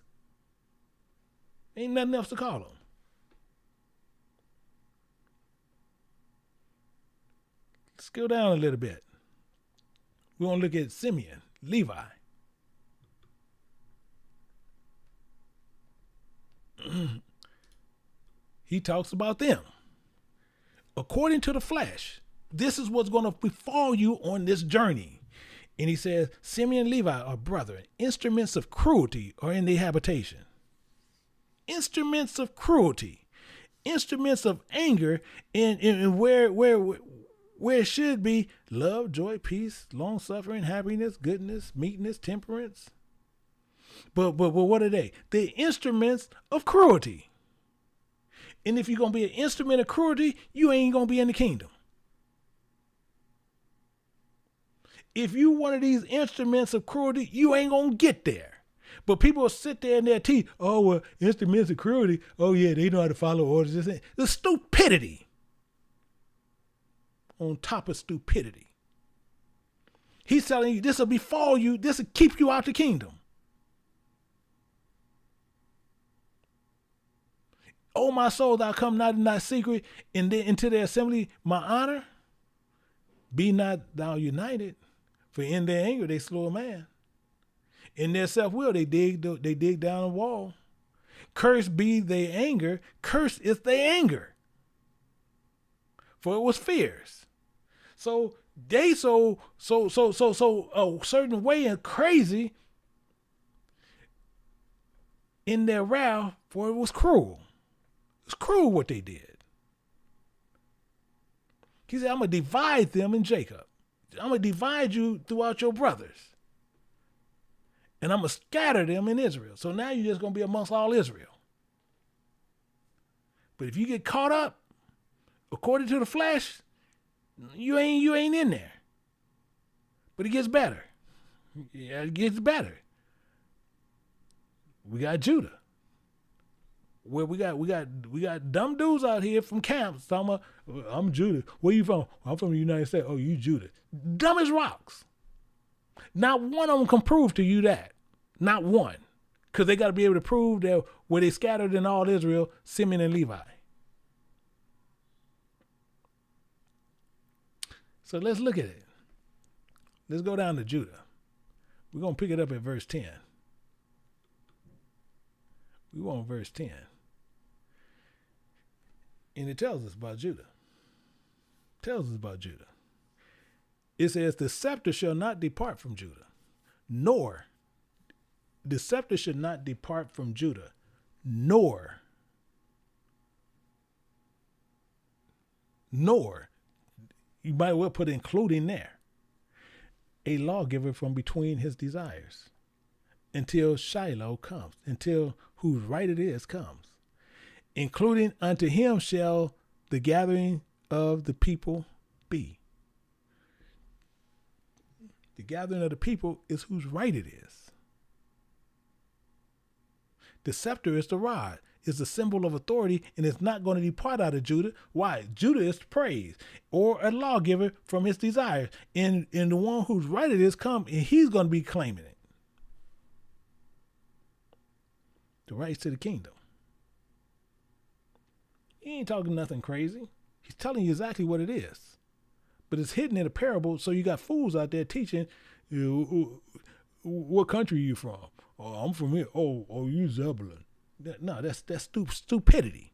Ain't nothing else to call them. Let's go down a little bit. We're going to look at Simeon, Levi. He talks about them. According to the flesh, this is what's going to befall you on this journey. And he says, Simeon and Levi are brethren. Instruments of cruelty are in their habitation. Instruments of cruelty. Instruments of anger, and where it should be love, joy, peace, long suffering, happiness, goodness, meekness, temperance. But what are they? They're instruments of cruelty. And if you're going to be an instrument of cruelty, you ain't going to be in the kingdom. If you one of these instruments of cruelty, you ain't going to get there. But people will sit there in their teeth, oh, well, instruments of cruelty, oh, yeah, they know how to follow orders. The stupidity on top of stupidity. He's telling you this will befall you, this will keep you out the kingdom. Oh, my soul, thou come not in thy secret, and then into the assembly, my honor. Be not thou united, for in their anger they slew a man. In their self-will they dig down a wall. Cursed be their anger, cursed is their anger, for it was fierce. So they so a certain way and crazy in their wrath, for it was cruel. It's cruel what they did. He said, I'm going to divide them in Jacob. I'm going to divide you throughout your brothers. And I'm going to scatter them in Israel. So now you're just going to be amongst all Israel. But if you get caught up, according to the flesh, you ain't in there. But it gets better. Yeah, it gets better. We got Judah. Where we got dumb dudes out here from camps talking about, I'm Judah. Where you from? I'm from the United States. Oh, you Judah. Dumb as rocks. Not one of them can prove to you that. Not one. Because they got to be able to prove that where they scattered in all Israel, Simeon and Levi. So let's look at it. Let's go down to Judah. We're going to pick it up at verse 10. We want verse 10. And it tells us about Judah. It says, the scepter shall not depart from Judah, nor the scepter should not depart from Judah, nor, you might well put including there, a lawgiver from between his desires, until Shiloh comes, until whose right it is comes. Including unto him shall the gathering of the people be. The gathering of the people is whose right it is. The scepter is the rod, is the symbol of authority, and it's not going to depart out of Judah. Why? Judah is praise, or a lawgiver from his desires. And the one whose right it is come, and he's going to be claiming it. The rights to the kingdom. He ain't talking nothing crazy. He's telling you exactly what it is. But it's hidden in a parable, so you got fools out there teaching, what country are you from? Oh, I'm from here. Oh, you Zebulun. No, that's stupidity.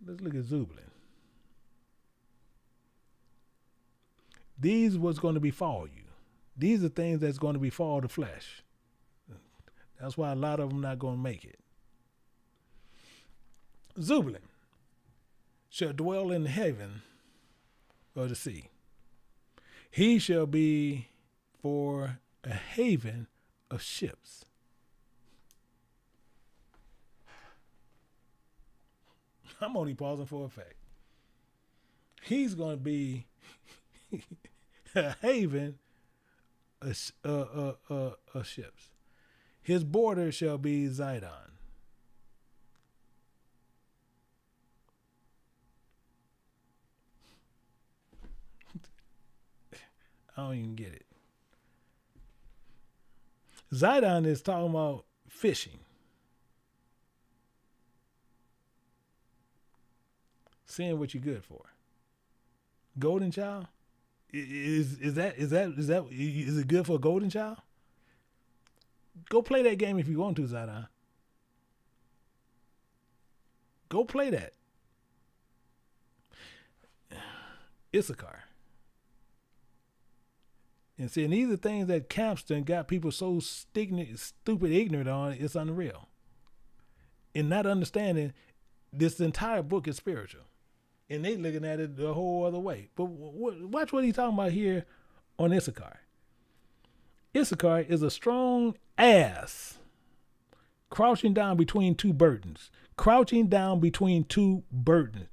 Let's look at Zebulun. These what's going to befall you. These are things that's going to befall the flesh. That's why a lot of them not going to make it. Zebulun shall dwell in the haven of the sea. He shall be for a haven of ships. I'm only pausing for effect. He's going to be a haven of ships. His border shall be Zidon. I don't even get it. Zidon is talking about fishing. Seeing what you're good for. Golden child? Is it good for a golden child? Go play that game if you want to, Zidon. Go play that. Issachar. And see, and these are things that Campston got people so stupid ignorant on, it's unreal. In not understanding this entire book is spiritual. And they looking at it the whole other way. But watch what he's talking about here on Issachar. Issachar is a strong ass crouching down between two burdens. Crouching down between two burdens.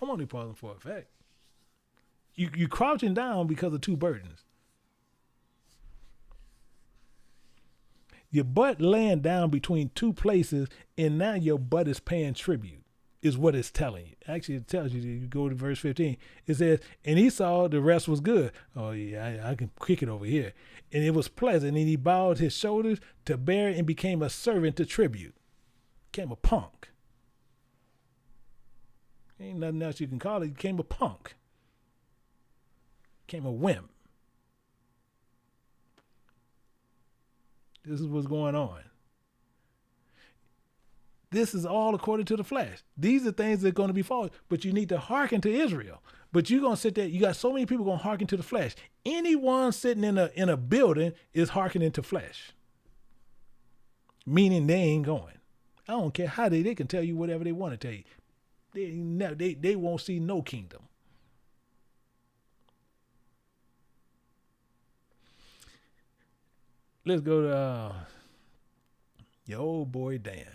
I'm only pausing for effect. You crouching down because of two burdens. Your butt laying down between two places, and now your butt is paying tribute, is what it's telling you. Actually, it tells you, you go to verse 15. It says, and he saw the rest was good. Oh, yeah, I can kick it over here. And it was pleasant, and he bowed his shoulders to bear and became a servant to tribute. Became a punk. Ain't nothing else you can call it. He became a punk. Became a wimp. This is what's going on. This is all according to the flesh. These are things that are going to be false, but you need to hearken to Israel. But you're going to sit there. You got so many people going to hearken to the flesh. Anyone sitting in a building is hearkening to flesh. Meaning they ain't going. I don't care how they can tell you whatever they want to tell you. They won't see no kingdom. Let's go to your old boy Dan.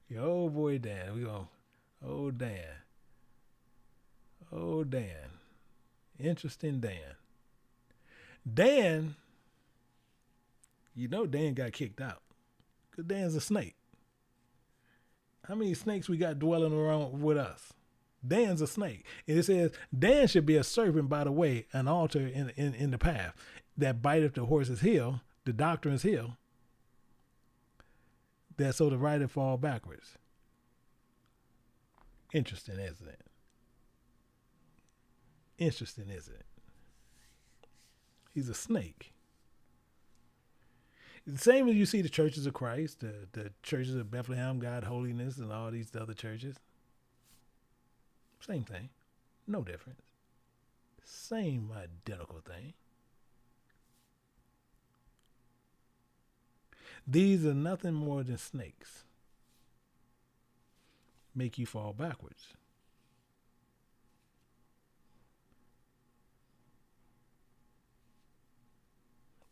Your old boy Dan. We go, old Dan. Old Dan. Interesting Dan. Dan, you know Dan got kicked out. Because Dan's a snake. How many snakes we got dwelling around with us? Dan's a snake. And it says, Dan should be a serpent by the way, an altar in the path that biteth the horse's heel, the doctrine's heel, that so the rider fall backwards. Interesting, isn't it? Interesting, isn't it? He's a snake. The same as you see the churches of Christ, the churches of Bethlehem, God, Holiness, and all these other churches. Same thing. No difference. Same identical thing. These are nothing more than snakes. Make you fall backwards.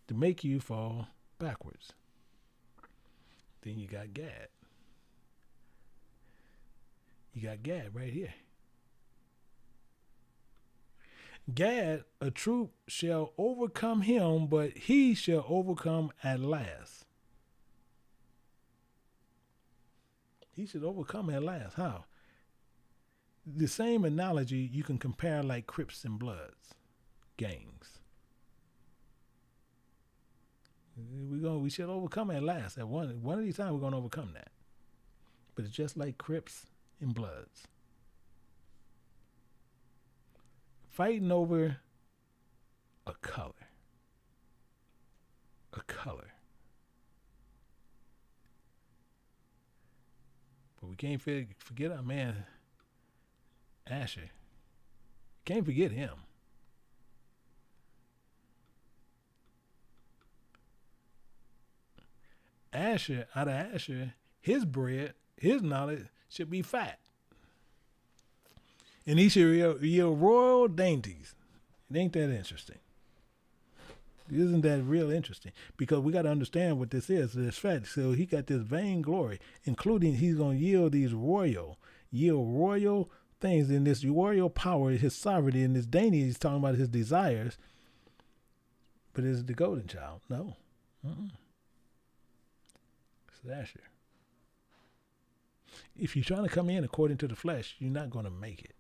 To make you fall backwards. Then you got Gad. You got Gad right here. Gad, a troop shall overcome him, but he shall overcome at last. He should overcome at last. How? The same analogy you can compare like Crips and Bloods, gangs. We should overcome at last. At one of these times we're going to overcome that. But it's just like Crips and Bloods. Fighting over a color. A color. But we can't forget our man, Asher. Can't forget him. Asher, out of Asher, his bread, his knowledge should be fat. And he should yield royal dainties. Ain't that interesting? Isn't that real interesting? Because we got to understand what this is. This fat. So he got this vainglory, including he's going to yield royal things in this royal power, his sovereignty, and this dainty. He's talking about his desires. But is it the golden child? No. It's Asher. If you're trying to come in according to the flesh, you're not going to make it.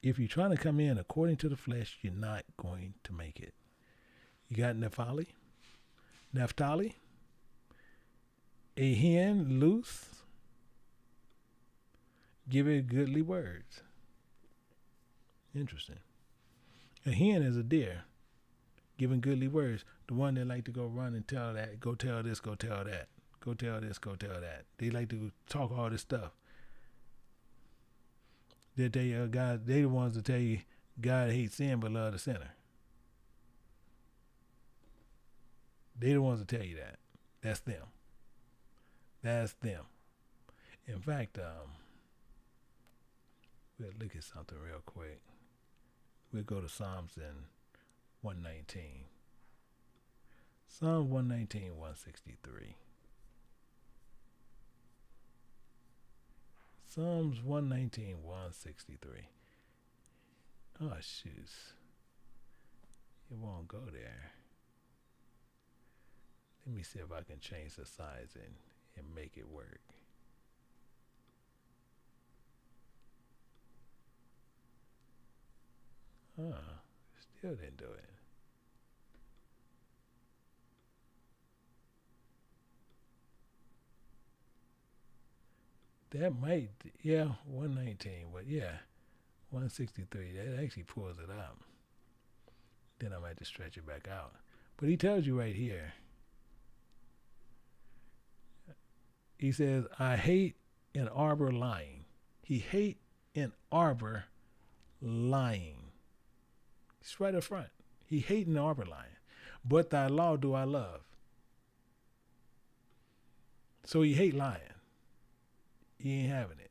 If you're trying to come in according to the flesh, you're not going to make it. You got Naphtali, a hen loose, give it goodly words. Interesting. A hen is a deer, giving goodly words. The one that like to go run and tell that, go tell this, go tell that, go tell this, go tell that. They like to talk all this stuff. They tell you, God, they the ones that tell you God hates sin but love the sinner. They the ones that tell you that. That's them. That's them. In fact, we'll look at something real quick. We'll go to Psalms in 119. Psalm 119, 163. Psalms 119, 163. Oh, shoes. It won't go there. Let me see if I can change the size and make it work. Still didn't do it. That might, 119, but 163. That actually pulls it up. Then I might have to stretch it back out. But he tells you right here. He says, I hate an arbor lying. He hate an arbor lying. It's right up front. He hate an arbor lying. But thy law do I love. So he hate lying. He ain't having it.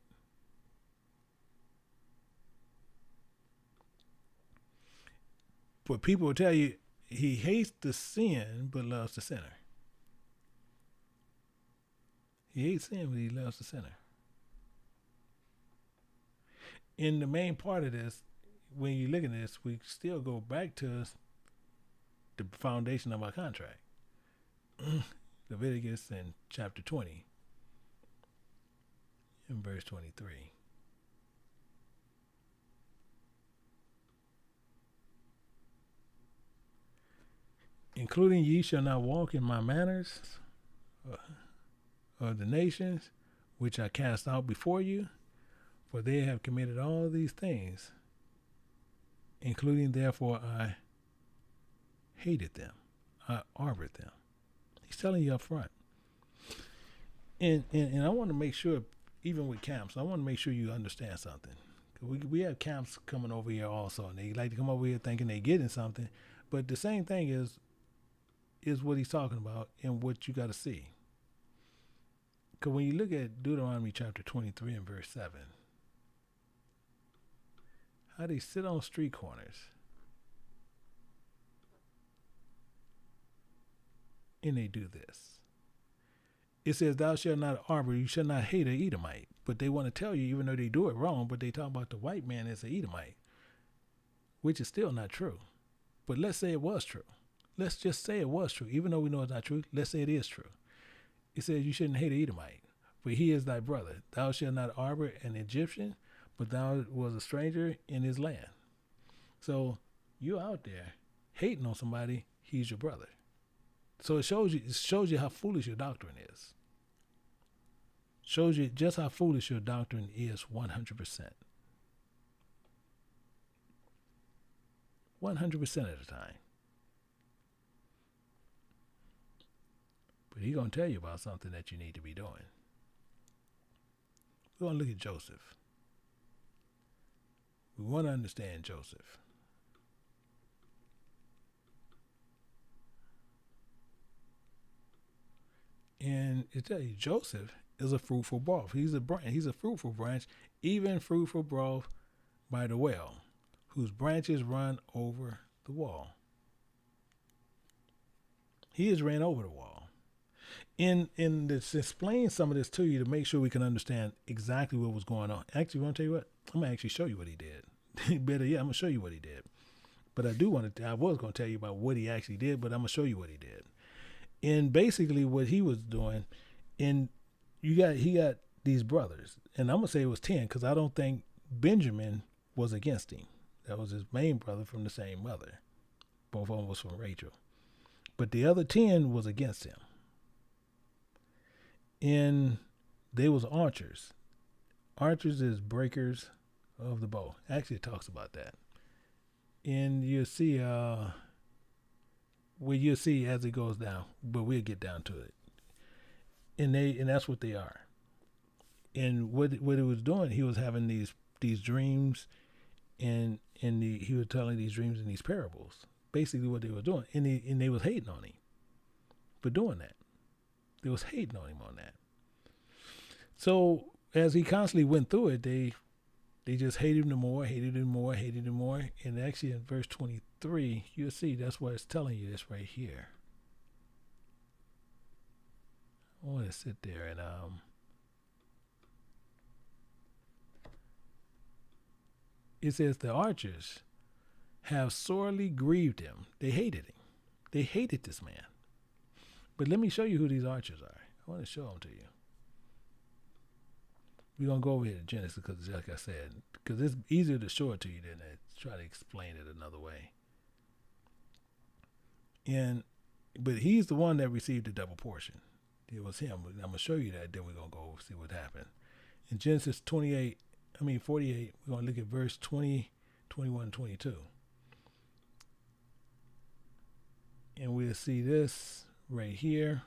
But people will tell you he hates the sin but loves the sinner. He hates sin but he loves the sinner. In the main part of this, when you look at this, we still go back to the foundation of our contract. Leviticus in chapter 20. In verse 23. Including ye shall not walk in my manners of the nations which I cast out before you, for they have committed all these things, including therefore I hated them, I armored them. He's telling you up front. And I want to make sure, even with camps, I want to make sure you understand something. We have camps coming over here also, and they like to come over here thinking they're getting something, but the same thing is what he's talking about and what you got to see. Because when you look at Deuteronomy chapter 23 and verse 7, how they sit on street corners and they do this. It says, thou shalt not harbor, you shall not hate an Edomite. But they want to tell you, even though they do it wrong, but they talk about the white man as an Edomite, which is still not true. But let's say it was true. Let's just say it was true. Even though we know it's not true, let's say it is true. It says you shouldn't hate an Edomite, for he is thy brother. Thou shalt not harbor an Egyptian, but thou was a stranger in his land. So you out there hating on somebody, he's your brother. So it shows you how foolish your doctrine is. Shows you just how foolish your doctrine is 100%. 100% of the time. But he's going to tell you about something that you need to be doing. We're going to look at Joseph. We want to understand Joseph. And it tells you Joseph is a fruitful broth. He's a branch. He's a fruitful branch, even fruitful broth by the well, whose branches run over the wall. He has ran over the wall. In this, explain some of this to you to make sure we can understand exactly what was going on. Actually, I want to tell you what? I'm gonna actually show you what he did. Better yet, I'm gonna show you what he did. But I was gonna tell you about what he actually did, but I'm gonna show you what he did. And basically, what he was doing, he got these brothers, and I'm gonna say it was 10 because I don't think Benjamin was against him. That was his main brother from the same mother. Both of them was from Rachel. But the other 10 was against him. And they was archers. Archers is breakers of the bow. Actually, it talks about that. And you'll see, you'll see as it goes down, but we'll get down to it. And that's what they are. And what it was doing, he was having these dreams, and he was telling these dreams in these parables. Basically what they were doing. And they was hating on him for doing that. They was hating on him on that. So as he constantly went through it, they just hated him more. And actually in verse 23, you'll see that's what it's telling you this right here. I want to sit there and it says the archers have sorely grieved him. They hated him. They hated this man. But let me show you who these archers are. I want to show them to you. We're going to go over here to Genesis because, like I said, because it's easier to show it to you than to try to explain it another way. But he's the one that received the double portion. It was him. I'm going to show you that, then we're going to go see what happened. In Genesis 48, we're going to look at verse 20, 21, and 22. And we'll see this right here,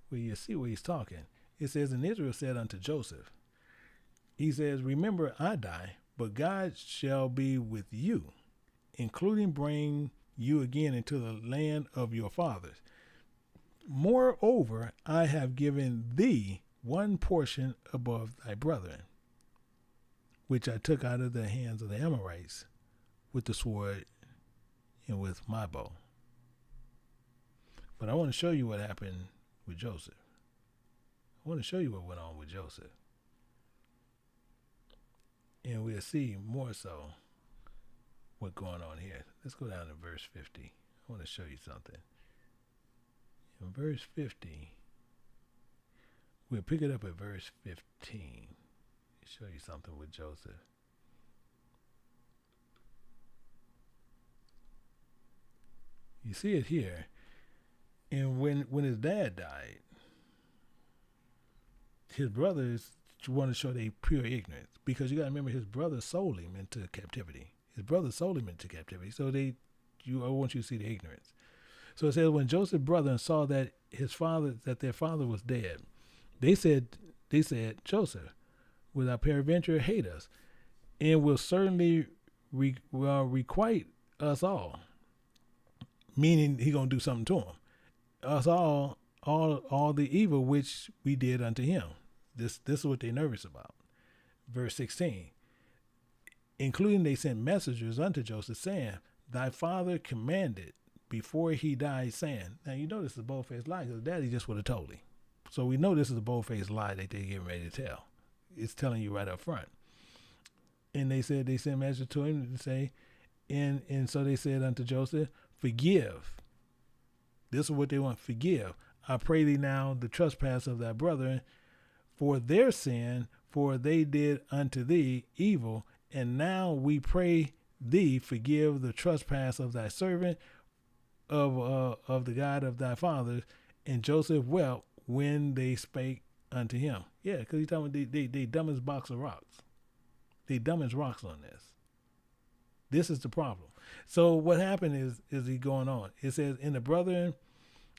where you see where he's talking. It says, and Israel said unto Joseph, he says, remember I die, but God shall be with you, including bring you again into the land of your fathers. Moreover, I have given thee one portion above thy brethren, which I took out of the hands of the Amorites with the sword and with my bow. But I want to show you what happened with Joseph. I want to show you what went on with Joseph. And we'll see more so what's going on here. Let's go down to verse 50. I want to show you something. In verse 50, we'll pick it up at verse 15. Show you something with Joseph. You see it here. And when his dad died, his brothers want to show their pure ignorance, because you got to remember his brothers sold him into captivity. So I want you to see the ignorance. So it says, when Joseph's brothers saw that their father was dead, they said, Joseph, will thou peradventure hate us, and will certainly requite us all. Meaning he gonna do something to him. Us all the evil which we did unto him. This is what they're nervous about. Verse 16. Including they sent messengers unto Joseph, saying, thy father commanded before he died, saying. Now you know this is a bold-faced lie, because daddy just would have told him. So we know this is a bold-faced lie that they're getting ready to tell. It's telling you right up front. And they said they sent messengers to him to say, and so they said unto Joseph, forgive. This is what they want. Forgive. I pray thee now the trespass of thy brethren for their sin, for they did unto thee evil. And now we pray thee forgive the trespass of thy servant of the God of thy fathers. And Joseph wept when they spake unto him. Yeah, because he's talking about they dumb as box of rocks. They dumb as rocks on this. This is the problem. So what happened is he going on. It says, and the brethren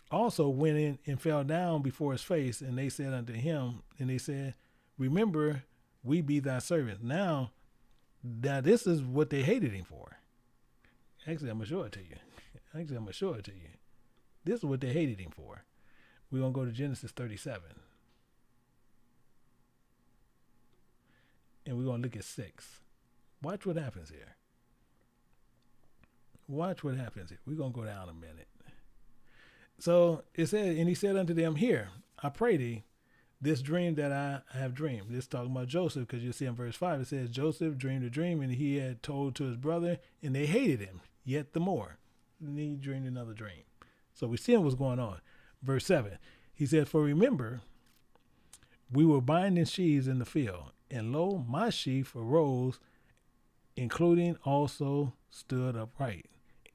also went in and fell down before his face, and they said unto him, and they said, remember, we be thy servants. Now, Now this is what they hated him for. Actually, I'm gonna show it to you. This is what they hated him for. We're gonna go to Genesis 37. And we're gonna look at 6. Watch what happens here. We're gonna go down a minute. So it said, and he said unto them, Here, I pray thee, this dream that I have dreamed. This is talking about Joseph, because you see in verse 5, it says, Joseph dreamed a dream, and he had told to his brother, and they hated him yet the more. And he dreamed another dream. So we see what's going on. Verse 7, he said, For remember, we were binding sheaves in the field, and lo, my sheaf arose, including also stood upright.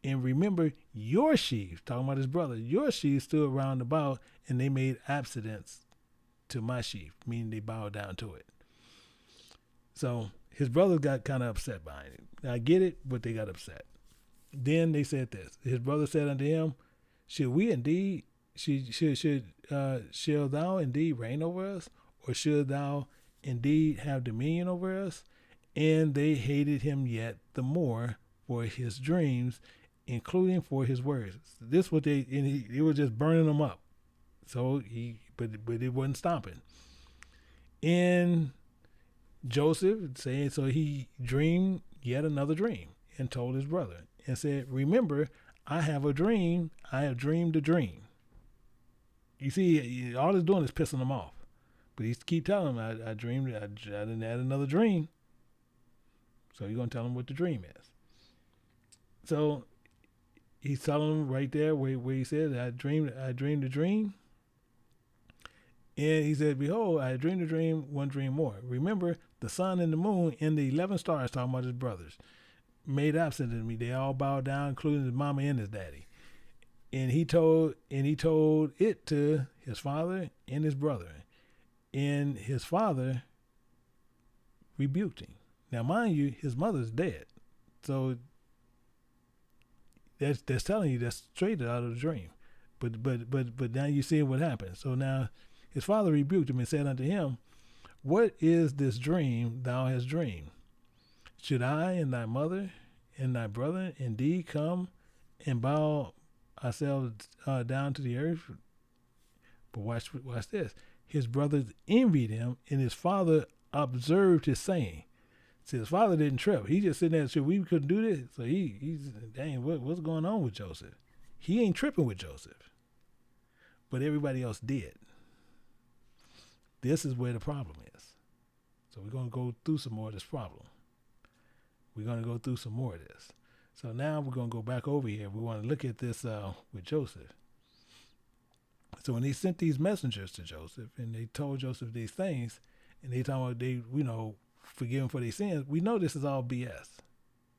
And remember your sheaves, talking about his brother, your sheaves stood round about, and they made abstinence to my sheaf, meaning they bowed down to it. So his brothers got kind of upset behind it. I get it, but they got upset. Then they said this. His brother said unto him, Shall thou indeed reign over us, or should thou indeed have dominion over us? And they hated him yet the more for his dreams, including for his words. This what he was just burning them up. So but it wasn't stopping. And Joseph saying, so he dreamed yet another dream and told his brother and said, Remember, I have a dream. I have dreamed a dream. You see, all it's doing is pissing him off. But he keep telling him, I dreamed, I didn't add another dream. So you're going to tell him what the dream is. So he's telling him right there where he said, I dreamed a dream. And he said, Behold, I dreamed a dream, one dream more. Remember, the sun and the moon and the 11 stars, talking about his brothers, made absent of me. They all bowed down, including his mama and his daddy. And he told it to his father and his brother. And his father rebuked him. Now, mind you, his mother's dead. So that's telling you that's straight out of the dream. But now you see what happened. So now his father rebuked him and said unto him, What is this dream thou hast dreamed? Should I and thy mother and thy brother indeed come and bow ourselves down to the earth? But watch this. His brothers envied him, and his father observed his saying. See, his father didn't trip. He just sitting there and said, we couldn't do this. So he's dang, what's going on with Joseph? He ain't tripping with Joseph. But everybody else did. This is where the problem is. So we're going to go through some more of this problem. We're going to go through some more of this. So now we're going to go back over here. We want to look at this with Joseph. So when he sent these messengers to Joseph and they told Joseph these things, and they told him forgive him for their sins, we know this is all BS.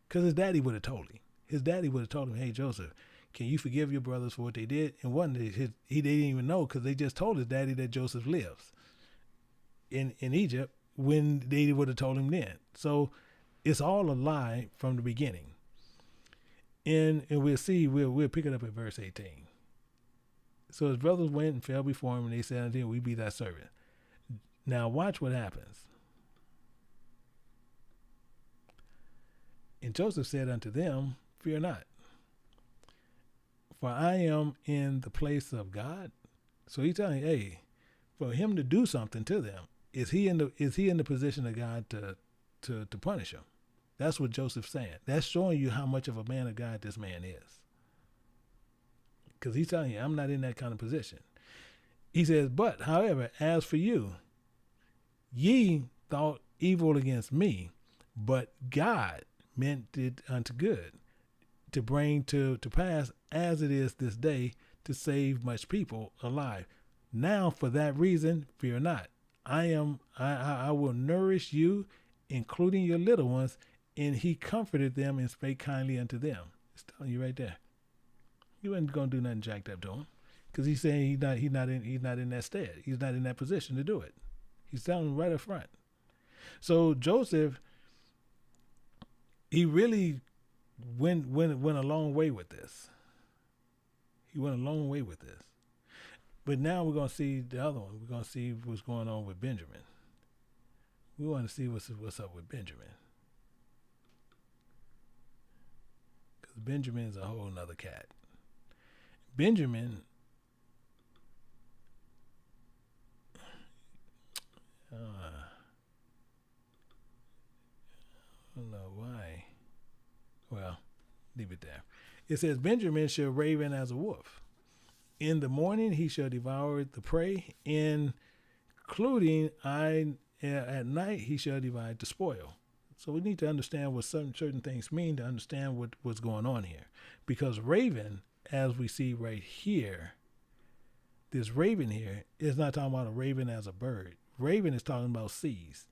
Because his daddy would have told him. His daddy would have told him, hey, Joseph, can you forgive your brothers for what they did? And he didn't even know, because they just told his daddy that Joseph lives in Egypt when they would have told him then. So it's all a lie from the beginning. And we'll see, we'll pick it up at verse 18. So his brothers went and fell before him, and they said unto him, we be thy servant. Now watch what happens. And Joseph said unto them, fear not, for I am in the place of God. So he's telling you, hey, for him to do something to them, is he in the position of God to punish him? That's what Joseph's saying. That's showing you how much of a man of God this man is. Because he's telling you, I'm not in that kind of position. He says, but, however, as for you, ye thought evil against me, but God meant it unto good, to bring to pass as it is this day, to save much people alive. Now, for that reason, fear not. I will nourish you, including your little ones. And he comforted them and spake kindly unto them. It's telling you right there. You ain't gonna do nothing jacked up to him, because he's saying he's not in that stead. He's not in that position to do it. He's telling him right up front. So Joseph, he really went a long way with this. He went a long way with this. But now we're gonna see the other one. We're gonna see what's going on with Benjamin. We want to see what's up with Benjamin. Benjamin's a whole nother cat. Benjamin, I don't know why. Well, leave it there. It says, Benjamin shall raven as a wolf. In the morning he shall devour the prey, including at night he shall divide the spoil. So we need to understand what certain things mean to understand what's going on here. Because raven, as we see right here, this raven here is not talking about a raven as a bird. Raven is talking about seize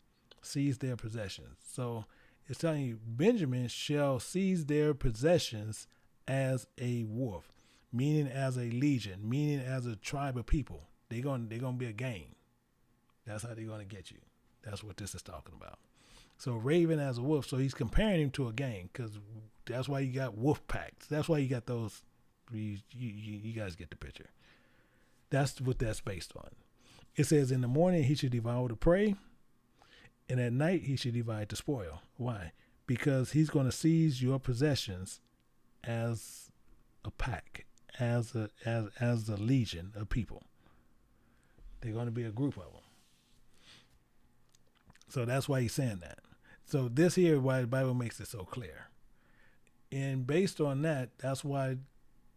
their possessions. So it's telling you Benjamin shall seize their possessions as a wolf, meaning as a legion, meaning as a tribe of people. They're gonna be a gang. That's how they're gonna get you. That's what this is talking about. So raven as a wolf. So he's comparing him to a gang, because that's why you got wolf packs. That's why you got those. You guys get the picture. That's what that's based on. It says, in the morning he should devour the prey, and at night he should divide the spoil. Why? Because he's going to seize your possessions as a pack, as a legion of people. They're going to be a group of them. So that's why he's saying that. So this here, why the Bible makes it so clear. And based on that, that's why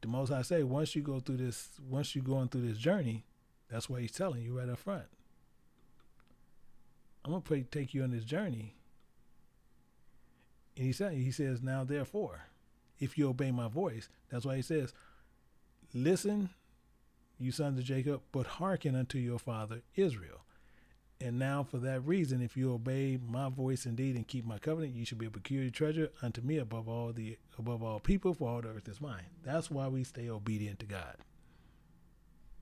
the Most High say, once you're going through this journey, that's why he's telling you right up front. I'm going to take you on this journey. And he says, now therefore, if you obey my voice, that's why he says, listen, you sons of Jacob, but hearken unto your father Israel. And now for that reason, if you obey my voice indeed and keep my covenant, you should be a peculiar treasure unto me above all people, for all the earth is mine. That's why we stay obedient to God.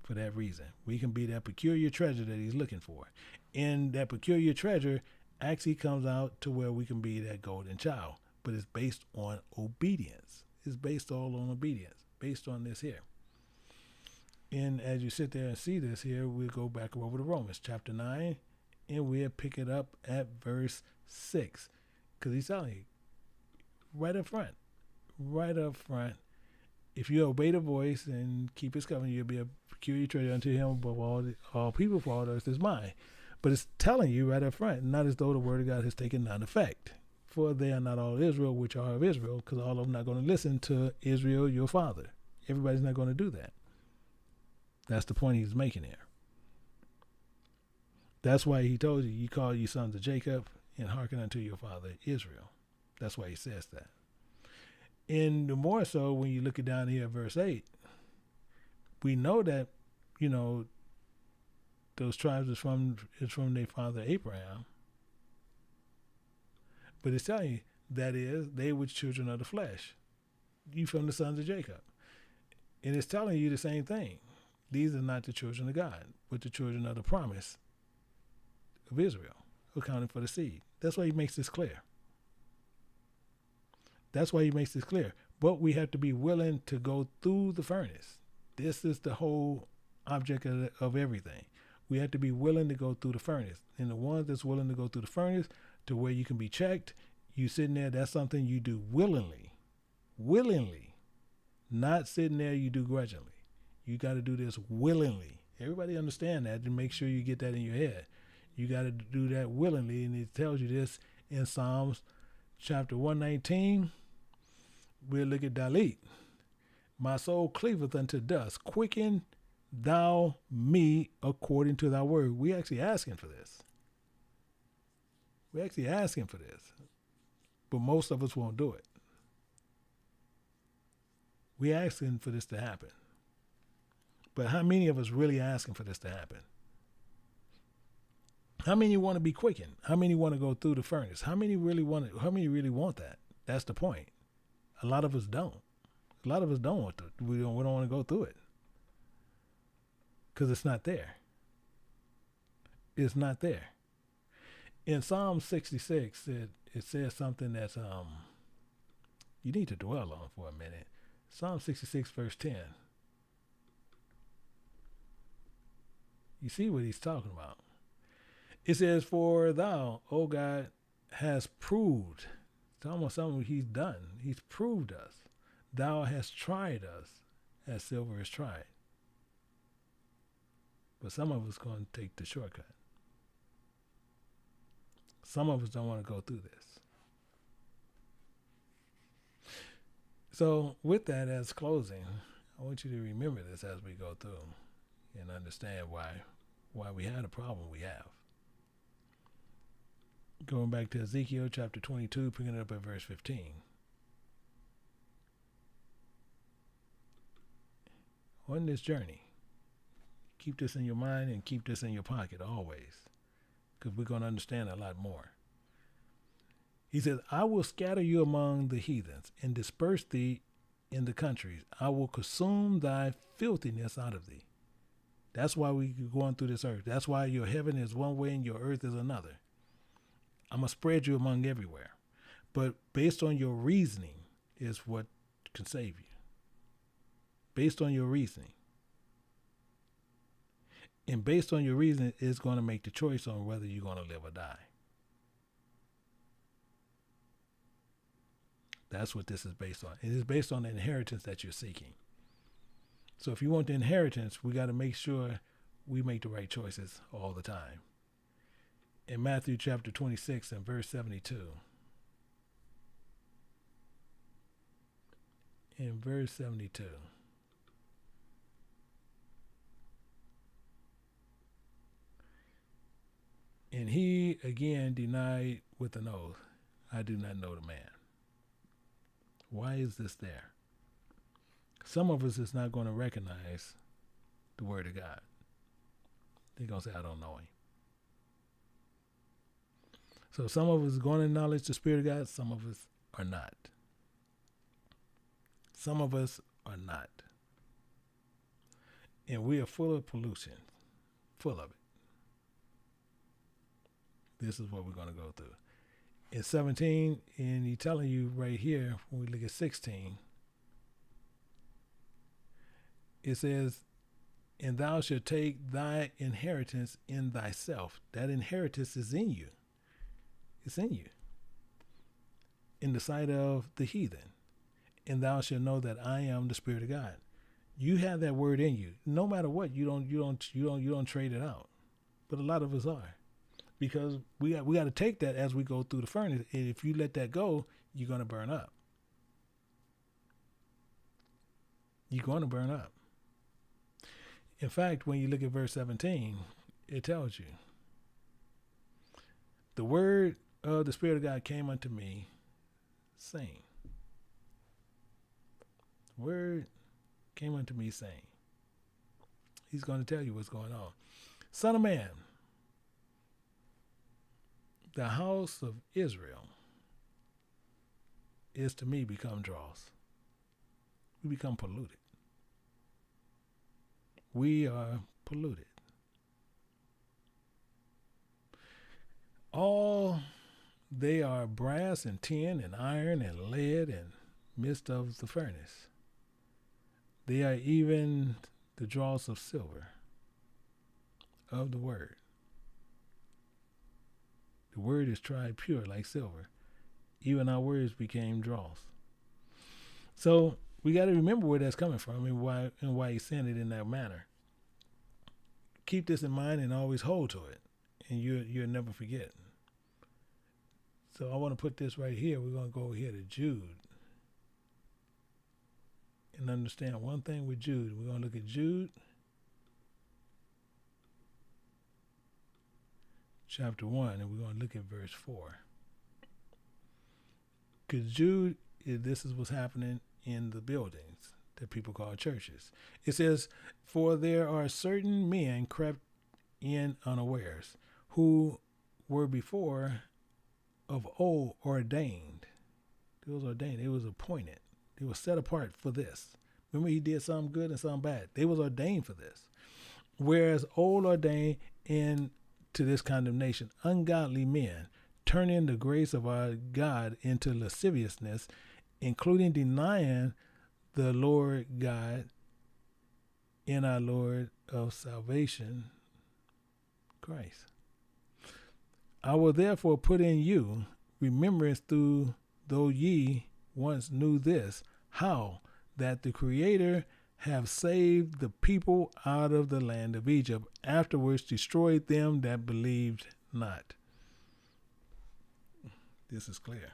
For that reason, we can be that peculiar treasure that he's looking for. And that peculiar treasure actually comes out to where we can be that golden child. But it's based on obedience. It's based all on obedience, based on this here. And as you sit there and see this here, we'll go back over to Romans chapter 9, and we'll pick it up at verse 6. Because he's telling you, right up front, if you obey the voice and keep his covenant, you'll be a peculiar treasure unto him above all people, for all the earth is mine. But it's telling you right up front, not as though the word of God has taken none effect. For they are not all Israel which are of Israel, because all of them are not going to listen to Israel, your father. Everybody's not going to do that. That's the point he's making here. That's why he told you call you sons of Jacob and hearken unto your father Israel. That's why he says that. And the more so when you look it down here at verse 8, we know that, those tribes is from their father Abraham. But it's telling you, that is, they were children of the flesh. You from the sons of Jacob. And it's telling you the same thing. These are not the children of God, but the children of the promise of Israel, accounting for the seed. That's why he makes this clear. But we have to be willing to go through the furnace. This is the whole object of everything. We have to be willing to go through the furnace. And the ones that's willing to go through the furnace to where you can be checked, you sitting there, that's something you do willingly, not sitting there you do grudgingly. You got to do this willingly. Everybody understand that, and make sure you get that in your head. You got to do that willingly, and it tells you this in Psalms chapter 119. We'll look at Dalit. My soul cleaveth unto dust. Quicken thou me according to thy word. We actually asking for this. But most of us won't do it. We're asking for this to happen. But how many of us really asking for this to happen? How many want to be quickened? How many want to go through the furnace? How many really want that? That's the point. A lot of us don't. A lot of us don't want to. We don't want to go through it. Because it's not there. It's not there. In Psalm 66, it says something that's you need to dwell on for a minute. Psalm 66 verse 10. You see what he's talking about. It says, for thou, O God, has proved. It's almost something he's done. He's proved us. thou hast tried us as silver is tried. But some of us going to take the shortcut. Some of us don't want to go through this. So with that as closing, I want you to remember this as we go through and understand why we had a problem we have. Going back to Ezekiel chapter 22, picking it up at verse 15. On this journey, keep this in your mind and keep this in your pocket always, because we're going to understand a lot more. He says, I will scatter you among the heathens and disperse thee in the countries. I will consume thy filthiness out of thee. That's why we're going through this earth. That's why your heaven is one way and your earth is another. I'm going to spread you among everywhere. But based on your reasoning is what can save you. Based on your reasoning. And based on your reasoning is going to make the choice on whether you're going to live or die. That's what this is based on. It is based on the inheritance that you're seeking. So if you want the inheritance, we got to make sure we make the right choices all the time. In Matthew chapter 26 and verse 72. In verse 72. And he again denied with an oath, I do not know the man. Why is this there? Some of us is not going to recognize the word of God. They're going to say, I don't know him. So some of us are going to acknowledge the Spirit of God. Some of us are not. Some of us are not. And we are full of pollution. Full of it. This is what we're going to go through. In 17, and he's telling you right here, when we look at 16, it says, and thou shalt take thy inheritance in thyself. That inheritance is in you. It's in you. In the sight of the heathen. And thou shalt know that I am the Spirit of God. You have that word in you. No matter what, you don't trade it out. But a lot of us are. Because we got to take that as we go through the furnace. And if you let that go, you're going to burn up. You're going to burn up. In fact, when you look at verse 17, it tells you, the word of the Spirit of God came unto me, saying. The word came unto me, saying. He's going to tell you what's going on. Son of man, the house of Israel is to me become dross. We become polluted. We are polluted. All they are brass and tin and iron and lead and midst of the furnace. They are even the dross of silver of the word. The word is tried pure like silver. Even our words became dross. So we got to remember where that's coming from and why he's saying it in that manner. Keep this in mind and always hold to it, and you'll never forget. So I want to put this right here. We're going to go here to Jude and understand one thing with Jude. We're going to look at Jude chapter 1, and we're going to look at verse 4. Because Jude, this is what's happening in the buildings that people call churches. It says, for there are certain men crept in unawares, who were before of old ordained. They was ordained. They was appointed. They were set apart for this. Remember, he did something good and something bad. They was ordained for this. Whereas old ordained into this condemnation, ungodly men, turning the grace of our God into lasciviousness, including denying the Lord God in our Lord of salvation, Christ. I will therefore put in you remembrance through, though ye once knew this, how that the Creator have saved the people out of the land of Egypt, afterwards destroyed them that believed not. This is clear.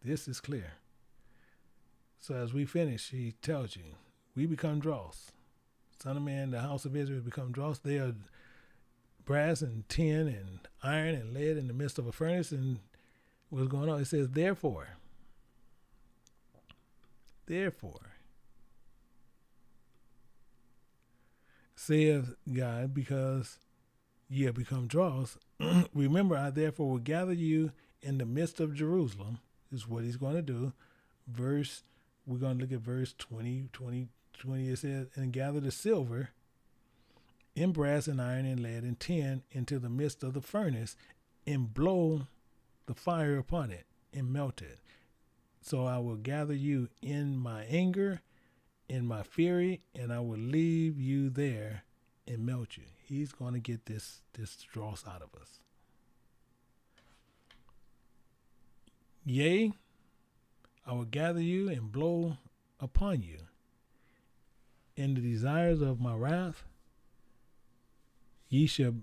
This is clear. So as we finish, he tells you, we become dross. Son of man, the house of Israel become dross. They are brass and tin and iron and lead in the midst of a furnace. And what's going on? It says, therefore, saith God, because ye have become dross, remember, I therefore will gather you in the midst of Jerusalem. This is what he's going to do. We're going to look at verse 20. It says, and gather the silver in brass and iron and lead and tin into the midst of the furnace, and blow the fire upon it and melt it. So I will gather you in my anger, in my fury, and I will leave you there and melt you. He's going to get this dross out of us. Yea, I will gather you and blow upon you in the desires of my wrath. Ye shall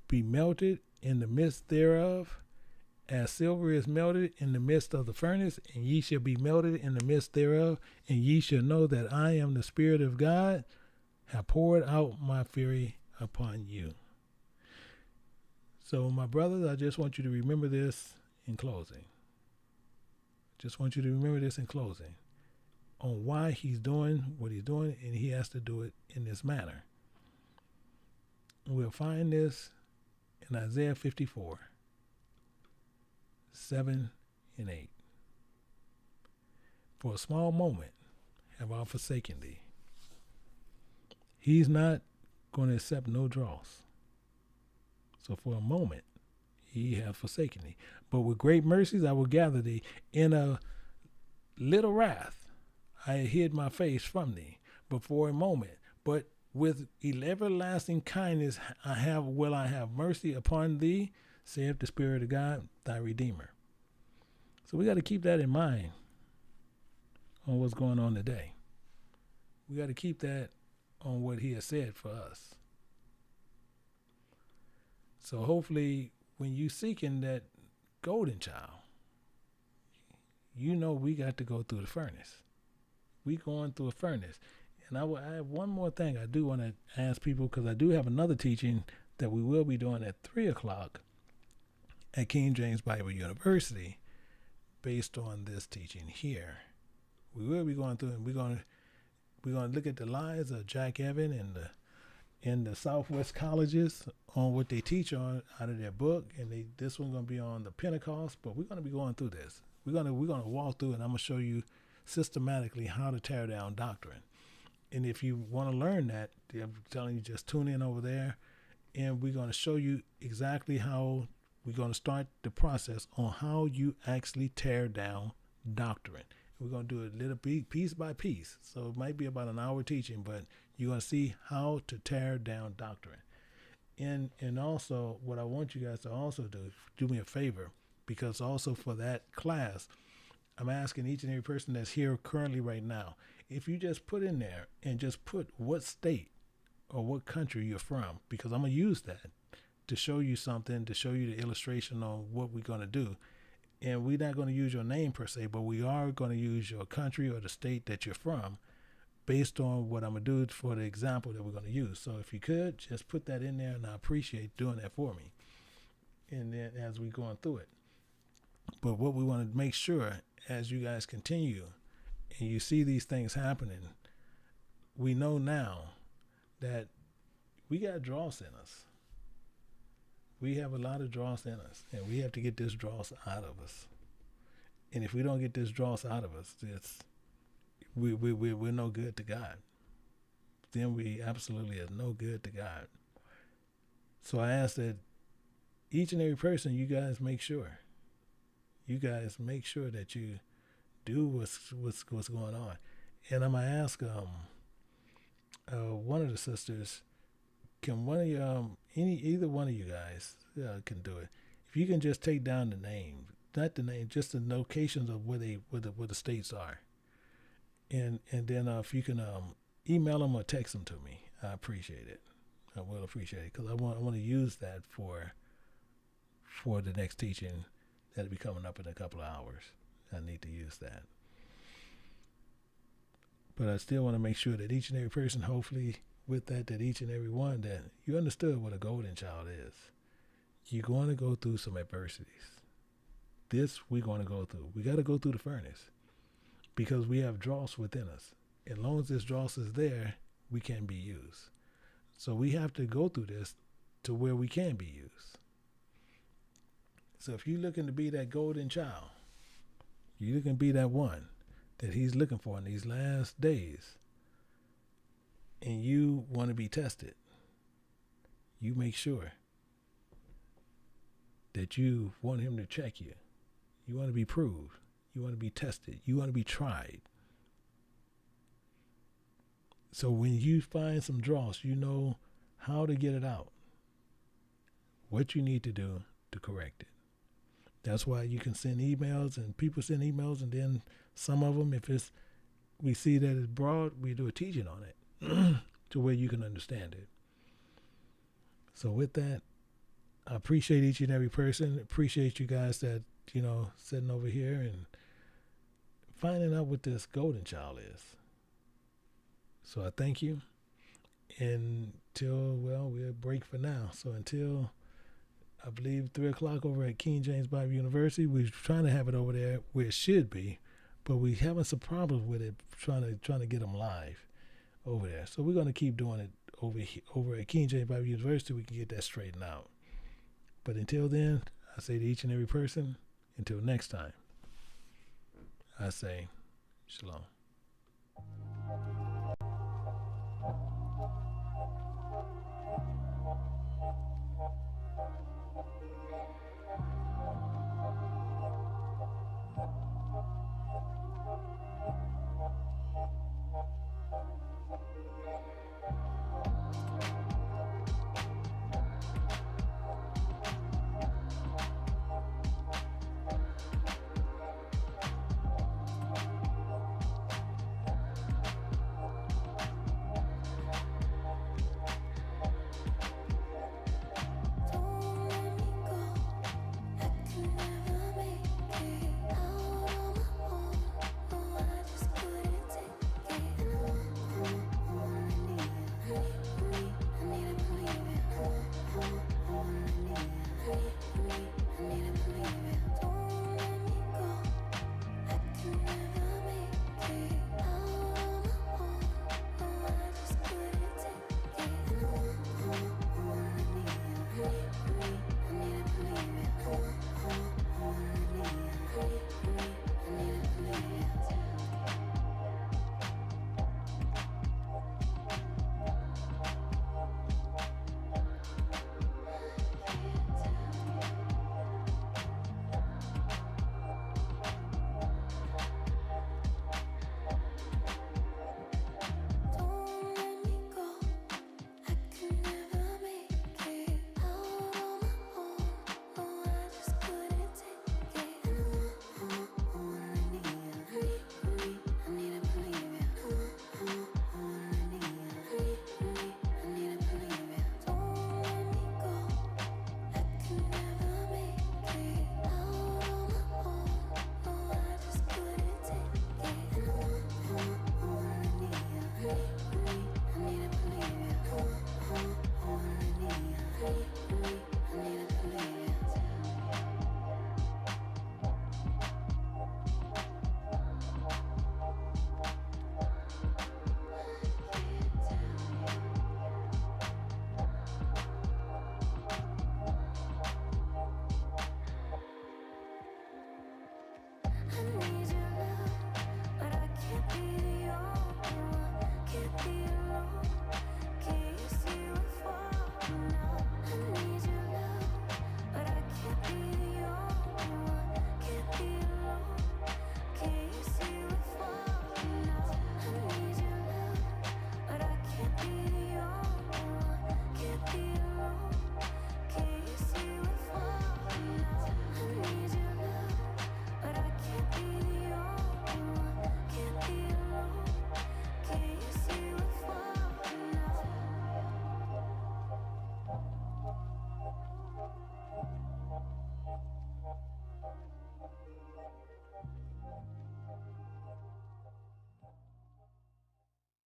be melted in the midst thereof, as silver is melted in the midst of the furnace, and ye shall be melted in the midst thereof, and ye shall know that I am the Spirit of God, have poured out my fury upon you. So, my brothers, I just want you to remember this in closing. On why he's doing what he's doing, and he has to do it in this manner. We'll find this in Isaiah 54, 7 and 8. For a small moment have I forsaken thee. He's not going to accept no dross. So for a moment, he hath forsaken thee. But with great mercies I will gather thee. In a little wrath I hid my face from thee, but for a moment. But with everlasting kindness will I have mercy upon thee, saith the Spirit of God, thy Redeemer. So we got to keep that in mind on what's going on today. We got to keep that on what he has said for us. So hopefully when you seeking that golden child, you know we got to go through the furnace. We going through a furnace. And I have one more thing I do want to ask people, because I do have another teaching that we will be doing at 3 o'clock at King James Bible University based on this teaching here. We will be going through, and we're going to look at the lives of Jack Evan and the Southwest colleges on what they teach on out of their book. And this one's going to be on the Pentecost, but we're going to be going through this. We're going to walk through, and I'm going to show you systematically how to tear down doctrine. And if you want to learn that, I'm telling you, just tune in over there, and we're going to show you exactly how we're going to start the process on how you actually tear down doctrine. We're going to do it a little bit, piece by piece. So it might be about an hour teaching, but you're going to see how to tear down doctrine. And also, what I want you guys to also do me a favor, because also for that class, I'm asking each and every person that's here currently right now, if you just put in there and just put what state or what country you're from, because I'm going to use that to show you something, to show you the illustration on what we're going to do. And we're not going to use your name per se, but we are going to use your country or the state that you're from based on what I'm going to do for the example that we're going to use. So if you could, just put that in there, and I appreciate doing that for me. And then as we're going through it. But what we want to make sure, as you guys continue and you see these things happening, we know now that we got dross in us. We have a lot of dross in us, and we have to get this dross out of us. And if we don't get this dross out of us, we're no good to God. Then we absolutely are no good to God. So I ask that each and every person, you guys make sure that you do what's going on. And I'm gonna ask one of the sisters, can one of you, either one of you guys can do it. If you can just take down the not the name, just the locations of where the states are. And then if you can email them or text them to me, I appreciate it. I will appreciate it, because I want to use that for the next teaching that'll be coming up in a couple of hours. I need to use that. But I still want to make sure that each and every person, hopefully with that each and every one, that you understood what a golden child is. You're going to go through some adversities. This we're going to go through. We got to go through the furnace, because we have dross within us. As long as this dross is there, we can be used. So we have to go through this to where we can be used. So if you're looking to be that golden child, you're looking to be that one that he's looking for in these last days, and you want to be tested, you make sure that you want him to check you. You want to be proved. You want to be tested. You want to be tried. So when you find some dross, you know how to get it out, what you need to do to correct it. That's why you can send emails, and people send emails, and then some of them, if we see that it's broad, we do a teaching on it to where you can understand it. So with that, I appreciate each and every person. Appreciate you guys that, sitting over here and finding out what this golden child is. So I thank you. We'll break for now. So until, I believe, 3 o'clock over at King James Bible University. We're trying to have it over there where it should be, but we're having some problems with it, trying to get them live over there. So we're going to keep doing it over at King James Bible University. We can get that straightened out. But until then, I say to each and every person, until next time, I say shalom. I need you.